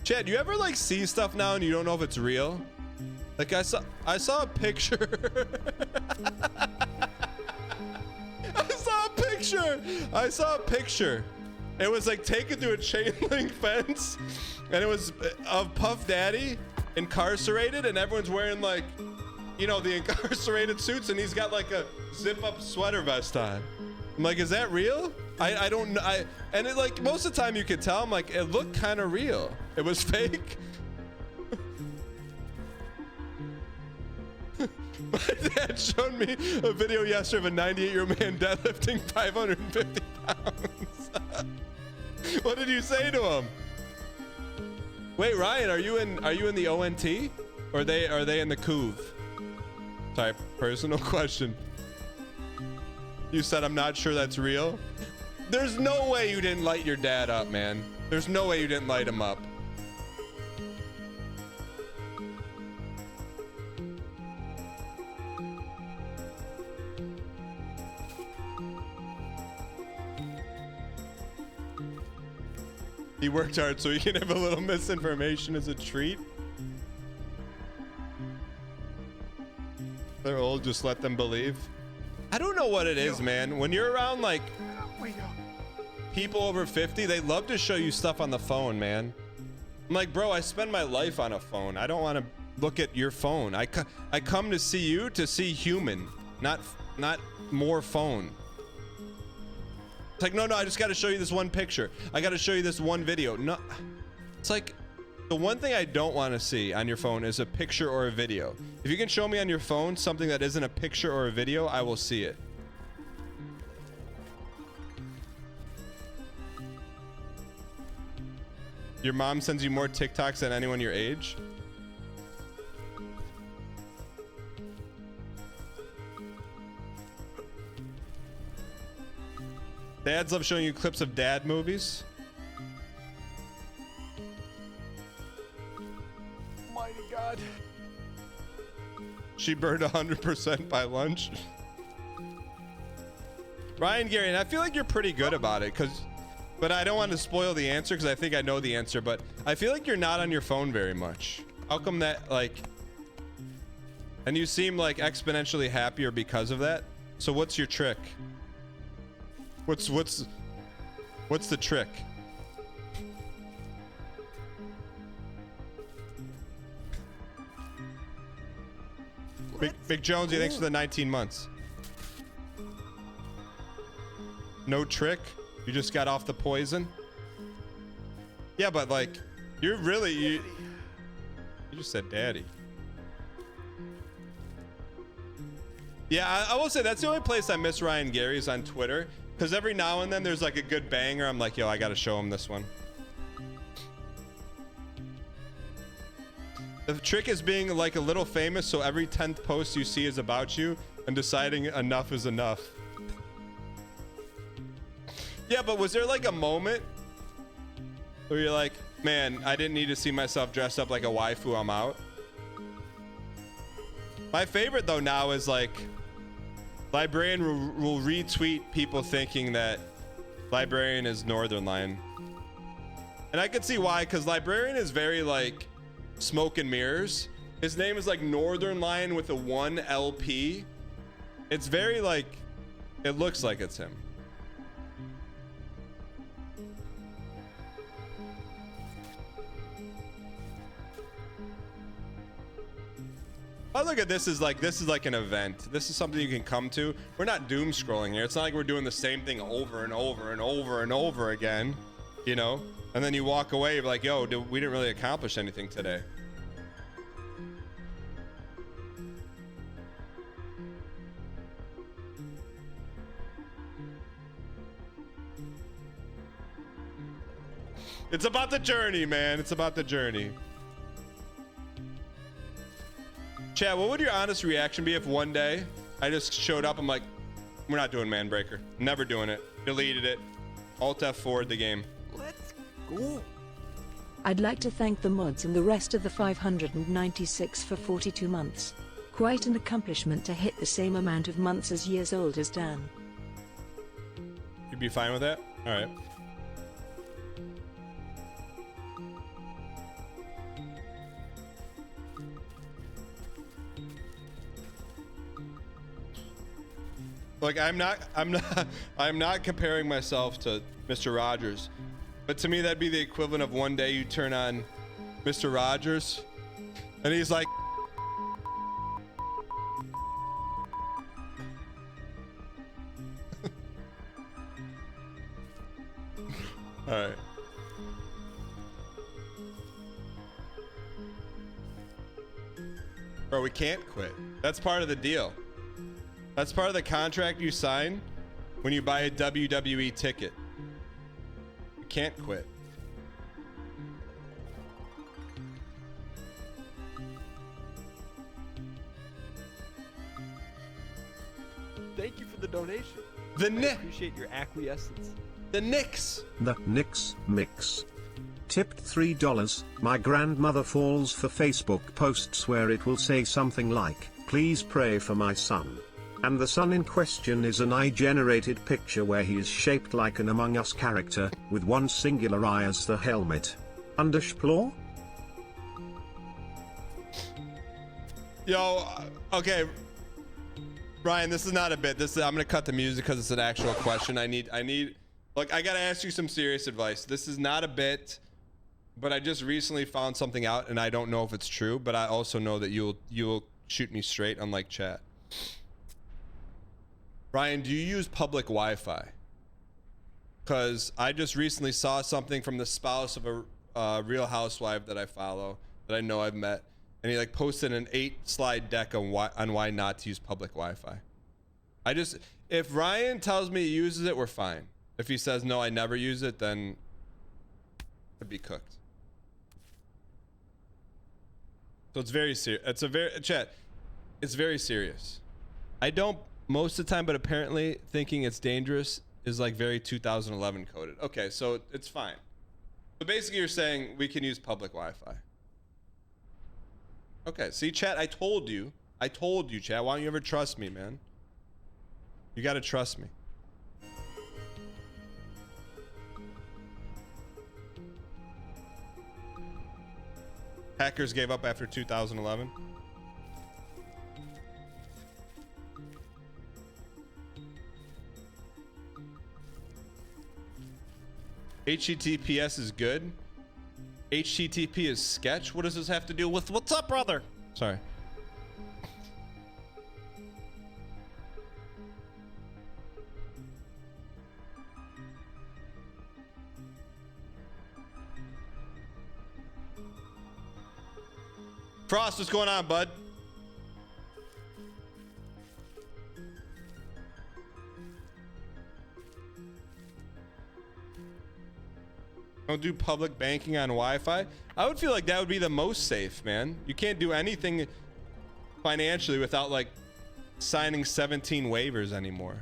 Chad, you ever like see stuff now and you don't know if it's real? Like I saw a picture. I saw a picture. It was like taken through a chain link fence, and it was of Puff Daddy incarcerated, and everyone's wearing like, you know, the incarcerated suits, and he's got like a zip up sweater vest on. I'm like, is that real? I don't know. And it like most of the time you could tell. I'm like, it looked kind of real. It was fake. My dad showed me a video yesterday of a 98-year-old man deadlifting 550 pounds. What did you say to him? Wait, Ryan, are you in the ONT? Or are they in the COOV? Sorry, personal question. You said I'm not sure that's real. There's no way you didn't light your dad up, man. There's no way you didn't light him up. He worked hard so he can have a little misinformation as a treat. They're old, just let them believe. I don't know what it is, man. When you're around like people over 50, they love to show you stuff on the phone, man. I'm like, bro, I spend my life on a phone. I don't want to look at your phone. I come to see you to see human, not more phone. It's like, no, I just got to show you this one picture. I got to show you this one video. No, it's like the one thing I don't want to see on your phone is a picture or a video. If you can show me on your phone something that isn't a picture or a video, I will see it. Your mom sends you more TikToks than anyone your age? Dads love showing you clips of dad movies. Mighty God. She burned 100% by lunch. Ryan Gary, and I feel like you're pretty good about it, but I don't want to spoil the answer because I think I know the answer, but I feel like you're not on your phone very much. How come that, like, and you seem like exponentially happier because of that? So what's your trick? What's the trick? Big Jonesy, thanks for the 19 months. No trick? You just got off the poison? Yeah, but like, you're really, you just said daddy. Yeah, I will say that's the only place I miss Ryan Gary is on Twitter. Because every now and then there's like a good banger. I'm like, yo, I got to show him this one. The trick is being like a little famous, so every 10th post you see is about you and deciding enough is enough. Yeah, but was there like a moment where you're like, man, I didn't need to see myself dressed up like a waifu, I'm out? My favorite though now is like, Librarian will retweet people thinking that Librarian is Northern Line. And I could see why, because Librarian is very like smoke and mirrors. His name is like Northern Line with a 1 LP. It's very like, it looks like it's him. I look at this as like, this is like an event. This is something you can come to. We're not doom scrolling here. It's not like we're doing the same thing over and over and over and over again, you know? And then you walk away like, yo, we didn't really accomplish anything today. It's about the journey, man. It's about the journey. Chad, what would your honest reaction be if one day I just showed up, I'm like, we're not doing Manbreaker. Never doing it. Deleted it. Alt F4'd the game. Let's go. I'd like to thank the mods and the rest of the 596 for 42 months. Quite an accomplishment to hit the same amount of months as years old as Dan. You'd be fine with that? All right. Like I'm not comparing myself to Mr. Rogers, but to me that'd be the equivalent of one day you turn on Mr. Rogers and he's like, all right. Bro, we can't quit. That's part of the deal. That's part of the contract you sign when you buy a WWE ticket. You can't quit. Thank you for the donation. The I appreciate your acquiescence. The Knicks. The Knicks mix. Tipped $3. My grandmother falls for Facebook posts where it will say something like, "Please pray for my son." And the son in question is an eye-generated picture where he is shaped like an Among Us character, with one singular eye as the helmet. Undersplore? Yo, okay. Ryan, this is not a bit. I'm gonna cut the music because it's an actual question. I need, like, I gotta ask you some serious advice. This is not a bit, but I just recently found something out and I don't know if it's true, but I also know that you'll shoot me straight, unlike chat. Ryan, do you use public Wi-Fi? Because I just recently saw something from the spouse of a Real Housewife that I follow, that I know I've met, and he like posted an 8-slide deck on why not to use public Wi-Fi. If Ryan tells me he uses it, we're fine. If he says no, I never use it, then I'd be cooked. So it's very serious. It's very serious. I don't most of the time, but apparently thinking it's dangerous is like very 2011 coded. Okay, so it's fine. So basically you're saying we can use public Wi-Fi. Okay, see chat, I told you, chat. Why don't you ever trust me, man? You gotta trust me. Hackers gave up after 2011. HTTPS is good. HTTP is sketch. What does this have to do with what's up, brother? Sorry. Frost, what's going on, bud? Don't do public banking on Wi-Fi. I would feel like that would be the most safe, man. You can't do anything financially without like signing 17 waivers anymore.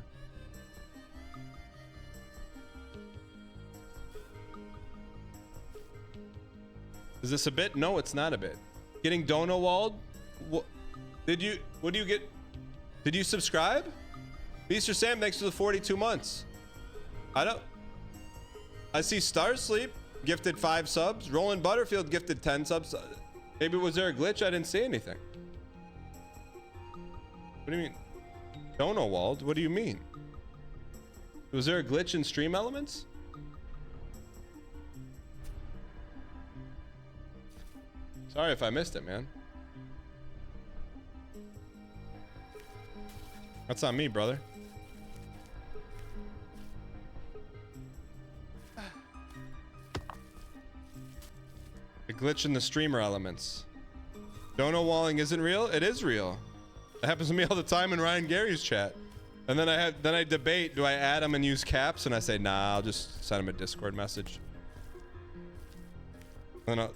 Is this a bit? No, it's not a bit. Getting dono walled? What do you get? Did you subscribe? Mr. Sam, thanks for the 42 months. I see Star Sleep gifted 5 subs. Roland Butterfield gifted 10 subs. Maybe was there a glitch? I didn't see anything. What do you mean? Dono walled? What do you mean? Was there a glitch in Stream Elements? Sorry if I missed it, man. That's on me, brother. The glitch in the streamer elements. Dono walling isn't real? It is real. It happens to me all the time in Ryan Gary's chat. And then I debate, do I add him and use caps? And I say, nah, I'll just send him a Discord message. And I'll...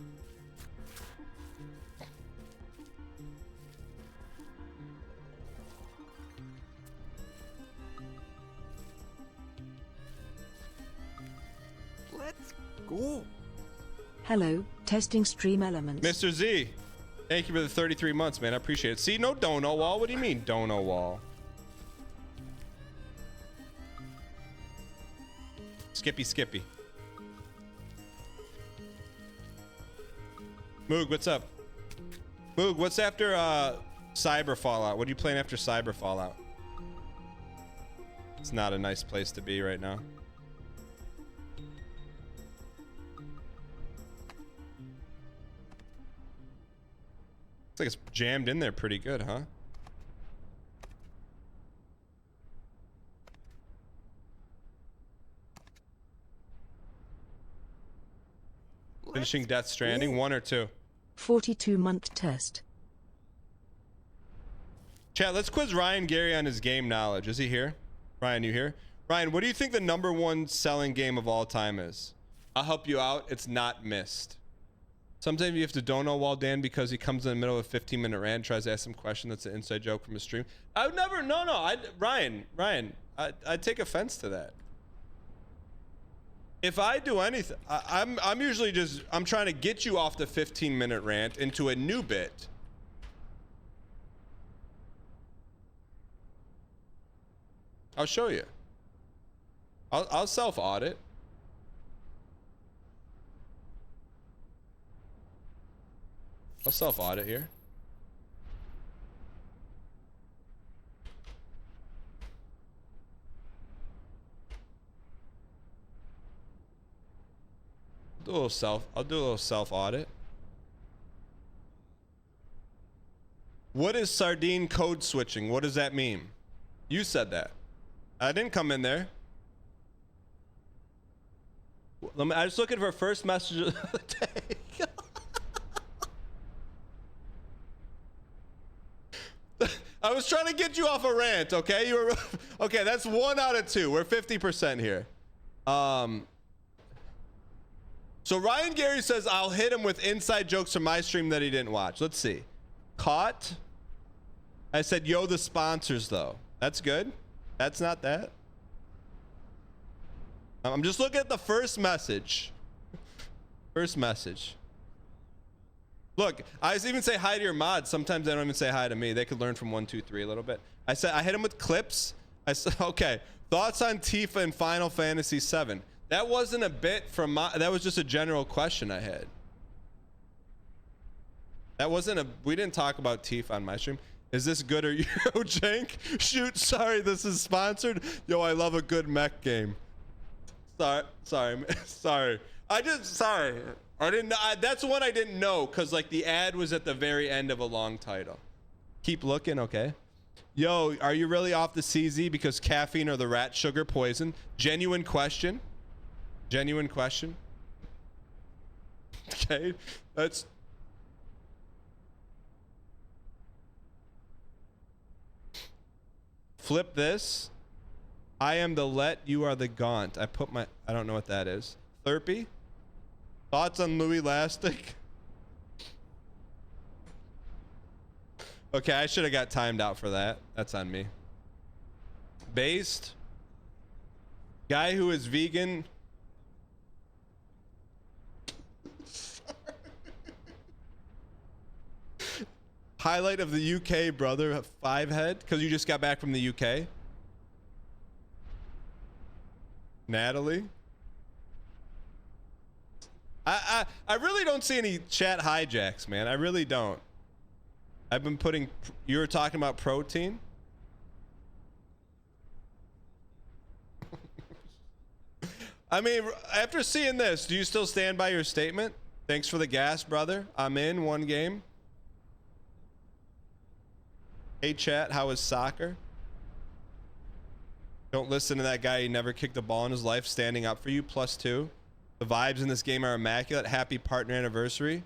Let's go. Hello, testing Stream Elements. Mr. Z, thank you for the 33 months, man. I appreciate it. See, no dono wall. What do you mean, dono wall? Skippy. Moog, what's up? Moog, what's after Cyber Fallout? What are you playing after Cyber Fallout? It's not a nice place to be right now. Looks like it's jammed in there pretty good, huh? Finishing Death Stranding, 1 or 2? 42-month test. Chat, let's quiz Ryan Gary on his game knowledge. Is he here? Ryan, you here? Ryan, what do you think the #1 selling game of all time is? I'll help you out. It's not Myst. Sometimes you have to don't know Wall Dan because he comes in the middle of a 15-minute rant and tries to ask some question that's an inside joke from a stream. I would never, Ryan, I'd take offense to that. If I do anything, I'm usually just, I'm trying to get you off the 15-minute rant into a new bit. I'll show you. I'll self-audit. I'll self-audit here. I'll do a little self-audit. What is sardine code switching? What does that mean? You said that. I didn't come in there. I was looking for first message of the day. I was trying to get you off a rant, okay? You were okay. That's 1 out of 2. We're 50% here. So Ryan Gary says I'll hit him with inside jokes from my stream that he didn't watch. Let's see. Caught. I said, yo, the sponsors though. That's good. That's not that. I'm just looking at the first message. First message. Look, I even say hi to your mods. Sometimes they don't even say hi to me. They could learn from 1, 2, 3 a little bit. I said I hit him with clips. I said, okay. Thoughts on Tifa and Final Fantasy VII. That wasn't a bit from my, that was just a general question I had. That wasn't a, we didn't talk about Tifa on my stream. Is this good or yo, Jank? Shoot, sorry, this is sponsored. Yo, I love a good mech game. Sorry. I didn't know. That's one I didn't know because like the ad was at the very end of a long title. Keep looking, okay. Yo, are you really off the CZ because caffeine or the rat sugar poison? Genuine question. Genuine question. Okay, that's. Flip this. I am the let, you are the gaunt. I put my, I don't know what that is. Therpy? Thoughts on Louis Lastic? Okay, I should have got timed out for that. That's on me. Based. Guy who is vegan. Highlight of the UK, brother. 5 head, because you just got back from the UK. Natalie. I really don't see any chat hijacks, man. I really don't. I've been putting, you were talking about protein. I mean, after seeing this, do you still stand by your statement? Thanks for the gas, brother. I'm in 1 game. Hey chat, how is soccer? Don't listen to that guy. He never kicked a ball in his life. Standing up for you. +2. The vibes in this game are immaculate. Happy partner anniversary.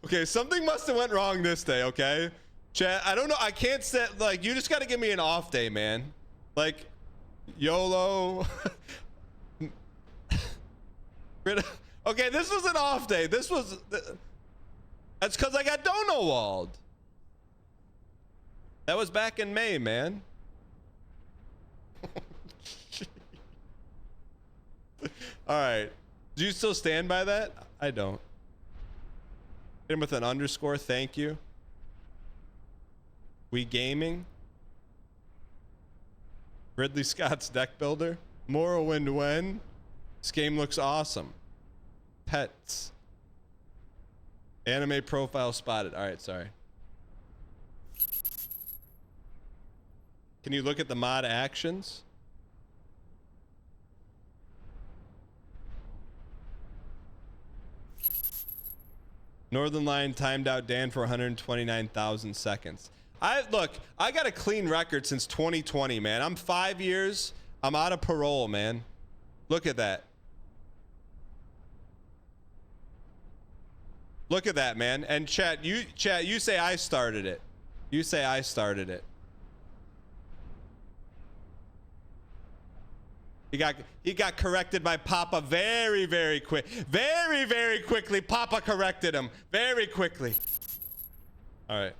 Okay, something must have went wrong this day, okay? Chat, I don't know. I can't set, like, you just got to give me an off day, man. Like, YOLO. Okay, this was an off day. This was... That's because I got Donowald. That was back in May, man. All right. Do you still stand by that? I don't. Hit him with an underscore. Thank you. We gaming. Ridley Scott's deck builder. Morrowind when? This game looks awesome. Pets. Anime profile spotted. All right, sorry. Can you look at the mod actions? Northern Line timed out Dan for 129,000 seconds. I got a clean record since 2020, man. I'm 5 years. I'm out of parole, man. Look at that. Look at that, man. And chat, you say I started it. You say I started it. He got corrected by Papa very, very quick. Very, very quickly. Papa corrected him very quickly. All right.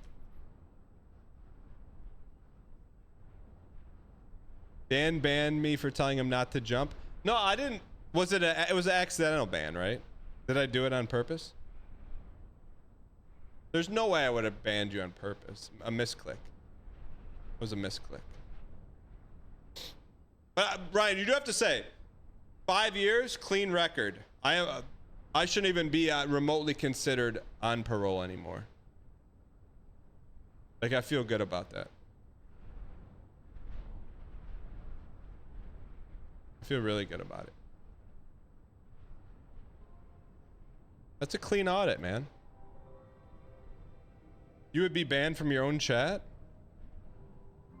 Dan banned me for telling him not to jump. No, I didn't. It was an accidental ban, right? Did I do it on purpose? There's no way I would have banned you on purpose. A misclick. It was a misclick. But Ryan, you do have to say, 5 years, clean record. I shouldn't even be remotely considered on parole anymore. Like, I feel good about that. I feel really good about it. That's a clean audit, man. You would be banned from your own chat?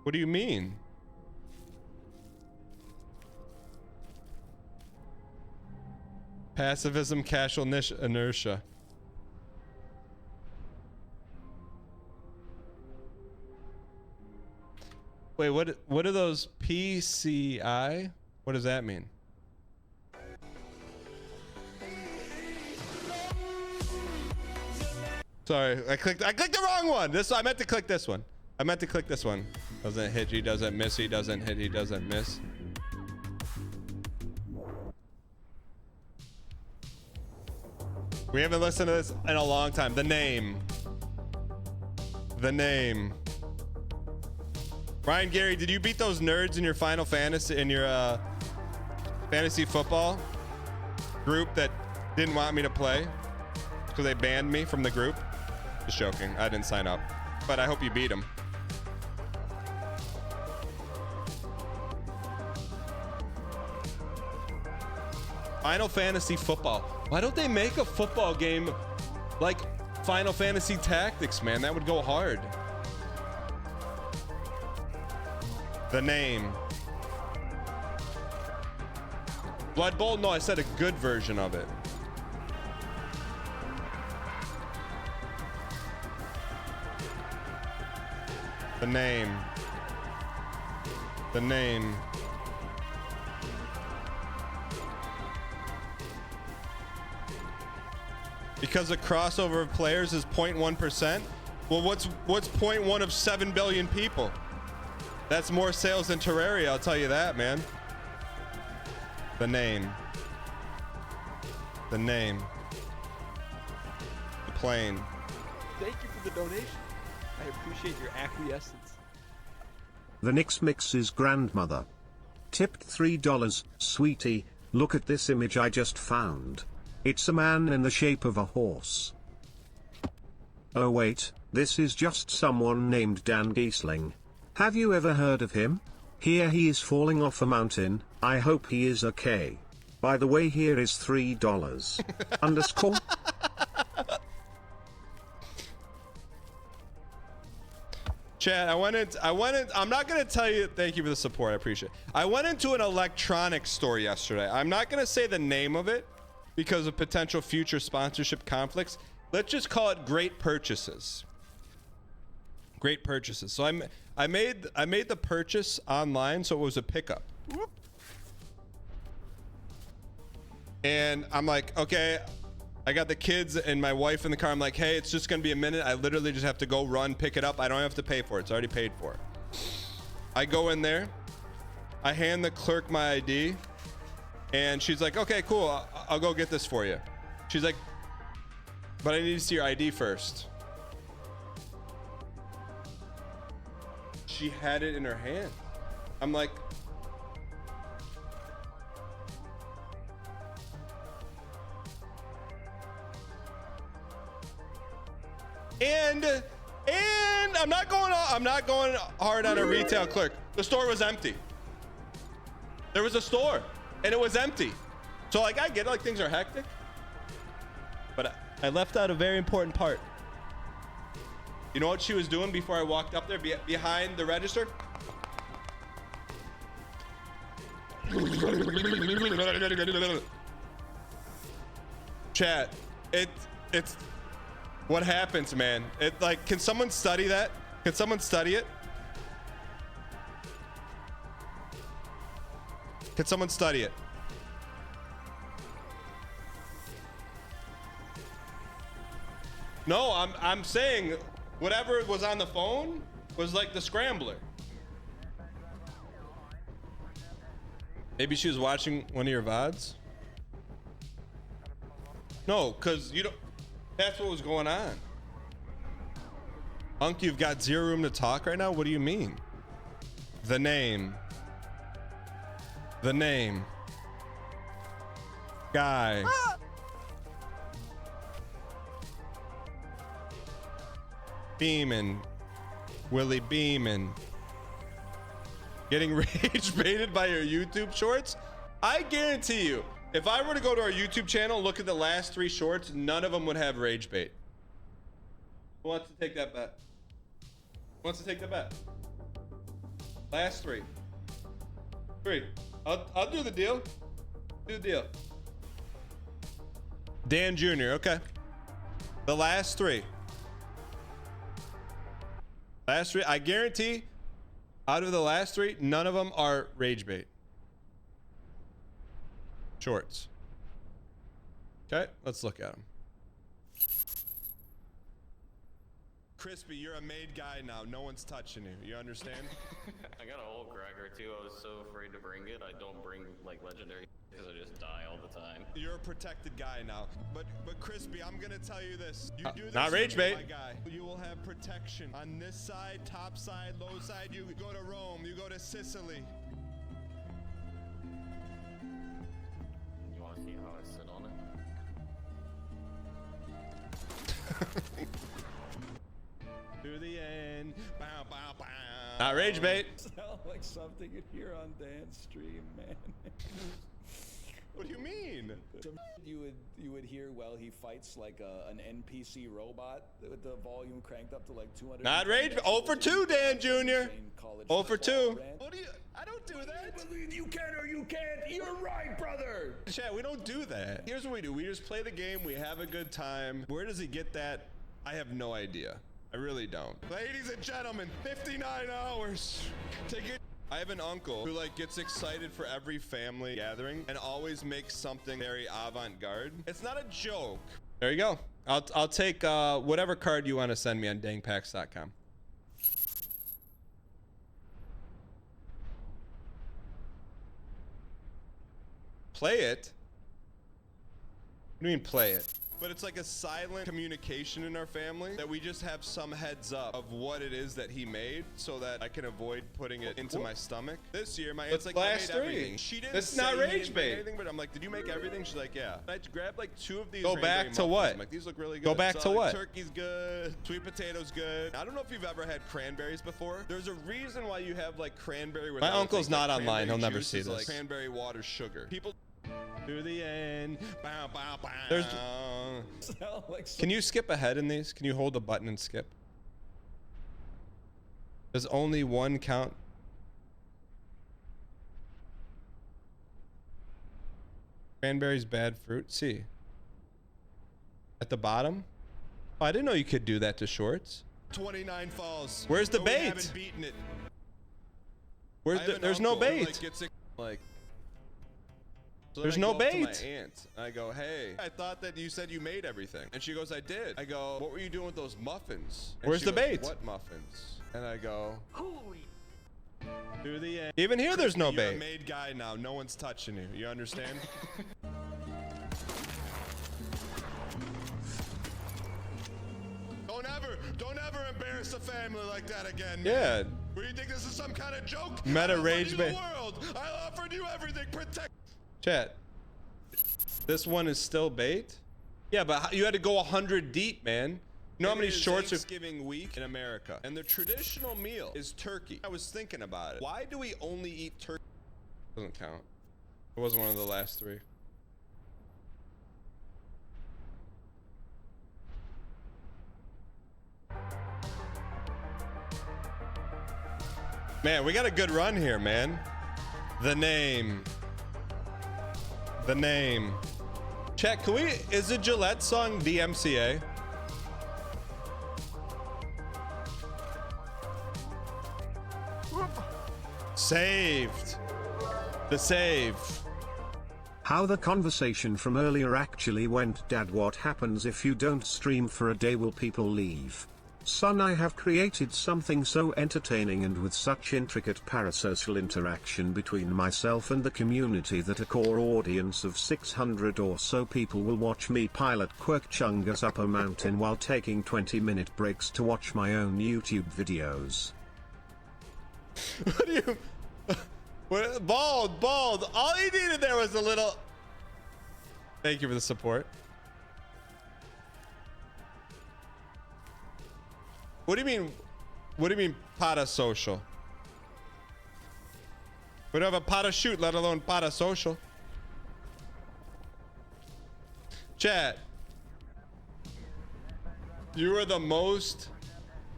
What do you mean? Passivism, casual inertia. Wait, what are those PCI? What does that mean? Sorry, I clicked the wrong one. I meant to click this one. Doesn't hit, he doesn't miss, he doesn't hit, he doesn't miss. We haven't listened to this in a long time. The name. Ryan Gary, did you beat those nerds in your Final Fantasy, in your fantasy football group that didn't want me to play because they banned me from the group? Just joking. I didn't sign up, but I hope you beat them. Final Fantasy football. Why don't they make a football game like Final Fantasy Tactics, man? That would go hard. The name. Blood Bowl? No, I said a good version of it. The name. Because the crossover of players is 0.1%. Well, what's 0.1 of 7 billion people? That's more sales than Terraria, I'll tell you that, man. The name. The plane. Thank you for the donation. I appreciate your acquiescence. The Nix Mix's grandmother. Tipped $3. Sweetie, look at this image I just found. It's a man in the shape of a horse. Oh wait, this is just someone named DANGHEESLING. Have you ever heard of him? Here he is falling off a mountain. I hope he is okay. By the way, here is $3. Underscore. Chad, I'm not going to tell you, thank you for the support, I appreciate it. I went into an electronics store yesterday. I'm not going to say the name of it because of potential future sponsorship conflicts. Let's just call it Great Purchases. Great Purchases. So I made the purchase online, so it was a pickup. And I'm like, okay, I got the kids and my wife in the car. I'm like, hey, it's just gonna be a minute. I literally just have to go run, pick it up. I don't have to pay for it. It's already paid for. I go in there. I hand the clerk my ID. And she's like, okay, cool. I'll go get this for you. She's like, but I need to see your ID first. She had it in her hand. I'm like, and I'm not going hard on a retail clerk. The store was empty. There was a store and it was empty. So like, I get it, like things are hectic, but I left out a very important part. You know what she was doing before I walked up there behind the register? Chat, it's what happens, man. It like, can someone study that? Can someone study it? Can someone study it? No, I'm saying whatever was on the phone was like the scrambler. Maybe she was watching one of your VODs. No, cause you don't. That's what was going on. Unc, you've got zero room to talk right now. What do you mean? The name. The name. Guy. Beamin'. Willie Beamin'. Getting rage baited by your YouTube shorts? I guarantee you, if I were to go to our YouTube channel, look at the last 3 shorts, none of them would have rage bait. Who wants to take that bet? Who wants to take the bet? Last 3. 3. I'll do the deal. Do the deal. Dan Jr., okay. The last 3. Last 3, I guarantee out of the last 3, none of them are rage bait. Shorts. Okay, let's look at them. Crispy, you're a made guy now. No one's touching you. You understand? I got a whole cracker too. I was so afraid to bring it. I don't bring like legendary because I just die all the time. You're a protected guy now. But Crispy, I'm gonna tell you this. You do this, not rage bait. my guy. You will have protection on this side, top side, low side. You go to Rome. You go to Sicily. You want to see how I sit on it? To the end. Bow, bow, bow. Not rage bait. Sound like something you'd hear on Dan's stream, man. What do you mean? You would hear while he fights like an NPC robot with the volume cranked up to like 200. Not rage. 0 for 2, Dan Jr. 0 for 2. What do you? I don't do that. I believe you can or you can't. You're right, brother. Chat, we don't do that. Here's what we do. We just play the game. We have a good time. Where does he get that? I have no idea. I really don't. Ladies and gentlemen, 59 hours to get. I have an uncle who like gets excited for every family gathering and always makes something very avant-garde. It's not a joke. There you go. I'll take whatever card you want to send me on dangpacks.com. Play it? What do you mean play it? But it's like a silent communication in our family that we just have some heads up of what it is that he made so that I can avoid putting it into my stomach. This year, my aunt's like, I made everything. She didn't This is say not he rage didn't make bait. anything, but I'm like, did you make everything? She's like, yeah. I grabbed like 2 of these. Go back to muffins. what? I'm like, these look really good. Go back So, to like, what? Turkey's good. Sweet potatoes good. I don't know if you've ever had cranberries before. There's a reason why you have like cranberry. My uncle's not online. He'll never juice see is, this. Uh, Like cranberry water sugar. People. To the end. Bow, bow, bow. There's. Can you skip ahead in these? Can you hold the button and skip? Does only one count? Cranberry's bad fruit. See. At the bottom? Oh, I didn't know you could do that to shorts. 29 falls. Where's the bait? Haven't beaten it. Where's the, there's no bait. Like, gets it, like, So there's no bait. To my aunt, and I go, hey, I thought that you said you made everything. And she goes, I did. I go, what were you doing with those muffins? And Where's she the goes, bait? What muffins? And I go, holy. To the end. Even here, there's no You're a bait. made guy now. No one's touching you. You understand? Don't ever embarrass the family like that again. Man. Yeah. Where you think this is some kind of joke? Meta I offered rage you bait. the world. I offered you everything. Protect. Chat. This one is still bait? Yeah, but you had to go 100 deep, man. You know how many shorts Thanksgiving week in America, and the traditional meal is turkey. I was thinking about it. Why do we only eat turkey? Doesn't count. It wasn't one of the last three. Man, we got a good run here, man. The name. The name. Chat, can we, is the Gillette song DMCA? Saved. The save. How the conversation from earlier actually went. Dad, what happens if you don't stream for a day? Will people leave? Son, I have created something so entertaining and with such intricate parasocial interaction between myself and the community that a core audience of 600 or so people will watch me pilot Quirk Chungus up a mountain while taking 20-minute breaks to watch my own YouTube videos. What do you... What, bald. All he needed there was a little... Thank you for the support. What do you mean parasocial? We don't have a parachute, let alone parasocial. Chat. You are the most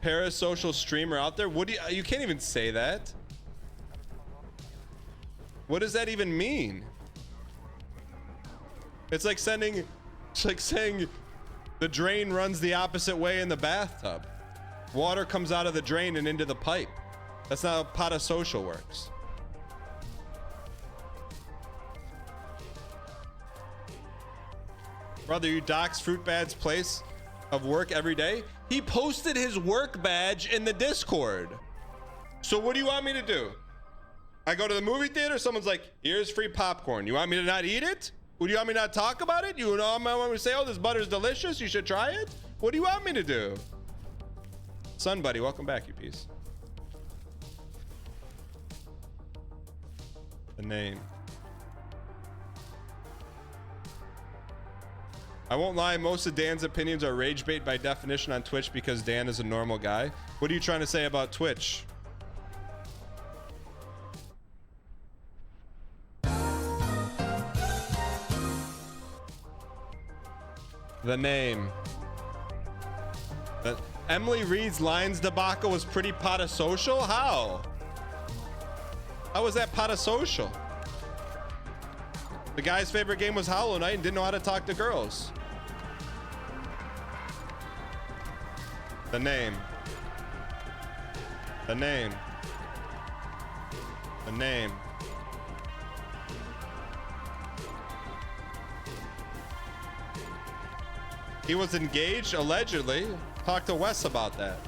parasocial streamer out there. What do you can't even say that. What does that even mean? It's like saying the drain runs the opposite way in the bathtub. Water comes out of the drain and into the pipe. That's not how parasocial works. Brother, you dox Fruit Bad's place of work every day? He posted his work badge in the Discord. So what do you want me to do? I go to the movie theater, someone's like, here's free popcorn. You want me to not eat it? Would you want me to not talk about it? You know, I want me to say, oh, this butter's delicious, you should try it? What do you want me to do? Son buddy, welcome back, you piece. The name. I won't lie, most of Dan's opinions are rage bait by definition on Twitch because Dan is a normal guy. What are you trying to say about Twitch? The name. Emily Reed's lines debacle was pretty parasocial? How? How was that parasocial? The guy's favorite game was Hollow Knight and didn't know how to talk to girls. The name. The name. The name. He was engaged, allegedly. Talk to Wes about that.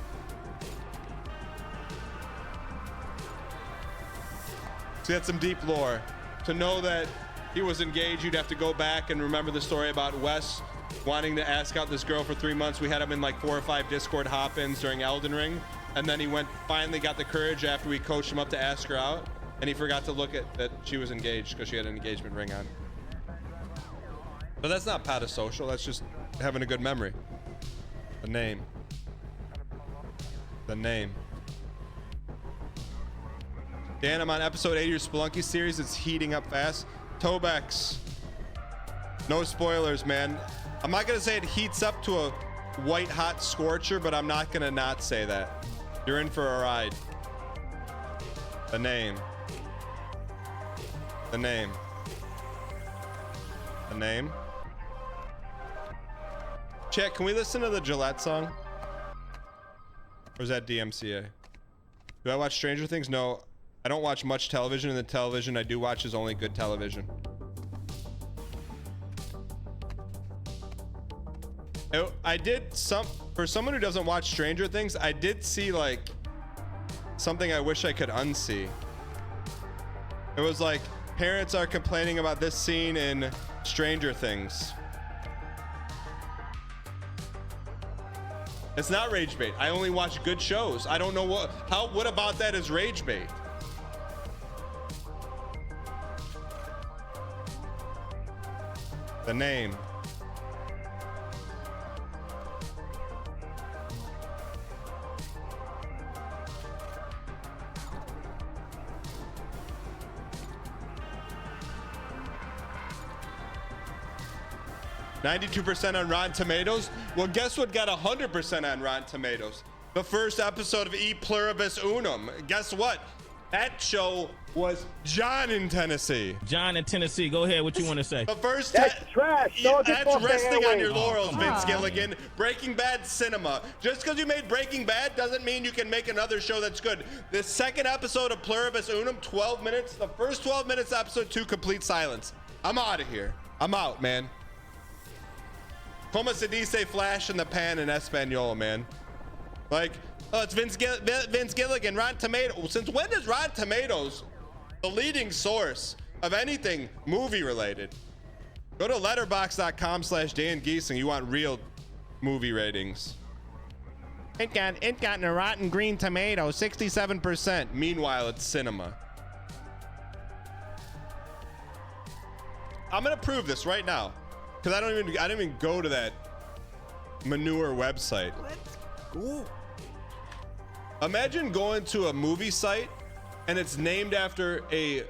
So he had some deep lore. To know that he was engaged, you'd have to go back and remember the story about Wes wanting to ask out this girl for 3 months. We had him in like 4 or 5 Discord hop-ins during Elden Ring. And then he finally got the courage after we coached him up to ask her out. And he forgot to look at that she was engaged because she had an engagement ring on. But that's not parasocial, that's just having a good memory. The name. The name. Dan, I'm on episode 8 of your Spelunky series. It's heating up fast. Tobex. No spoilers, man. I'm not gonna say it heats up to a white hot scorcher, but I'm not gonna not say that. You're in for a ride. The name. The name. The name. Chat, can we listen to the Gillette song? Or is that DMCA? Do I watch Stranger Things? No, I don't watch much television, and the television I do watch is only good television. I did for someone who doesn't watch Stranger Things, I did see like something I wish I could unsee. It was like, parents are complaining about this scene in Stranger Things. It's not rage bait. I only watch good shows. I don't know what about that is rage bait? The name. 92% on Rotten Tomatoes. Well, guess what got 100% on Rotten Tomatoes? The first episode of E Pluribus Unum. Guess what? That show was John in Tennessee. John in Tennessee. Go ahead. What you want to say? The first That's trash. Don't that's get resting on your away. laurels, Vince Gilligan. Breaking Bad cinema. Just because you made Breaking Bad doesn't mean you can make another show that's good. The second episode of Pluribus Unum, 12 minutes. The first 12 minutes, episode 2, complete silence. I'm out of here. I'm out, man. Como se dice flash in the pan in Espanol, man. Like, oh, it's Vince Gilligan, Rotten Tomatoes. Since when is Rotten Tomatoes the leading source of anything movie related? Go to letterboxd.com/DanGheesling. You want real movie ratings. It got a Rotten Green Tomato, 67%. Meanwhile, it's cinema. I'm gonna prove this right now, because I don't even go to that manure website. Let's go. Imagine going to a movie site and it's named after a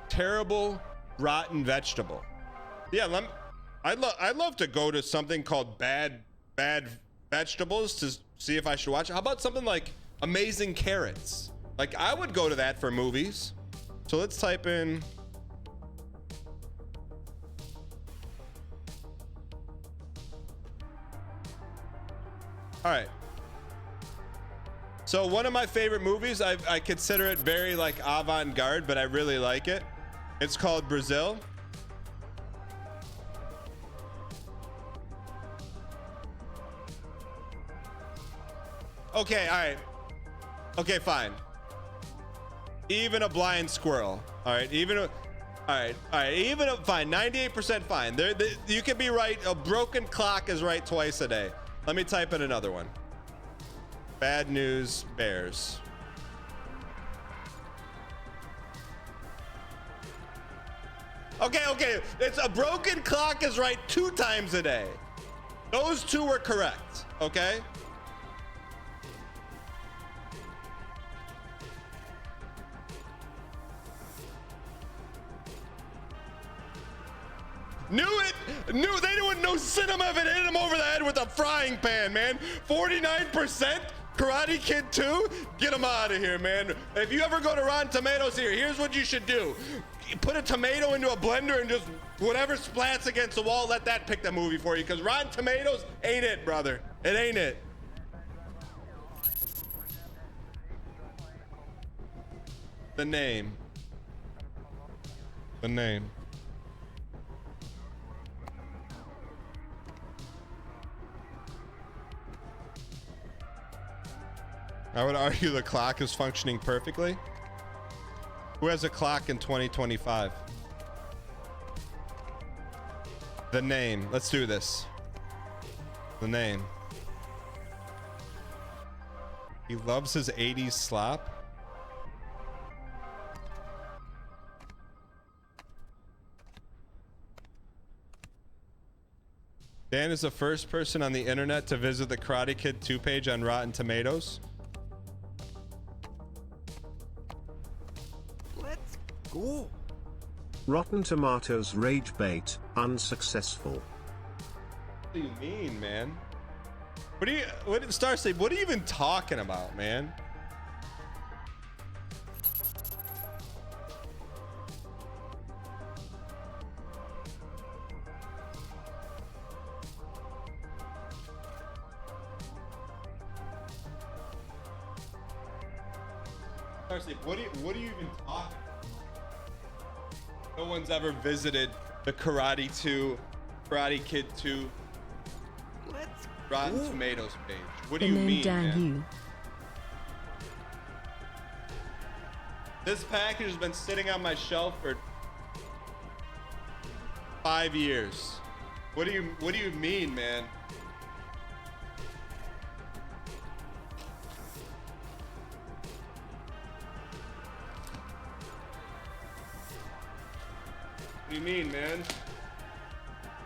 terrible, rotten vegetable. Yeah, I'd love to go to something called Bad Vegetables to see if I should watch it. How about something like Amazing Carrots? Like, I would go to that for movies. So let's type in. All right. So one of my favorite movies, I consider it very like avant-garde, but I really like it. It's called Brazil. Okay, all right. Okay, fine. Even a blind squirrel. All right, fine. 98% fine. You can be right. A broken clock is right twice a day. Let me type in another one. Bad News Bears. Okay. It's a broken clock is right 2 times a day. Those 2 were correct, okay? Knew they didn't know cinema if it hit him over the head with a frying pan, man. 49%? Karate Kid 2? Get him out of here, man. If you ever go to Rotten Tomatoes here's what you should do. You put a tomato into a blender and just whatever splats against the wall, let that pick the movie for you, because Rotten Tomatoes ain't it, brother. It ain't it. The name. I would argue the clock is functioning perfectly. Who has a clock in 2025? The name. Let's do this. The name. He loves his 80s slop. Dan is the first person on the internet to visit the Karate Kid 2 page on Rotten Tomatoes. Let's go. Rotten Tomatoes rage bait, unsuccessful. What do you mean, man? Starsleep, what are you even talking about, man? Starsleep, what are you even talking about? No one's ever visited the Karate Kid 2 Rotten Tomatoes page. What do you mean, man? This package has been sitting on my shelf for 5 years. What do you mean, man? What do you mean, man?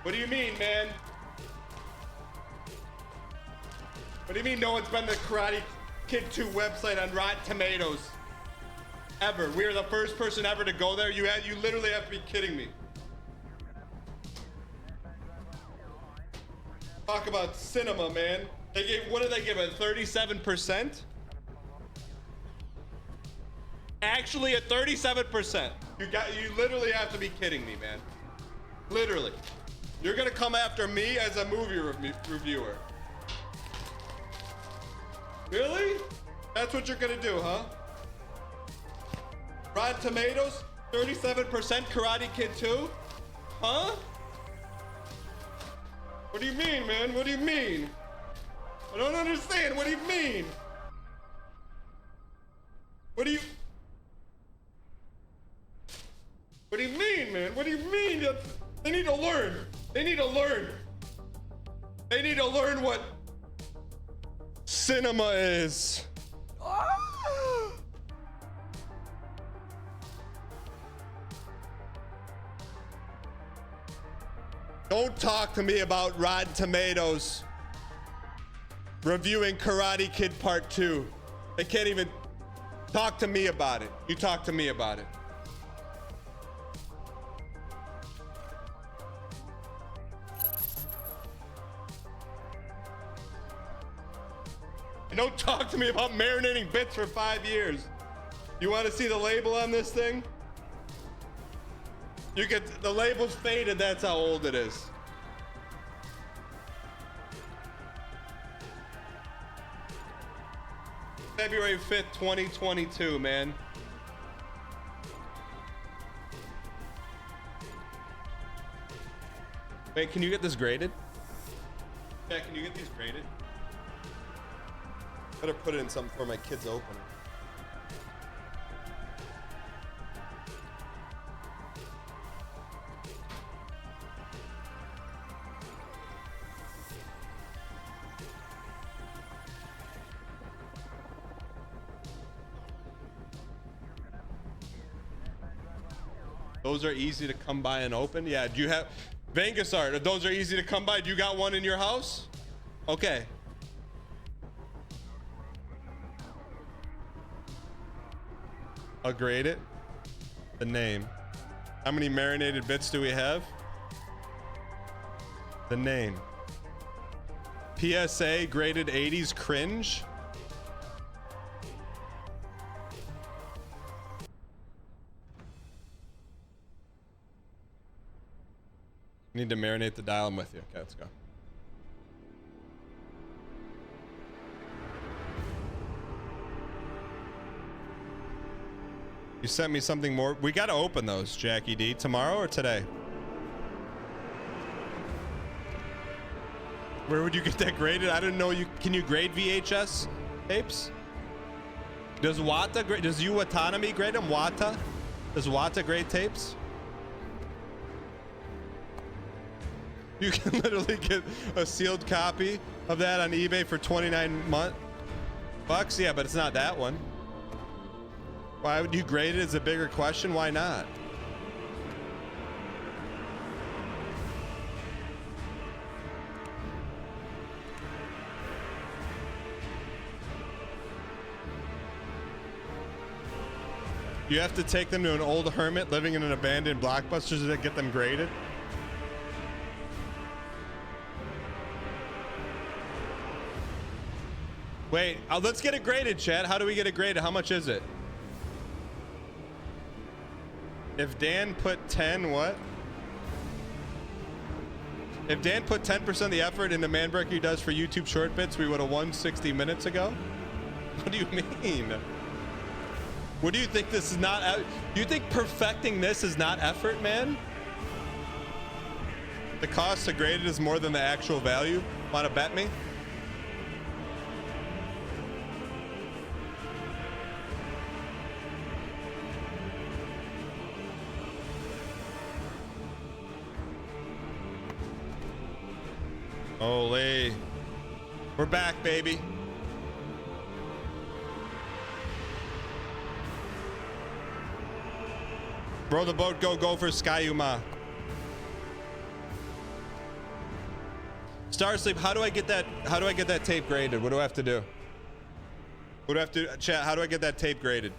What do you mean, man? What do you mean no one's been to the Karate Kid 2 website on Rotten Tomatoes? Ever. We are the first person ever to go there. You literally have to be kidding me. Talk about cinema, man. They gave, what did they give it? 37%? Actually, at 37%. You literally have to be kidding me, man. Literally. You're gonna come after me as a movie reviewer. Really? That's what you're gonna do, huh? Rotten Tomatoes, 37% Karate Kid 2? Huh? What do you mean, man? What do you mean? I don't understand. What do you mean? What do you mean, man? What do you mean? They need to learn. They need to learn. They need to learn what cinema is. Don't talk to me about Rotten Tomatoes reviewing Karate Kid Part 2. They can't even talk to me about it. You talk to me about it. And don't talk to me about marinating bits for 5 years. You want to see the label on this thing? You get the label's faded, that's how old it is. February 5th, 2022, man. Wait, can you get this graded? Yeah, can you get these graded? Better put it in something for my kids open. Those are easy to come by and open. Yeah, do you have Vanguard? Those are easy to come by. Do you got one in your house? Okay. I'll grade it. The name. How many marinated bits do we have? The name. PSA graded 80s cringe. Need to marinate the dial. I'm with you. Okay, let's go. You sent me something more. We got to open those, Jackie D. Tomorrow or today? Where would you get that graded? I didn't know you. Can you grade VHS tapes? Does Wata grade? Does Uwatanabe grade them? Wata? Does Wata grade tapes? You can literally get a sealed copy of that on eBay for 29 bucks. Yeah, but it's not that one. Why would you grade it is a bigger question. Why not? You have to take them to an old hermit living in an abandoned Blockbuster to get them graded. Wait, let's get it graded, chat. How do we get it graded? How much is it? If Dan put 10, what? If Dan put 10% of the effort into Manbreaker he does for YouTube short bits, we would have won 60 minutes ago? What do you mean? What do you think this is not? Do you think perfecting this is not effort, man? The cost to grade it is more than the actual value. Want to bet me? Holy. We're back, baby. Row the boat, go for Skyuma. Starsleep, how do I get that tape graded? What do I have to do? What do I have to chat? How do I get that tape graded?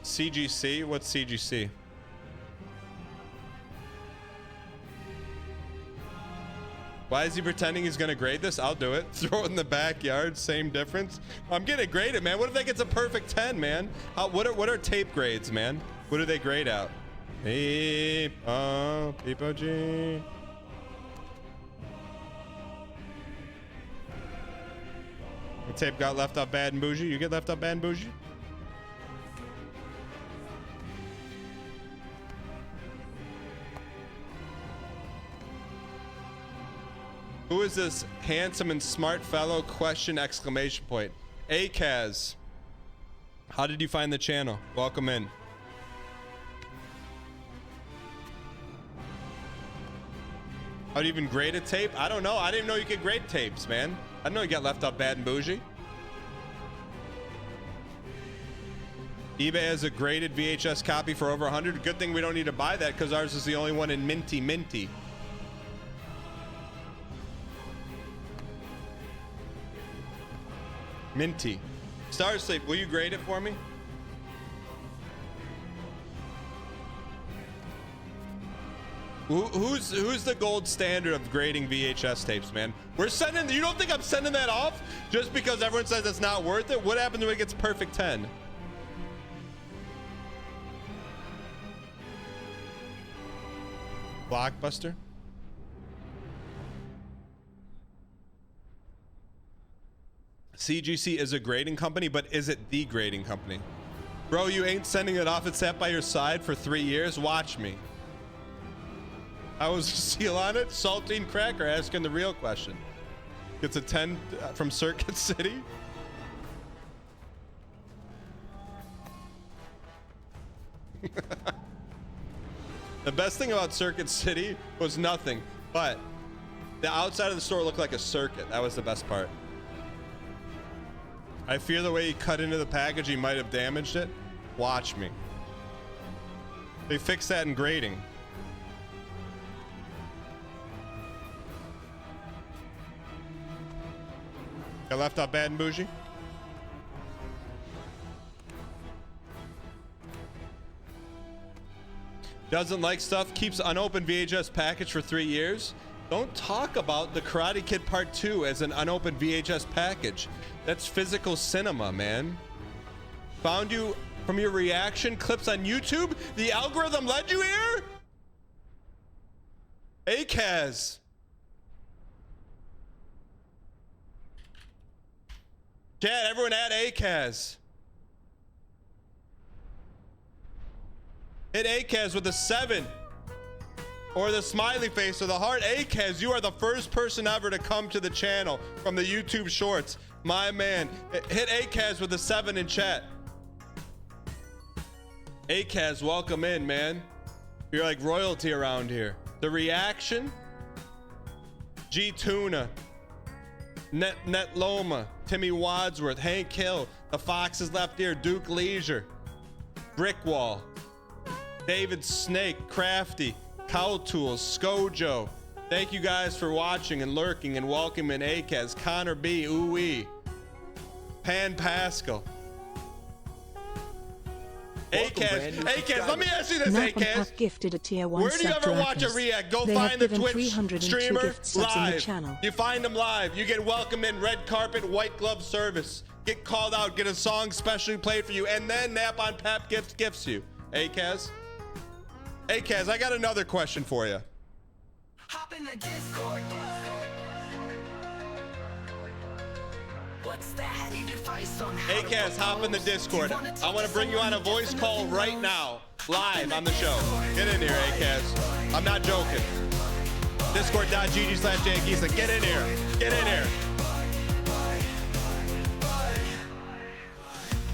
CGC? What's CGC? Why is he pretending he's gonna grade this? I'll do it. Throw it in the backyard, same difference. I'm gonna grade it, man. What if that gets a perfect 10, man? What are tape grades, man? What do they grade out? Beep, beep, G. The tape got left off bad and bougie. You get left off bad and bougie? Who is this handsome and smart fellow? Question, exclamation point. Akaz. How did you find the channel? Welcome in. How do you even grade a tape? I don't know. I didn't know you could grade tapes, man. I didn't know you got left off bad and bougie. eBay has a graded VHS copy for over 100. Good thing we don't need to buy that because ours is the only one in minty. Minty. Star Sleep, will you grade it for me? Who's the gold standard of grading VHS tapes, man? We're sending. You don't think I'm sending that off just because everyone says it's not worth it? What happens when it gets perfect 10? Blockbuster. CGC is a grading company, but is it the grading company? Bro, you ain't sending it off. It's sat by your side for 3 years. Watch me. I was seal on it. Saltine Cracker asking the real question. Gets a 10 from Circuit City. The best thing about Circuit City was nothing, but the outside of the store looked like a circuit. That was the best part. I fear the way he cut into the package, he might have damaged it. Watch me. They fixed that in grading. I left out bad and bougie. Doesn't like stuff, keeps unopened VHS package for 3 years. Don't talk about the Karate Kid Part 2 as an unopened VHS package. That's physical cinema, man. Found you from your reaction clips on YouTube? The algorithm led you here? Akaz. Chat, everyone add Akaz. Hit Akaz with a 7. Or the smiley face or the heart. Akaz, you are the first person ever to come to the channel from the YouTube shorts. My man. Hit Akaz with a 7 in chat. Akaz, welcome in, man. You're like royalty around here. The reaction. G Tuna. Net Loma. Timmy Wadsworth. Hank Hill. The Fox's Left Ear. Duke Leisure. Brickwall. David Snake. Crafty. Cow Tools. Skojo. Thank you guys for watching and lurking and welcoming Akaz. Connor B. Ooh-wee. Pan Pascal. Akaz, let me ask you this, Akaz. Gifted a tier 1 where do you ever watch a react? Go find the Twitch streamer live. You find them live. You get welcome in, red carpet, white glove service. Get called out, get a song specially played for you, and then Nap on Pap gifts you. Akaz? Akaz, I got another question for you. Hop in the Discord. What's that? Akaz, hop in the Discord. I want to bring you on a voice call right now, live on the show. Get in here, Akaz. I'm not joking. Discord.gg/DANGHEESLING. Get in here. Get in here.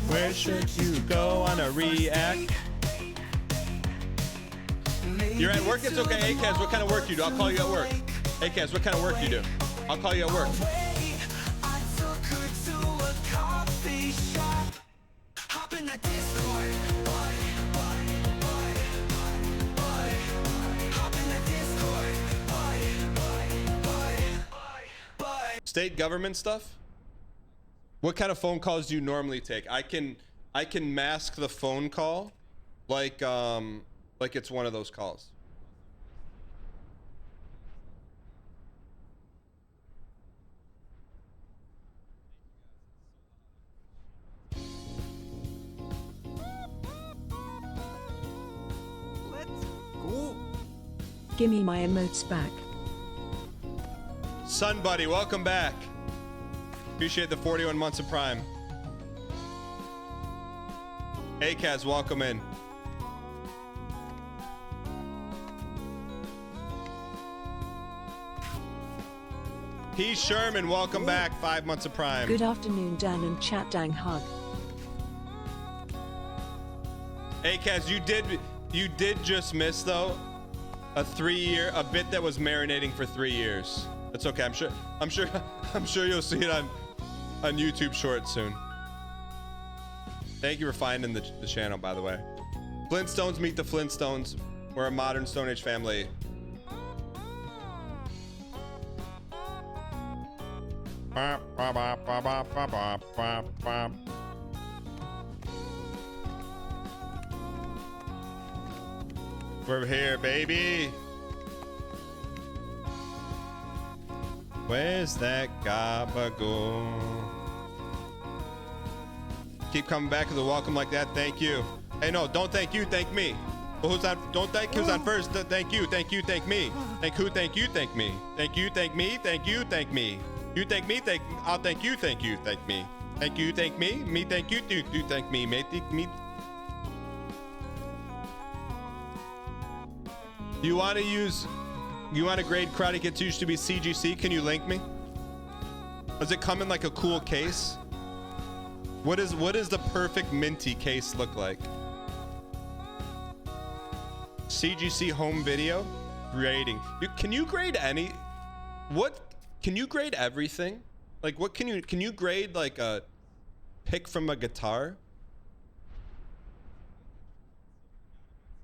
Where should you go on a react? You're at work? It's okay. Akaz, what kind of work you do? I'll call you at work. Akaz, what kind of work you do? I'll call you at work. State government stuff? What kind of phone calls do you normally take? I can mask the phone call like it's one of those calls. gimme my emotes back. Sun Buddy, welcome back. Appreciate the 41 months of Prime. Hey, Kaz, welcome in. P. Sherman, welcome back. 5 months of Prime. Good afternoon, Dan and chat. Dang hug. Hey, Kaz, you did just miss though a bit that was marinating for 3 years. That's okay. I'm sure you'll see it on YouTube Shorts soon. Thank you for finding the channel, by the way. Flintstones meet the Flintstones. We're a modern Stone Age family. We're here, baby. Where's that gabagool? Keep coming back to the welcome like that. Thank you. Hey, no, don't thank you. Thank me. Well, who's on? Don't thank who's on first. Thank you. Thank you. Thank me. Thank who? Thank you. Thank me. Thank you. Thank me. Thank you. Thank me. You thank me. I'll thank you. Thank you. Thank me. Thank you. Thank me. Me. Thank you. Do thank me. Me. You want to grade Karate Kid 2 used to be CGC? Can you link me? Does it come in like a cool case? What is the perfect minty case look like? CGC home video grading. Can you grade any? What can you grade everything? Like what can you grade like a pick from a guitar?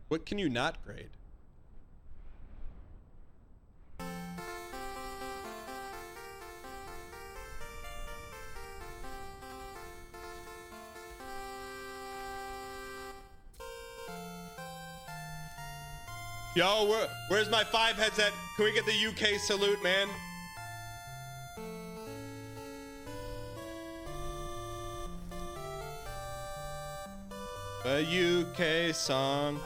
What can you not grade? Yo, where's my 5 headset? Can we get the UK salute, man? The UK song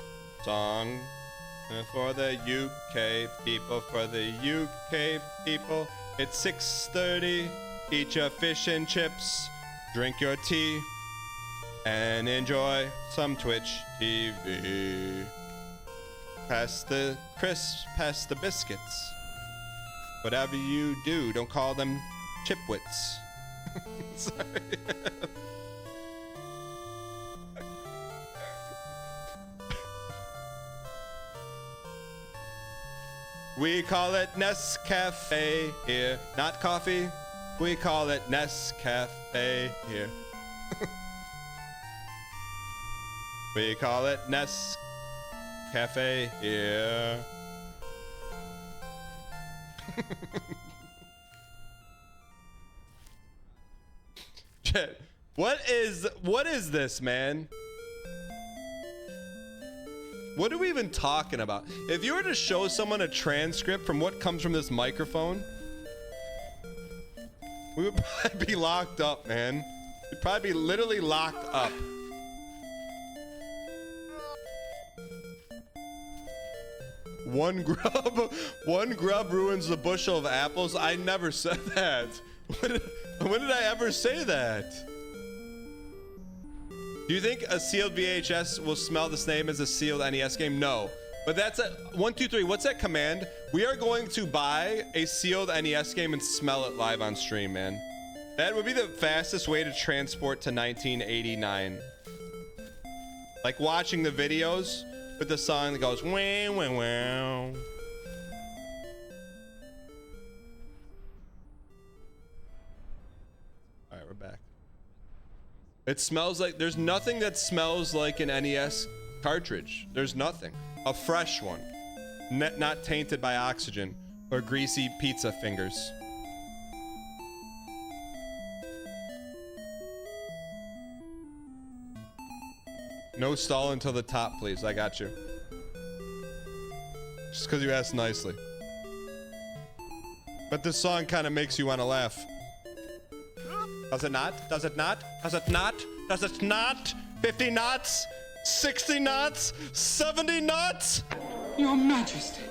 for the UK people, for the UK people. It's 6:30. Eat your fish and chips, drink your tea, and enjoy some Twitch TV. Pass the crisps, pass the biscuits. Whatever you do, don't call them chipwits. Sorry. We call it Nescafe here, not coffee. We call it Nescafe here. We call it Nescafe here. What is this, man? What are we even talking about? If you were to show someone a transcript from what comes from this microphone, we would probably be locked up, man. We'd probably be literally locked up. One grub ruins the bushel of apples. I never said that. When did I ever say that? Do you think a sealed VHS will smell the same as a sealed NES game? No. But that's a 1, 2, 3. What's that command? We are going to buy a sealed NES game and smell it live on stream, man. That would be the fastest way to transport to 1989. Like watching the videos with the song that goes wow wow wow. All right, we're back. It smells like, there's nothing that smells like an NES cartridge. There's nothing. A fresh one. Not tainted by oxygen or greasy pizza fingers. No stall until the top, please. I got you. Just because you asked nicely. But this song kind of makes you want to laugh. Does it not? Does it not? Does it not? Does it not? 50 knots? 60 knots? 70 knots? Your Majesty,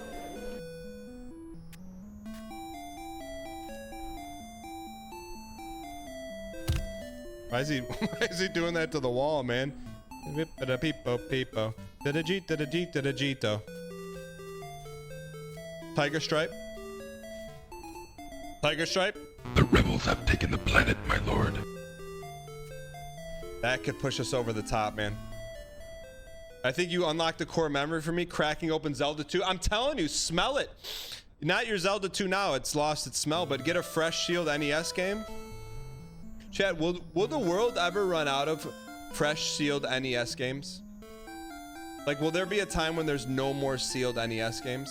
Why is he doing that to the wall, man? Peepo. Tiger stripe. Tiger stripe. The rebels have taken the planet, my lord. That could push us over the top, man. I think you unlocked the core memory for me, cracking open Zelda 2. I'm telling you, smell it. Not your Zelda 2 now, it's lost its smell, but get a fresh sealed NES game. Chat, will the world ever run out of fresh sealed NES games? Like, will there be a time when there's no more sealed NES games?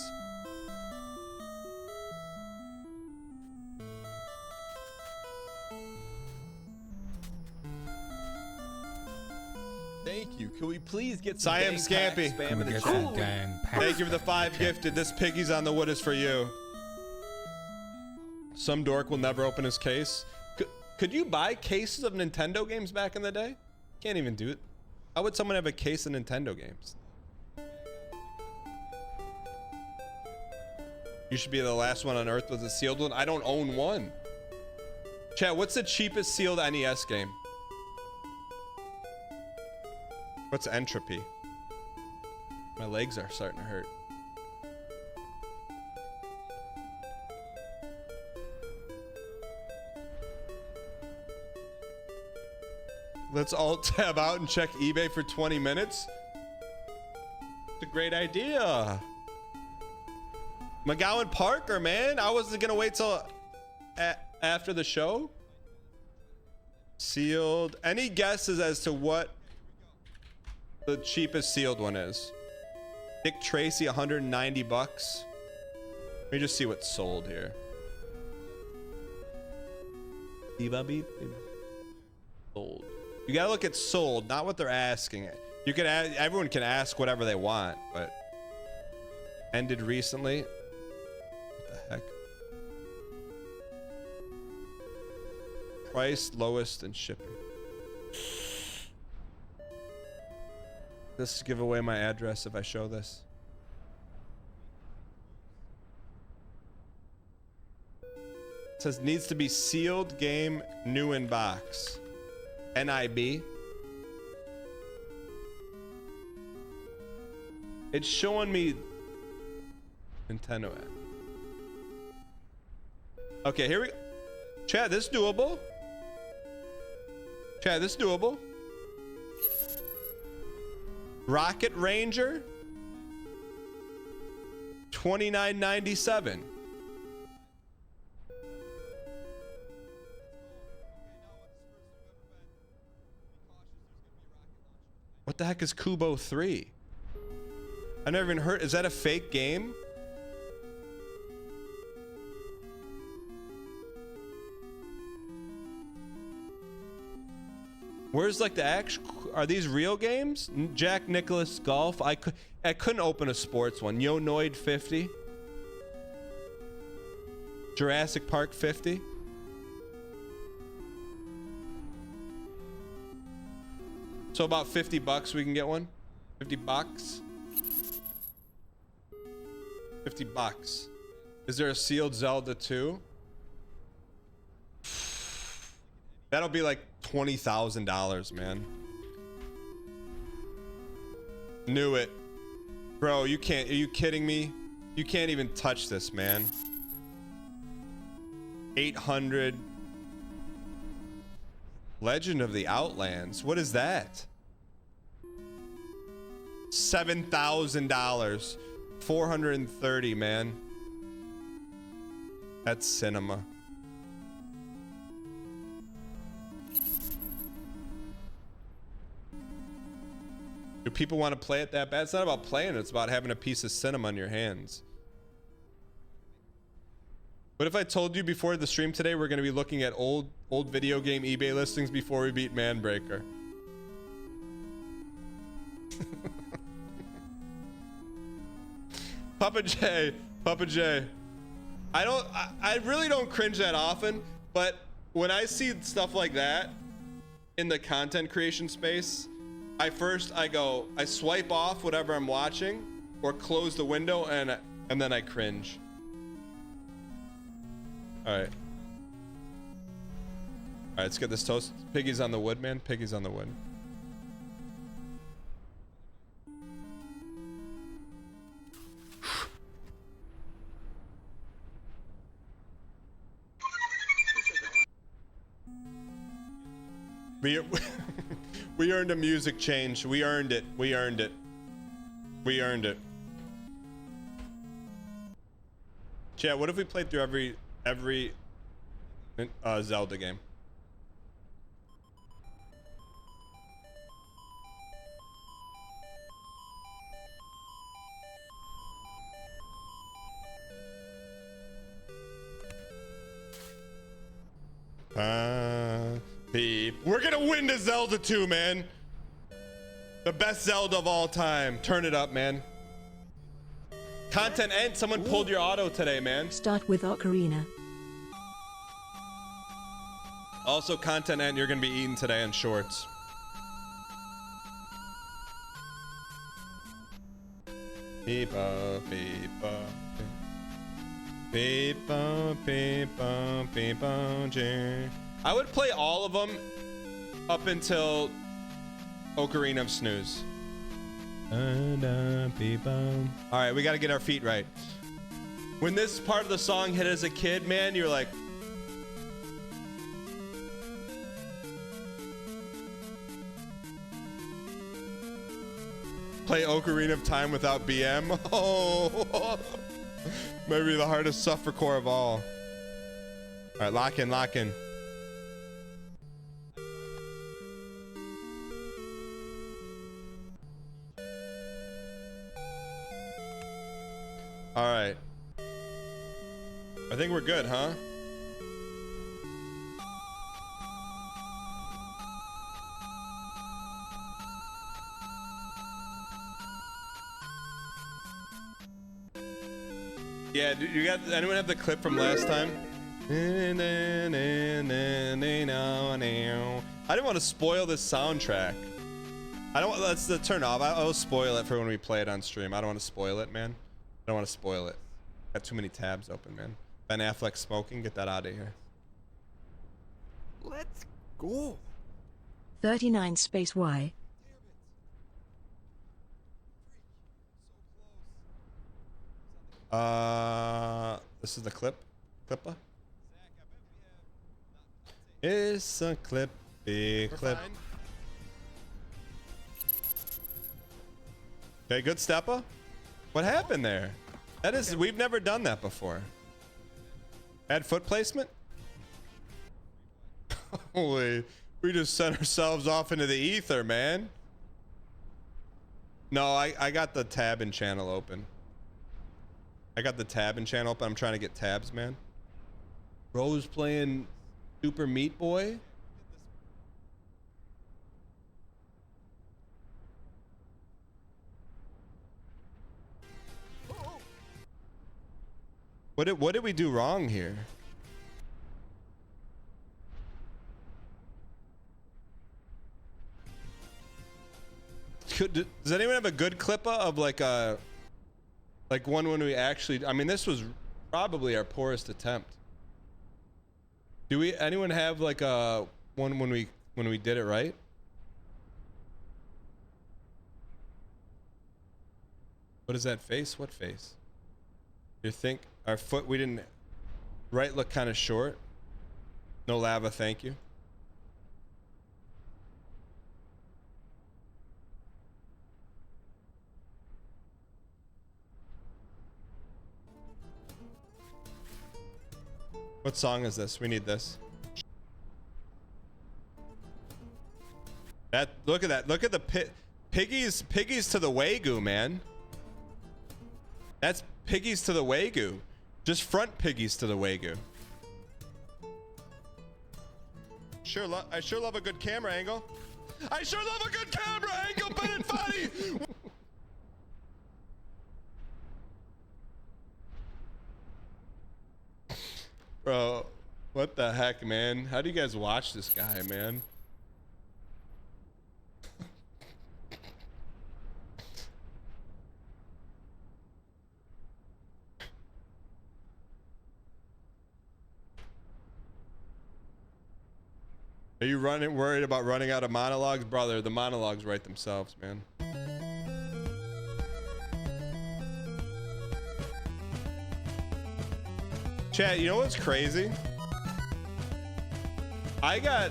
Thank you. Can we please get some Siam Scampy? spam in the Get chat? some gang packs Thank you for the spam in 5 chat. gifted. This piggy's on the wood is for you. Some dork will never open his case. Could you buy cases of Nintendo games back in the day? Can't even do it. How would someone have a case of Nintendo games? You should be the last one on earth with a sealed one. I don't own one. Chat, what's the cheapest sealed NES game? What's Entropy? My legs are starting to hurt. Let's all tab out and check eBay for 20 minutes. It's a great idea. McGowan Parker, man. I wasn't gonna wait till after the show. Sealed. Any guesses as to what the cheapest sealed one is? Dick Tracy, 190 bucks. Let me just see what's sold here. Sold. You gotta look at sold, not what they're asking. You can ask, everyone can ask whatever they want, but ended recently. What the heck? Price lowest and shipping. This give away my address if I show this. It says needs to be sealed game, new in box. NIB. It's showing me Nintendo app. Okay, here we go. Chad, this is doable. Chad, this is doable. Rocket Ranger, $29.97. What the heck is Kubo 3? I've never even heard. Is that a fake game? Where's like the actual? Are these real games? Jack Nicklaus Golf. I couldn't open a sports one. Yo Noid 50. Jurassic Park 50. So about 50 bucks we can get one. 50 bucks. 50 bucks. Is there a sealed Zelda 2? That'll be like $20,000, man. Knew it. Bro, you can't. Are you kidding me? You can't even touch this, man. 800. Legend of the Outlands. What is that? $7,000. 430, man. That's cinema. Do people want to play it that bad? It's not about playing it. It's about having a piece of cinema in your hands. What if I told you before the stream today we're going to be looking at old video game eBay listings before we beat Manbreaker? Papa J. I really don't cringe that often, but when I see stuff like that in the content creation space, I swipe off whatever I'm watching or close the window and then I cringe. All right, let's get this toast. Piggy's on the wood, man. Piggy's on the wood. We earned a music change. We earned it. We earned it. We earned it. Chat, what if we played through every Zelda game? We're gonna win the Zelda 2, man. The best Zelda of all time. Turn it up, man. Content end. Someone pulled your auto today, man. Start with Ocarina. Also, content end. You're gonna be eating today in shorts. Beep-a, beep-a, beep-a, beep-a, beep-a, jing. I would play all of them up until Ocarina of Snooze. All right, we got to get our feet right. When this part of the song hit as a kid, man, you're like, play Ocarina of Time without BM. Oh, maybe the hardest suffercore of all. All right, lock in, lock in. All right. I think we're good, huh? Yeah, do you got anyone have the clip from last time? I didn't want to spoil this soundtrack. I don't want, that's the turn off. I'll spoil it for when we play it on stream. I don't want to spoil it, man. I don't want to spoil it. Got too many tabs open, man. Ben Affleck smoking, get that out of here. Let's go. 39 space Y. This is the clip. Clipper. It's a clippy clip. Okay, good stepper. What happened there? That is, we've never done that before. Add foot placement? Holy, we just sent ourselves off into the ether, man. No, I got the tab and channel open. I got the tab and channel open. I'm trying to get tabs, man. Rose playing Super Meat Boy. What did we do wrong here? Does anyone have a good clipper of like one when we actually, I mean, this was probably our poorest attempt. Do anyone have like a one when we did it right? What is that face? What face? You think our foot, we didn't, right look kind of short. No lava, thank you. What song is this? We need this. Look at that. Look at the piggies to the Wagyu, man. That's piggies to the Wagyu. Just front piggies to the Wagyu. I sure love a good camera angle. I sure love a good camera angle, but it's funny. Bro, what the heck, man? How do you guys watch this guy, man? Are you worried about running out of monologues? Brother, the monologues write themselves, man. Chat, you know what's crazy? I got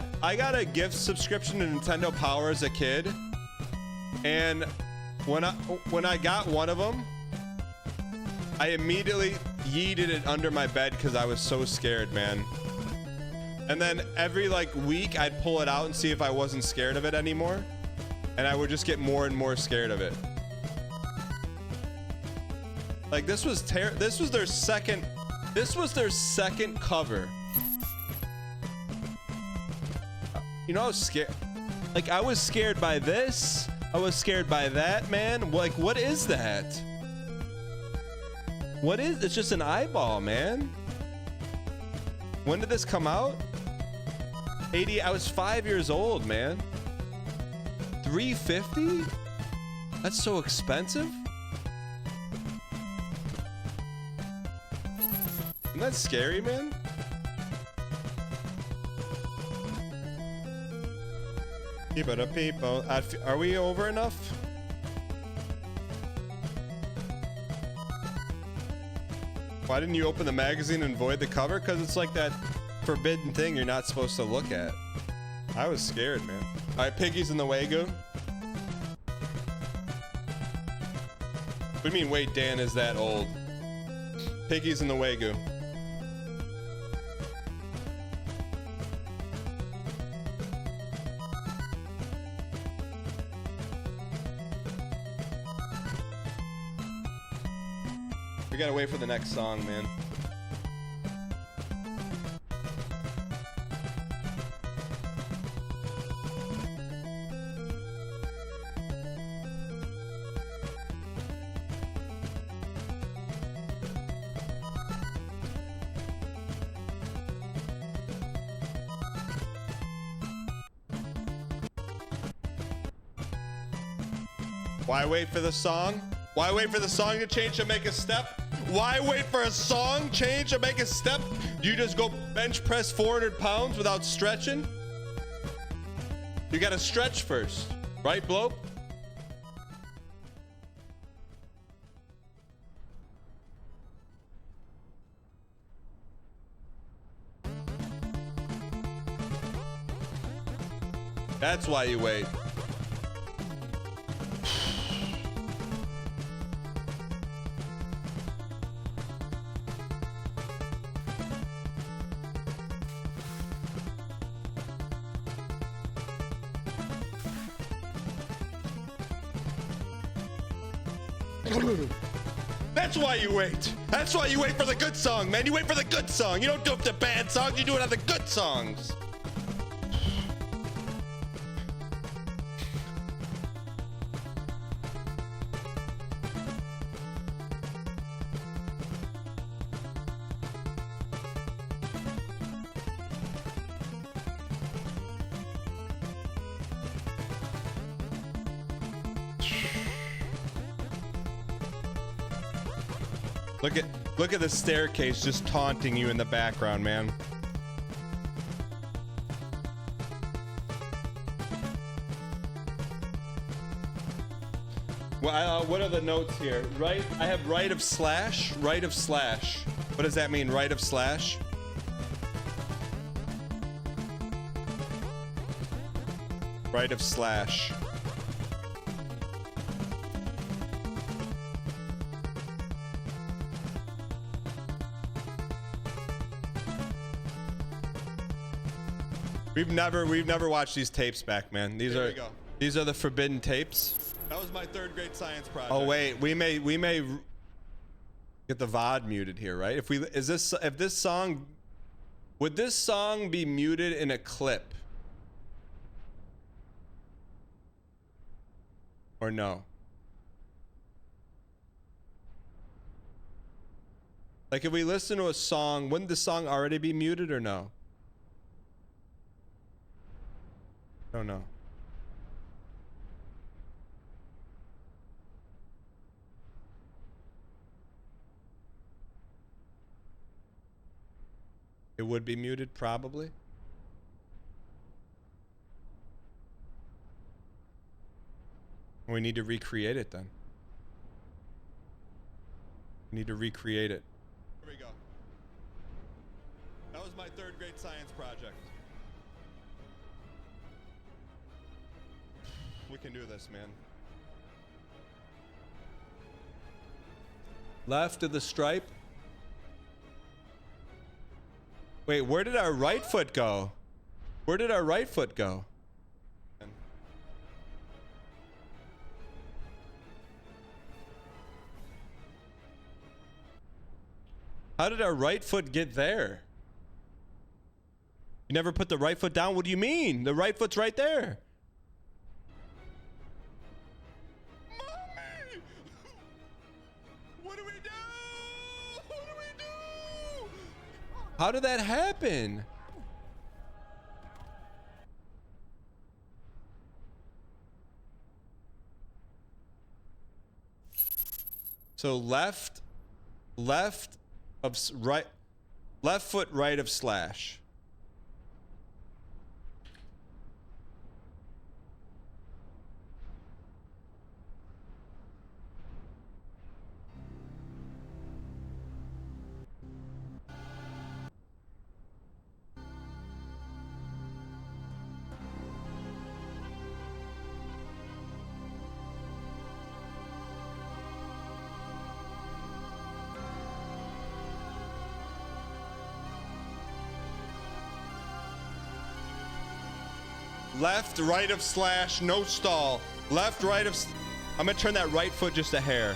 a gift subscription to Nintendo Power as a kid, and when I got one of them, I immediately yeeted it under my bed because I was so scared, man. And then every like week I'd pull it out and see if I wasn't scared of it anymore, and I would just get more and more scared of it. Like this was their second cover. You know, I was scared. Like I was scared by this. I was scared by that, man. Like what is that? What is? It's just an eyeball, man. When did this come out? 80. I was 5 years old, man. $350? That's so expensive. Isn't that scary, man? People. Are we over enough? Why didn't you open the magazine and void the cover? Because it's like that forbidden thing you're not supposed to look at. I was scared, man. All right, Piggy's in the Wagyu. What do you mean, wait, Dan is that old? Piggy's in the Wagyu. We gotta wait for the next song, man. Why wait for the song? Why wait for the song to change to make a step? Why wait for a song change to make a step? Do you just go bench press 400 pounds without stretching? You gotta stretch first, right, Blope? That's why you wait. That's why you wait. That's why you wait for the good song, man. You wait for the good song. You don't do it the bad songs. You do it on the good songs. Look at the staircase just taunting you in the background, man. Well, what are the notes here? Right? I have right of slash. Right of slash. What does that mean? Right of slash? Right of slash. We've never watched these tapes back, man. These are the forbidden tapes. That was my third grade science project. Oh wait, we may get the VOD muted here, right? Would this song be muted in a clip? Or no? Like if we listen to a song, wouldn't the song already be muted or no? Don't know. It would be muted, probably. We need to recreate it then. We need to recreate it. Here we go. That was my 3rd grade science project. We can do this, man. Left of the stripe. Wait, where did our right foot go? Where did our right foot go? How did our right foot get there? You never put the right foot down? What do you mean? The right foot's right there. Mommy! What do we do? What do we do? How did that happen? So left of right, left foot right of slash. Left, right of slash, no stall. Left, right of... I'm gonna turn that right foot just a hair.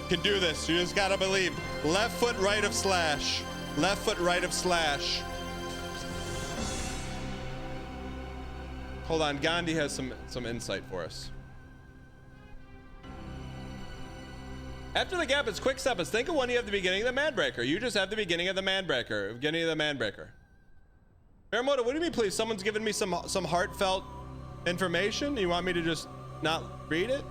Can do this. You just gotta believe. Left foot right of slash. Left foot right of slash. Hold on, Gandhi has some insight for us. After the gap, it's quick step. Is think of one you have the beginning of the Manbreaker. You just have the beginning of the Manbreaker. Beginning of the Manbreaker. Baramoto, what do you mean, please? Someone's giving me some heartfelt information. You want me to just not read it?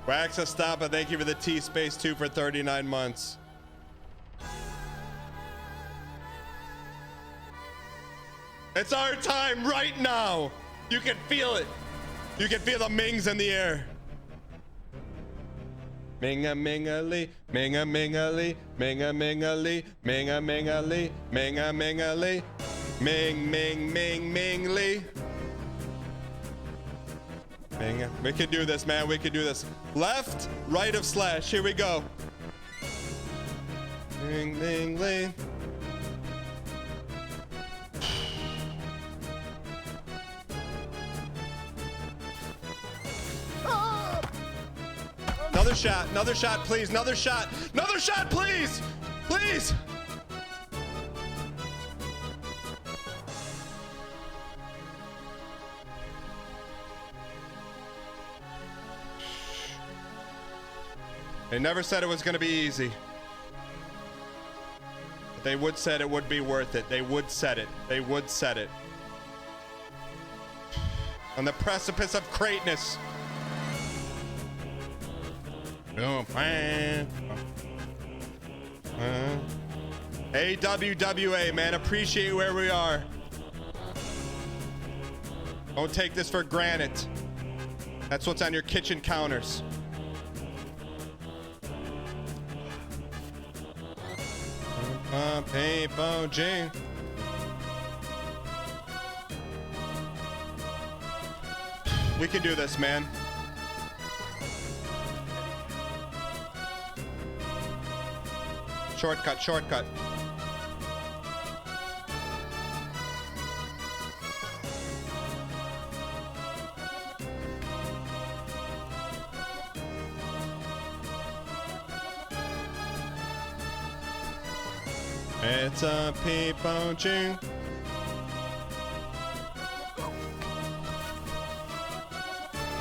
Waxa Stoppa, thank you for the T-Space 2 for 39 months. It's our time right now. You can feel it. You can feel the mings in the air. Minga minga lee, minga minga lee, minga minga lee, minga minga lee, minga minga lee, ming ming ming ming lee. Minga. We can do this, man. We can do this. Left, right of slash. Here we go. Ming ming lee. Another shot, please. Another shot, please. Please. They never said it was going to be easy. But they would said it would be worth it. They would said it. They would said it. On the precipice of greatness. AWWA, man, appreciate where we are. Don't take this for granted. That's what's on your kitchen counters. Paper J. We can do this, man. Shortcut, shortcut. It's a people ching.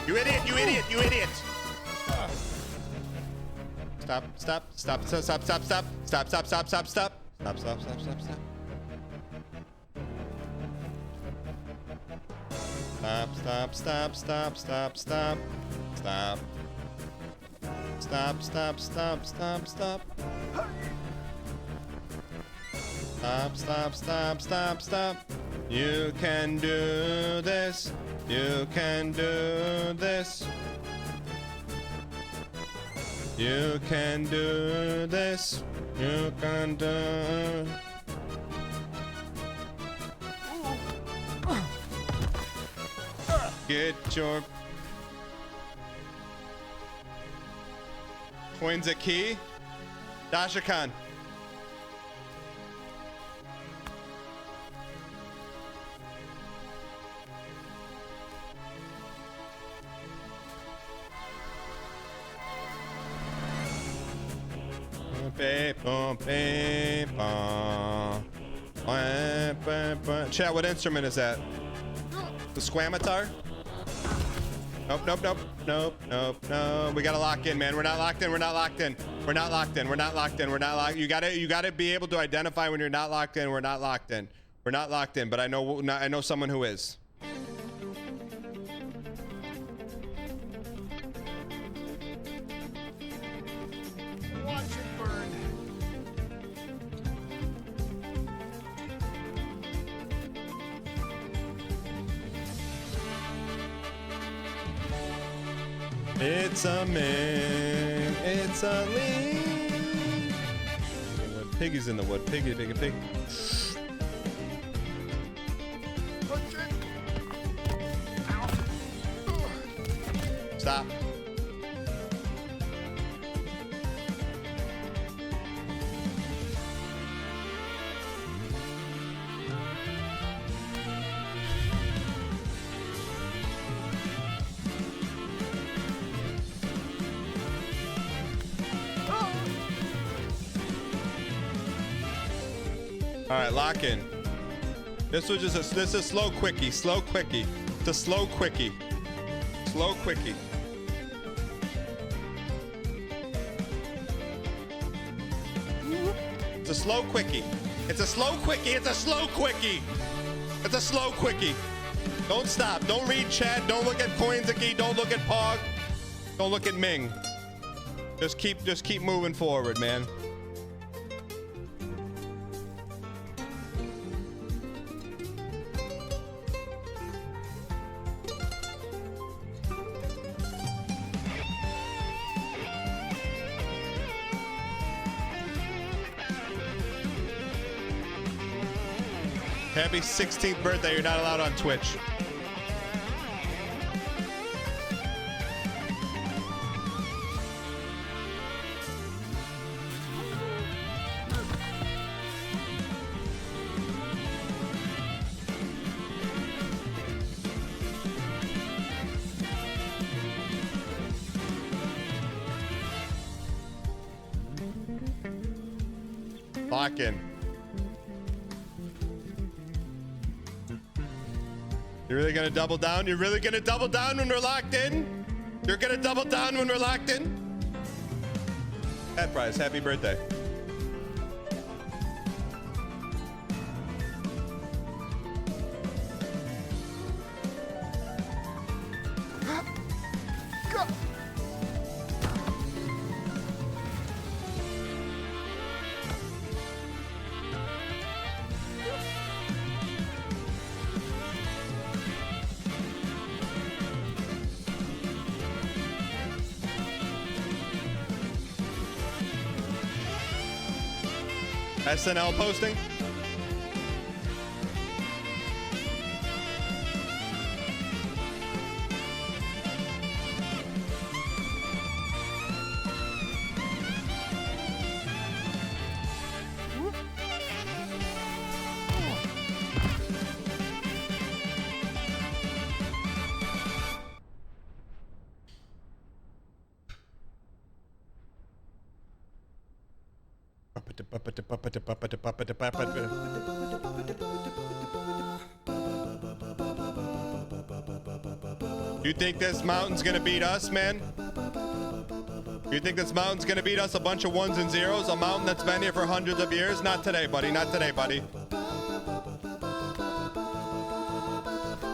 You idiot, you idiot, you idiot! Stop, stop, stop, stop, stop, stop, stop, stop, stop, stop, stop, stop, stop, stop, stop, stop, stop. Stop, stop, stop, stop, stop, stop. Stop, stop, stop, stop, stop. Stop, stop, stop, stop, stop. You can do this. You can do this. You can do this. You can do. Get your coins a key. Dasha Khan. Chat, what instrument is that? The squamatar? Nope, nope, nope, nope, nope, no. We gotta lock in, man. We're not locked in. We're not locked in. We're not locked in. We're not locked in. We're not locked. You gotta be able to identify when you're not locked in. We're not locked in. We're not locked in. But I know someone who is. Watch it burn. It's a man. It's a lean. Piggy's in the wood. Piggy, piggy, pig. Stop. All right, lock in. This was just this is slow quickie, slow quickie. It's a slow quickie. Slow quickie. It's a slow quickie. It's a slow quickie. It's a slow quickie. It's a slow quickie. Don't stop. Don't read chat. Don't look at Coinsaki. Don't look at Pog. Don't look at Ming. Just keep moving forward, man. Happy 16th birthday. You're not allowed on Twitch. Lock in. You're really gonna double down? You're really gonna double down when we're locked in? You're gonna double down when we're locked in? Hat prize, happy birthday. SNL posting. You think this mountain's gonna beat us, man? You think this mountain's gonna beat us? A bunch of ones and zeros? A mountain that's been here for hundreds of years? Not today, buddy. Not today, buddy.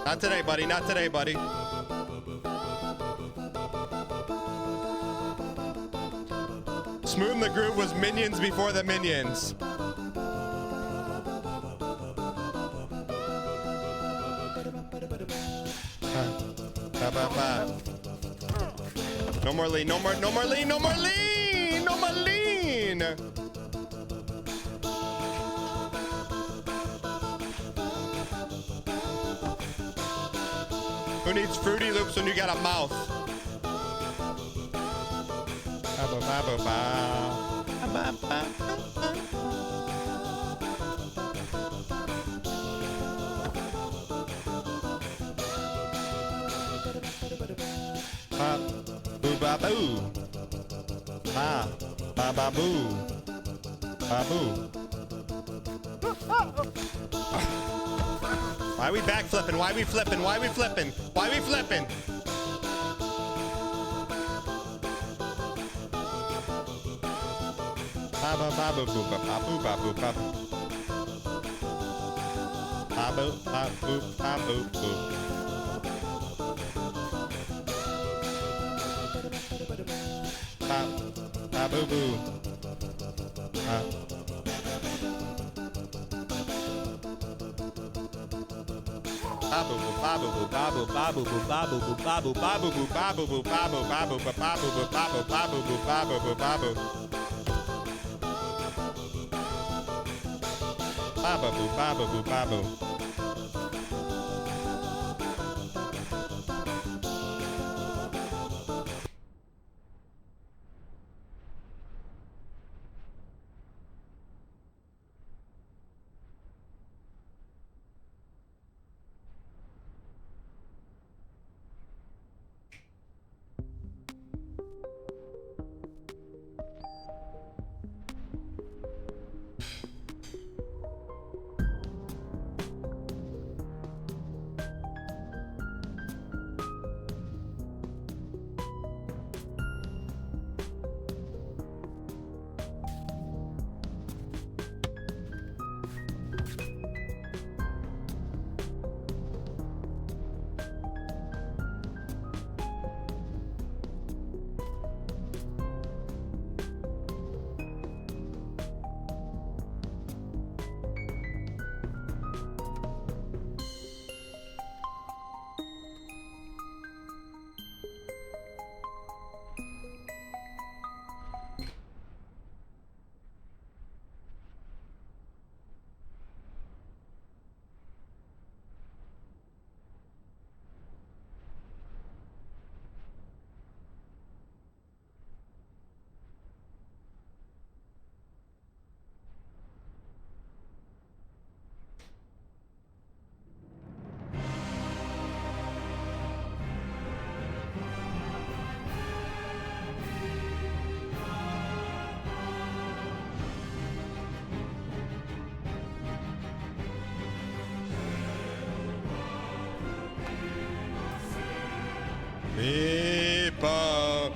Not today, buddy. Not today, buddy. Smooth the Groove was Minions before the Minions. No more lean, no more lean, no more lean, no more lean. Who needs Fruity Loops when you got a mouth? Ba boo, ba ba boo, ba boo. Why are we backflipping? Why are we flipping? Why are we flipping? Why are we flipping? Ba ba ba boo boo ba ba boo ba boo ba boo. Ba boo ba boo ba boo boo. Ba boo boo. Babu babu babu babu babu babu babu babu babu babu babu babu babu babu babu babu babu babu.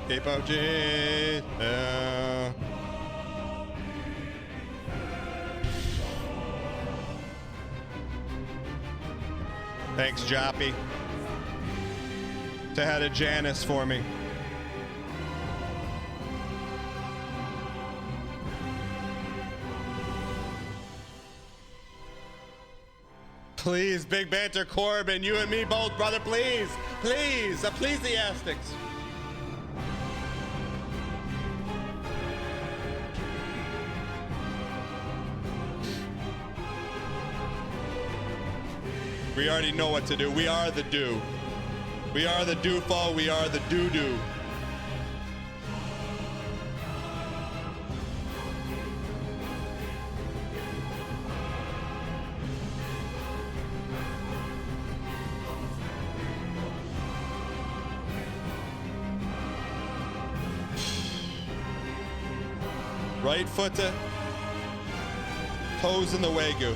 People, Jesus. Thanks, Joppy. To head of Janice for me. Please, Big Banter Corbin, you and me both, brother, please. Please, ecclesiastics. We already know what to do. We are the do. We are the do-fall. We are the do-do. Right foot to Toes in the Wagyu.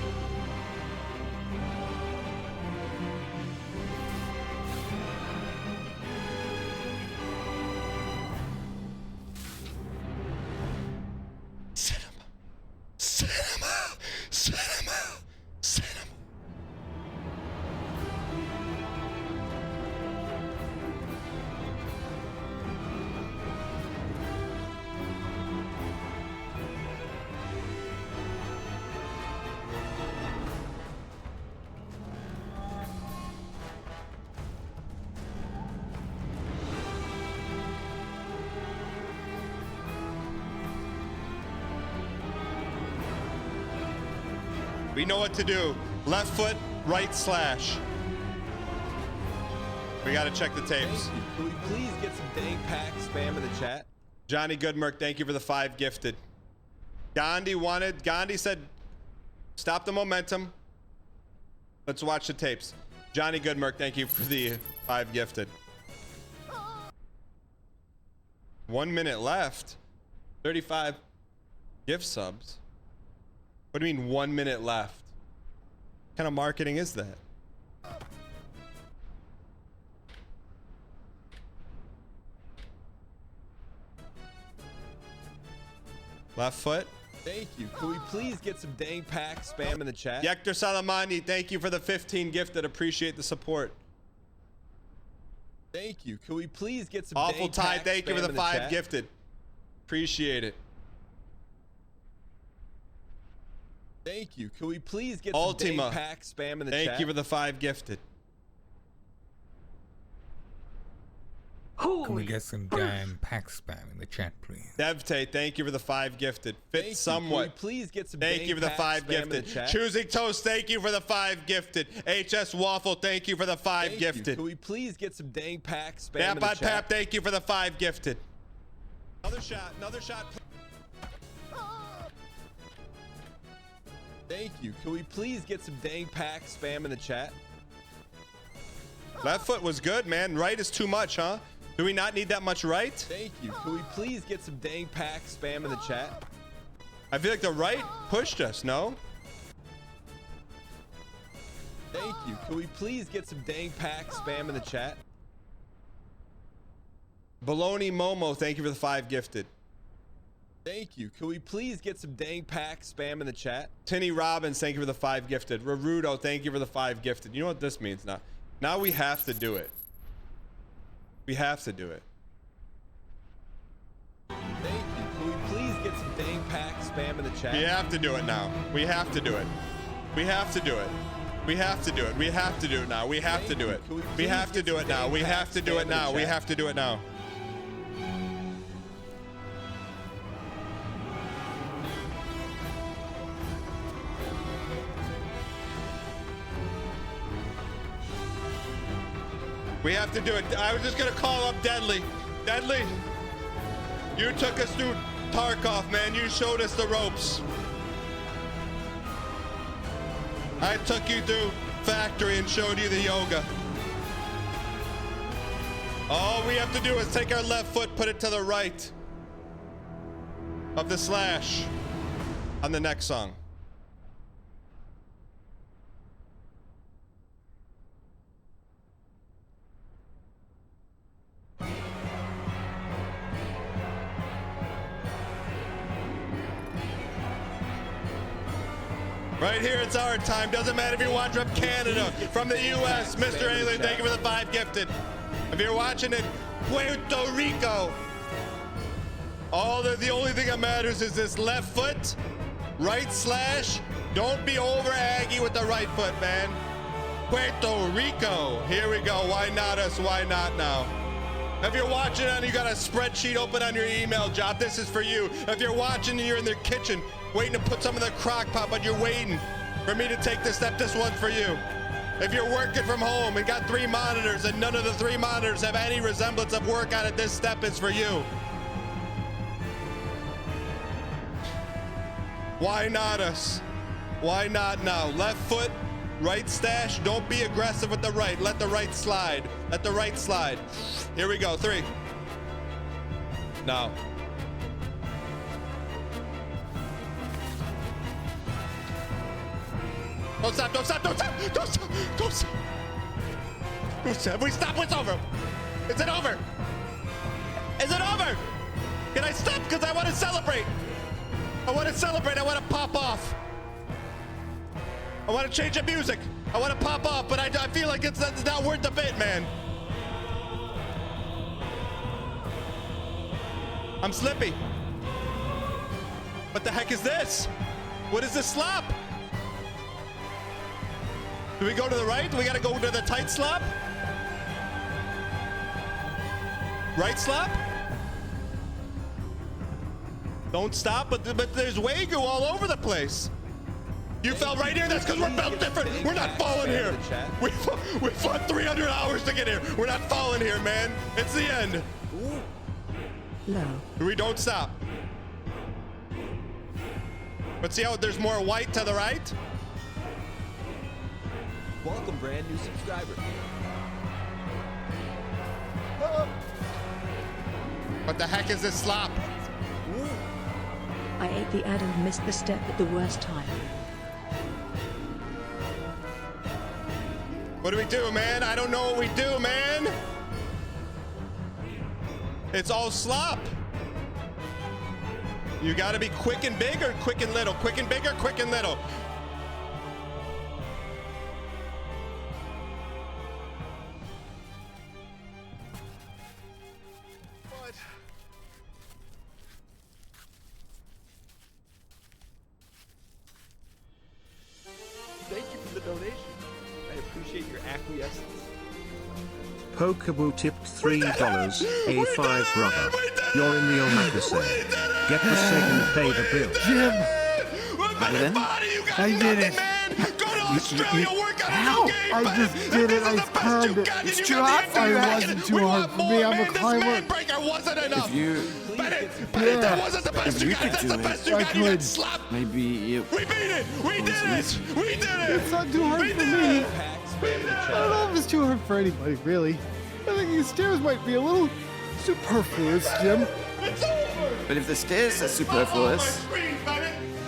Cinema. Cinema. Cinema. Cinema. We know what to do. Left foot, right slash. We got to check the tapes. Can we please get some dang pack spam in the chat? Johnny Goodmerk, thank you for the 5 gifted. Gandhi said, stop the momentum. Let's watch the tapes. Johnny Goodmerk, thank you for the 5 gifted. 1 minute left. 35 gift subs. What do you mean 1 minute left? What kind of marketing is that? Left foot. Thank you. Can we please get some dang pack spam in the chat? Yekter Salamani, thank you for the 15 gifted. Appreciate the support. Thank you. Can we please get some Awful dang Tide, pack thank you for spam the in 5 chat? gifted. Appreciate it. Thank you. Can we please get some Ultima, dang pack spam in the thank chat? you for the 5 gifted. Can we get some damn pack spam in the chat, please? Devte, thank you for the 5 gifted. Fit Thank you. somewhat. Can we please get some Thank dang you for the pack 5 spam in the gifted. chat? Choosing Toast, thank you for the 5 gifted. HS Waffle, thank you for the 5 Thank gifted. you. Can we please get some dang pack spam in the Pap chat? Pap, thank you for the 5 gifted. Another shot, another shot. Thank you. Can we please get some dang pack spam in the chat? Left foot was good, man. Right is too much, huh? Do we not need that much right? Thank you. Can we please get some dang pack spam in the chat? I feel like the right pushed us, no? Thank you. Can we please get some dang pack spam in the chat? Baloney Momo, thank you for the 5 gifted. Thank you. Can we please get some dang pack spam in the chat? Tinny Robbins, thank you for the 5 gifted. Rarudo, thank you for the 5 gifted. You know what this means now? Now we have to do it. We have to do it. Thank you. Can we please get some dang pack spam in the chat? We have to do it now. We have to do it. We have to do it. We have to do it. We have to do it now. We have to do it. We have to do it now. We have to do it now. We have to do it now. We have to do it. I was just gonna call up Deadly. Deadly, you took us through Tarkov, man. You showed us the ropes. I took you through Factory and showed you the yoga. All we have to do is take our left foot, put it to the right of the slash on the next song. Right here, it's our time. Doesn't matter if you're watching from Canada, from the U.S. Mr. Alien, thank you for the 5 gifted. If you're watching in Puerto Rico, the only thing that matters is this left foot, right slash. Don't be over Aggie with the right foot, man. Puerto Rico. Here we go. Why not us? Why not now? If you're watching and you got a spreadsheet open on your email job, this is for you. If you're watching and you're in the kitchen waiting to put some in the crock pot, but you're waiting for me to take this step, this one's for you. If you're working from home and got 3 monitors and none of the 3 monitors have any resemblance of work on it, this step is for you. Why not us? Why not now? Left foot, right stash. Don't be aggressive with the right. Let the right slide. Let the right slide. Here we go. 3. Now. Don't stop, don't stop, don't stop, don't stop, don't stop. Don't stop. We stop, it's over. Is it over? Is it over? Can I stop? Because I want to celebrate. I want to celebrate. I want to pop off. I want to change the music. I want to pop off, but I feel like it's not worth the bit, man. I'm slippy. What the heck is this? What is this slop? Do we go to the right? Do we gotta go to the tight slop? Right slop? Don't stop, but there's Wagyu all over the place. You fell right here? That's because we're built different. We're not falling here. We fought 300 hours to get here. We're not falling here, man. It's the end. Low. We don't stop. But see how there's more white to the right? Welcome, brand new subscriber. What the heck is this slop? I ate the ad and missed the step at the worst time. What do we do, man? I don't know what we do, man. It's all slop. You gotta be quick and big or quick and little? Quick and big or quick and little? What? Thank you for the donation. I appreciate your acquiescence. Pokaboo tipped $3. A5 brother. You're in the omakase. Get the second, pay the bill. Jim! I did it. Go to Australia, work on How? a new game, I just did it. I climbed it. It's too hot for you. It wasn't too hard for me. I'm a climber. Manbreaker wasn't enough. Bennett, that wasn't the best you got. That's the best you got. You got slapped. Maybe you. We beat it. We did it. We did it. It's not too hard for me. I don't know if it's too hard for anybody, really. I think these stairs might be a little superfluous, Jim. It's over. But if the stairs are superfluous,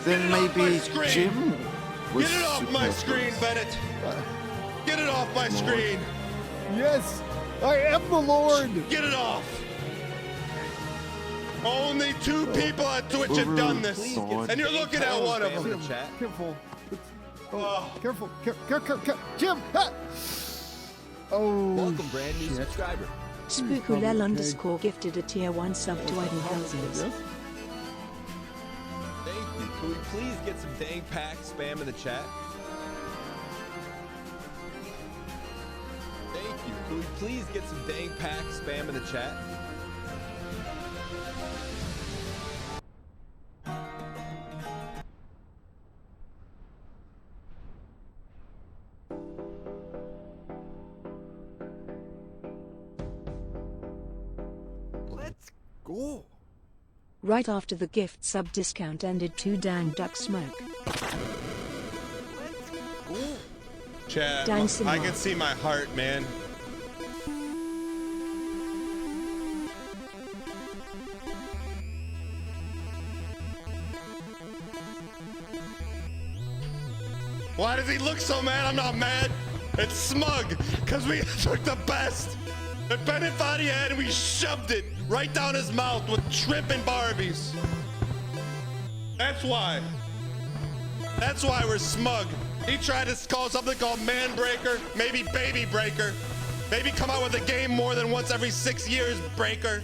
then maybe Jim was Get it off my screen, Bennett. Get it off my screen. Yes, I am the Lord. Get it off. Only 2 people on Twitch have done this, and you're looking at one of them. Careful. Careful. Jim! Ah! Oh, welcome, brand new subscriber. Spookulel _ gifted a tier 1 sub to Iden Houses. Thank you. Can we please get some dang pack spam in the chat? Thank you. Can we please get some dang pack spam in the chat? let's go. Right after the gift sub discount ended, 2 dang duck smoke. Chat, Dancing I on. can see my heart, man. Why does he look so mad? I'm not mad. It's smug, because we took the best that Bennett Foddy had and we shoved it right down his mouth with shrimp and Barbies. That's why. That's why we're smug. He tried to call something called Manbreaker, maybe Baby Breaker. Maybe come out with a game more than once every 6 years, Breaker.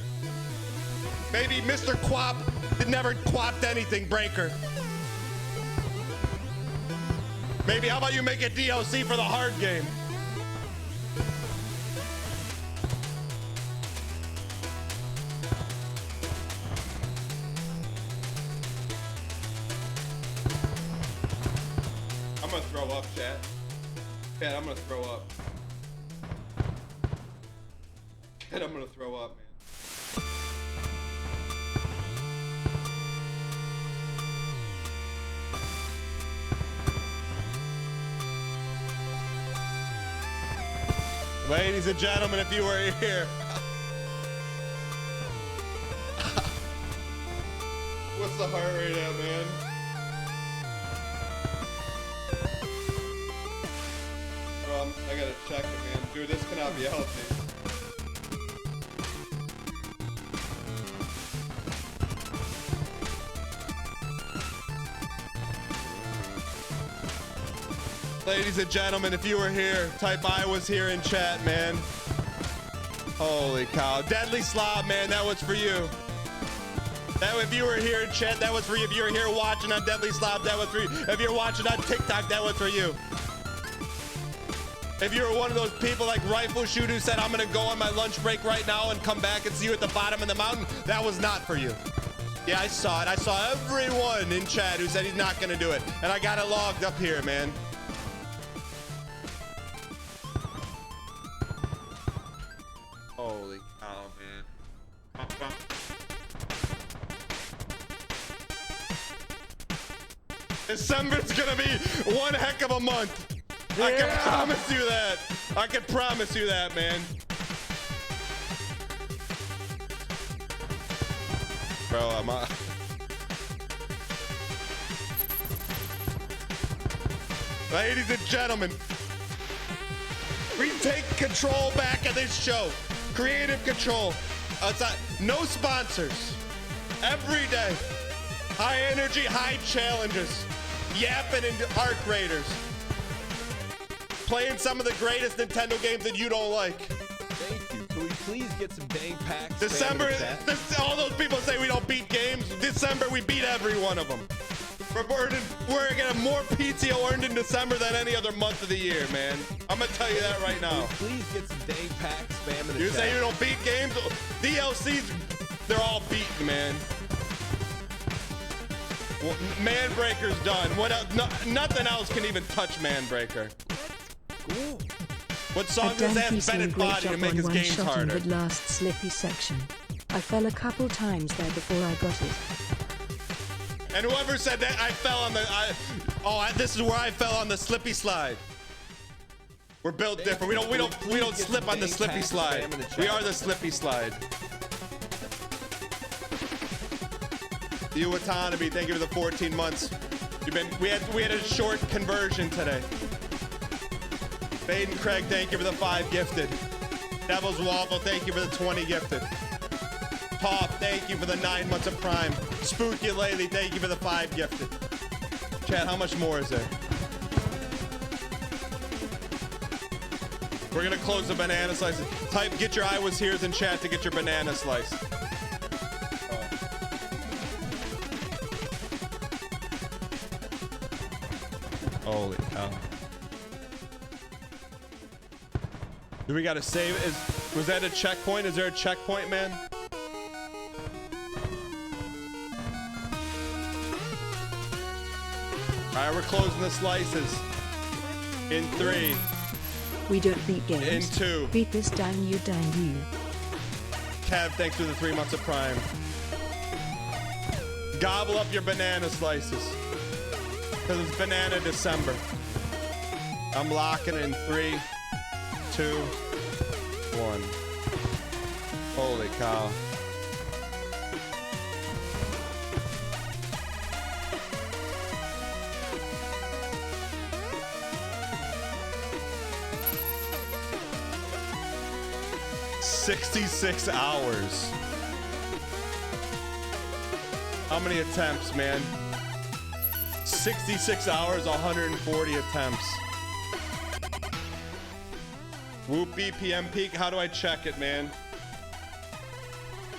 Maybe Mr. Quap never quapped anything, Breaker. Maybe how about you make a DLC for the hard game? I'm gonna throw up, chat. Chat, I'm gonna throw up. Chat, I'm gonna throw up, man. Ladies and gentlemen, if you were here. What's the heart rate at, man? I gotta check it, man. Dude, this cannot be healthy. Ladies and gentlemen, if you were here, type I was here in chat, man. Holy cow. Deadly Slob, man, that was for you. That, if you were here in chat, that was for you. If you were here watching on Deadly Slob, that was for you. If you're watching on TikTok, that was for you. If you were one of those people like Rifle Shoot who said, I'm gonna go on my lunch break right now and come back and see you at the bottom of the mountain, that was not for you. Yeah, I saw it. I saw everyone in chat who said he's not gonna do it. And I got it logged up here, man. Holy cow, man. December's gonna be one heck of a month. Yeah. I can promise you that. I can promise you that, man. Bro, I'm on. Ladies and gentlemen, we take control back of this show. Creative control. No sponsors. Every day. High energy, high challenges. Yapping and Arc Raiders. Playing some of the greatest Nintendo games that you don't like. Thank you. Can we please get some dang packs? December, all those people say we don't beat games. December, we beat every one of them. We're gonna have more PTO earned in December than any other month of the year, man. I'm gonna tell you that right now. Please get some dang packs, spam in the chat. You say you don't beat games? DLCs, they're all beaten, man. Well, Manbreaker's done. What else? Nothing else can even touch Manbreaker. Cool. What song does that Bennett body to make his games harder? The last slippy section. I fell a couple times there before I got it. And whoever said that, I fell on the. This is where I fell on the slippy slide. We're built different. We don't slip on the slippy slide. We are the slippy slide. You Watanabe, thank you for the 14 months. We had a short conversion today. Baden Craig, thank you for the 5 gifted. Devil's Waffle, thank you for the 20 gifted. Pop, thank you for the 9 months of Prime. Spooky Lady, thank you for the 5 gifted. Chat, how much more is there? We're gonna close the banana slices. Type get your I was here's in chat to get your banana slice. Holy cow. Do we gotta save? Was that a checkpoint? Is there a checkpoint, man? Alright, we're closing the slices. In 3. We don't beat games. In 2. Beat this dang you. Kev, thanks for the 3 months of Prime. Gobble up your banana slices. Because it's Banana December. I'm locking it in 3, 2, 1. Holy cow. $66 hours. How many attempts, man? 66 hours, 140 attempts. Whoop BPM peak. How do I check it, man?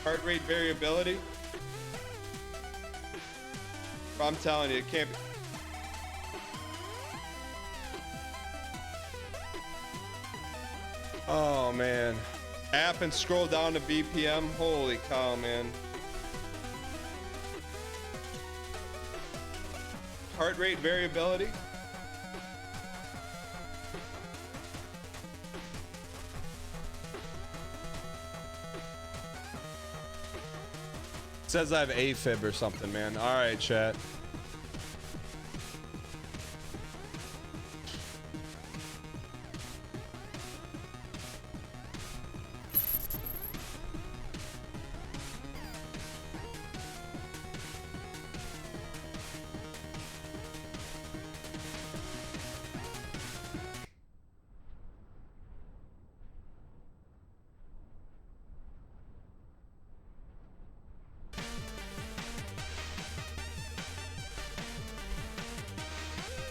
Heart rate variability. I'm telling you, it can't be. Oh, man. App and scroll down to BPM. Holy cow, man. Heart rate variability. Says I have AFib or something, man. All right, chat.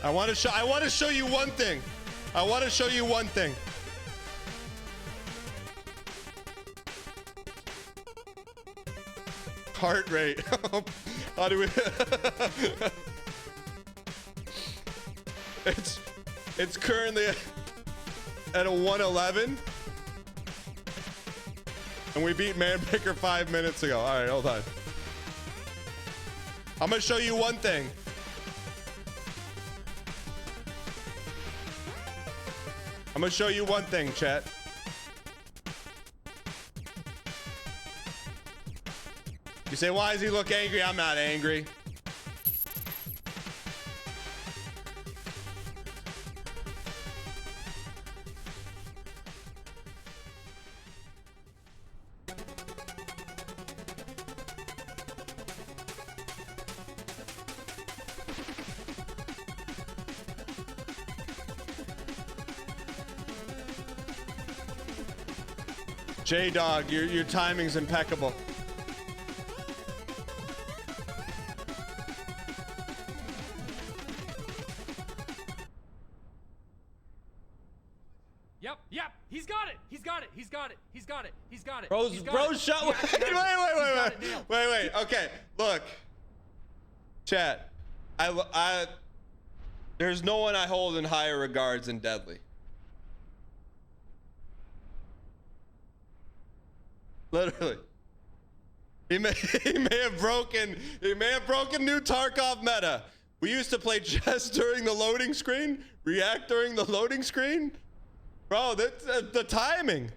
I want to show you one thing. I want to show you one thing. Heart rate. How do we? It's currently at a 111, and we beat Manbreaker 5 minutes ago. All right, hold on. I'm gonna show you one thing. I'm gonna show you one thing, chat. You say, why does he look angry? I'm not angry. J-Dog, your timing's impeccable. Yep, he's got it. He's got it. He's got it. He's got it. He's got it. Bro, shut. Wait. Okay, look, chat. There's no one I hold in higher regards than Deadly. Literally. He may have broken new Tarkov meta. We used to play chess during the loading screen, react during the loading screen. Bro, that's the timing.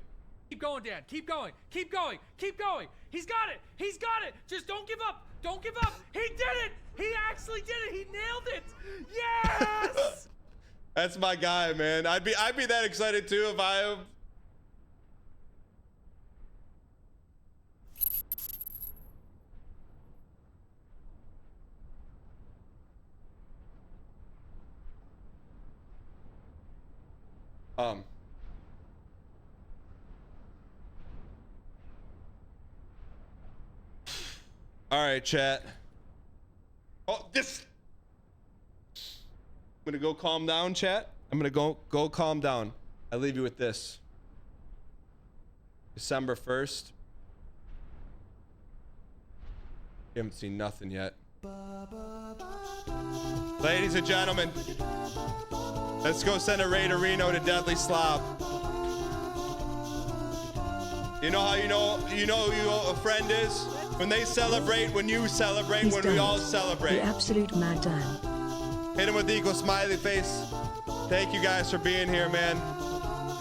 Keep going, Dan. Keep going. Keep going. Keep going. He's got it. He's got it. Just don't give up. Don't give up. He did it. He actually did it. He nailed it. Yes. That's my guy, man. I'd be that excited too if I. All right, chat. Oh, this. I'm gonna go calm down, chat. I'm gonna go calm down. I leave you with this. December 1st. You haven't seen nothing yet. Ladies and gentlemen, let's go send a raid to Reno to Deadly Slob. You know how you know who a friend is? When they celebrate, when you celebrate, He's when done we all it. celebrate. The absolute mad Dan. Hit him with the equal smiley face. Thank you guys for being here, man.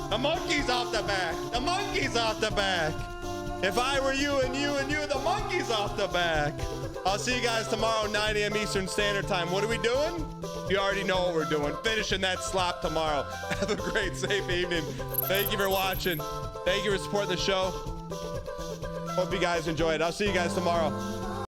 The monkey's off the back. The monkey's off the back. If I were you and you and you, the monkey's off the back. I'll see you guys tomorrow, 9 a.m. Eastern Standard Time. What are we doing? You already know what we're doing. Finishing that slop tomorrow. Have a great, safe evening. Thank you for watching. Thank you for supporting the show. Hope you guys enjoyed. I'll see you guys tomorrow.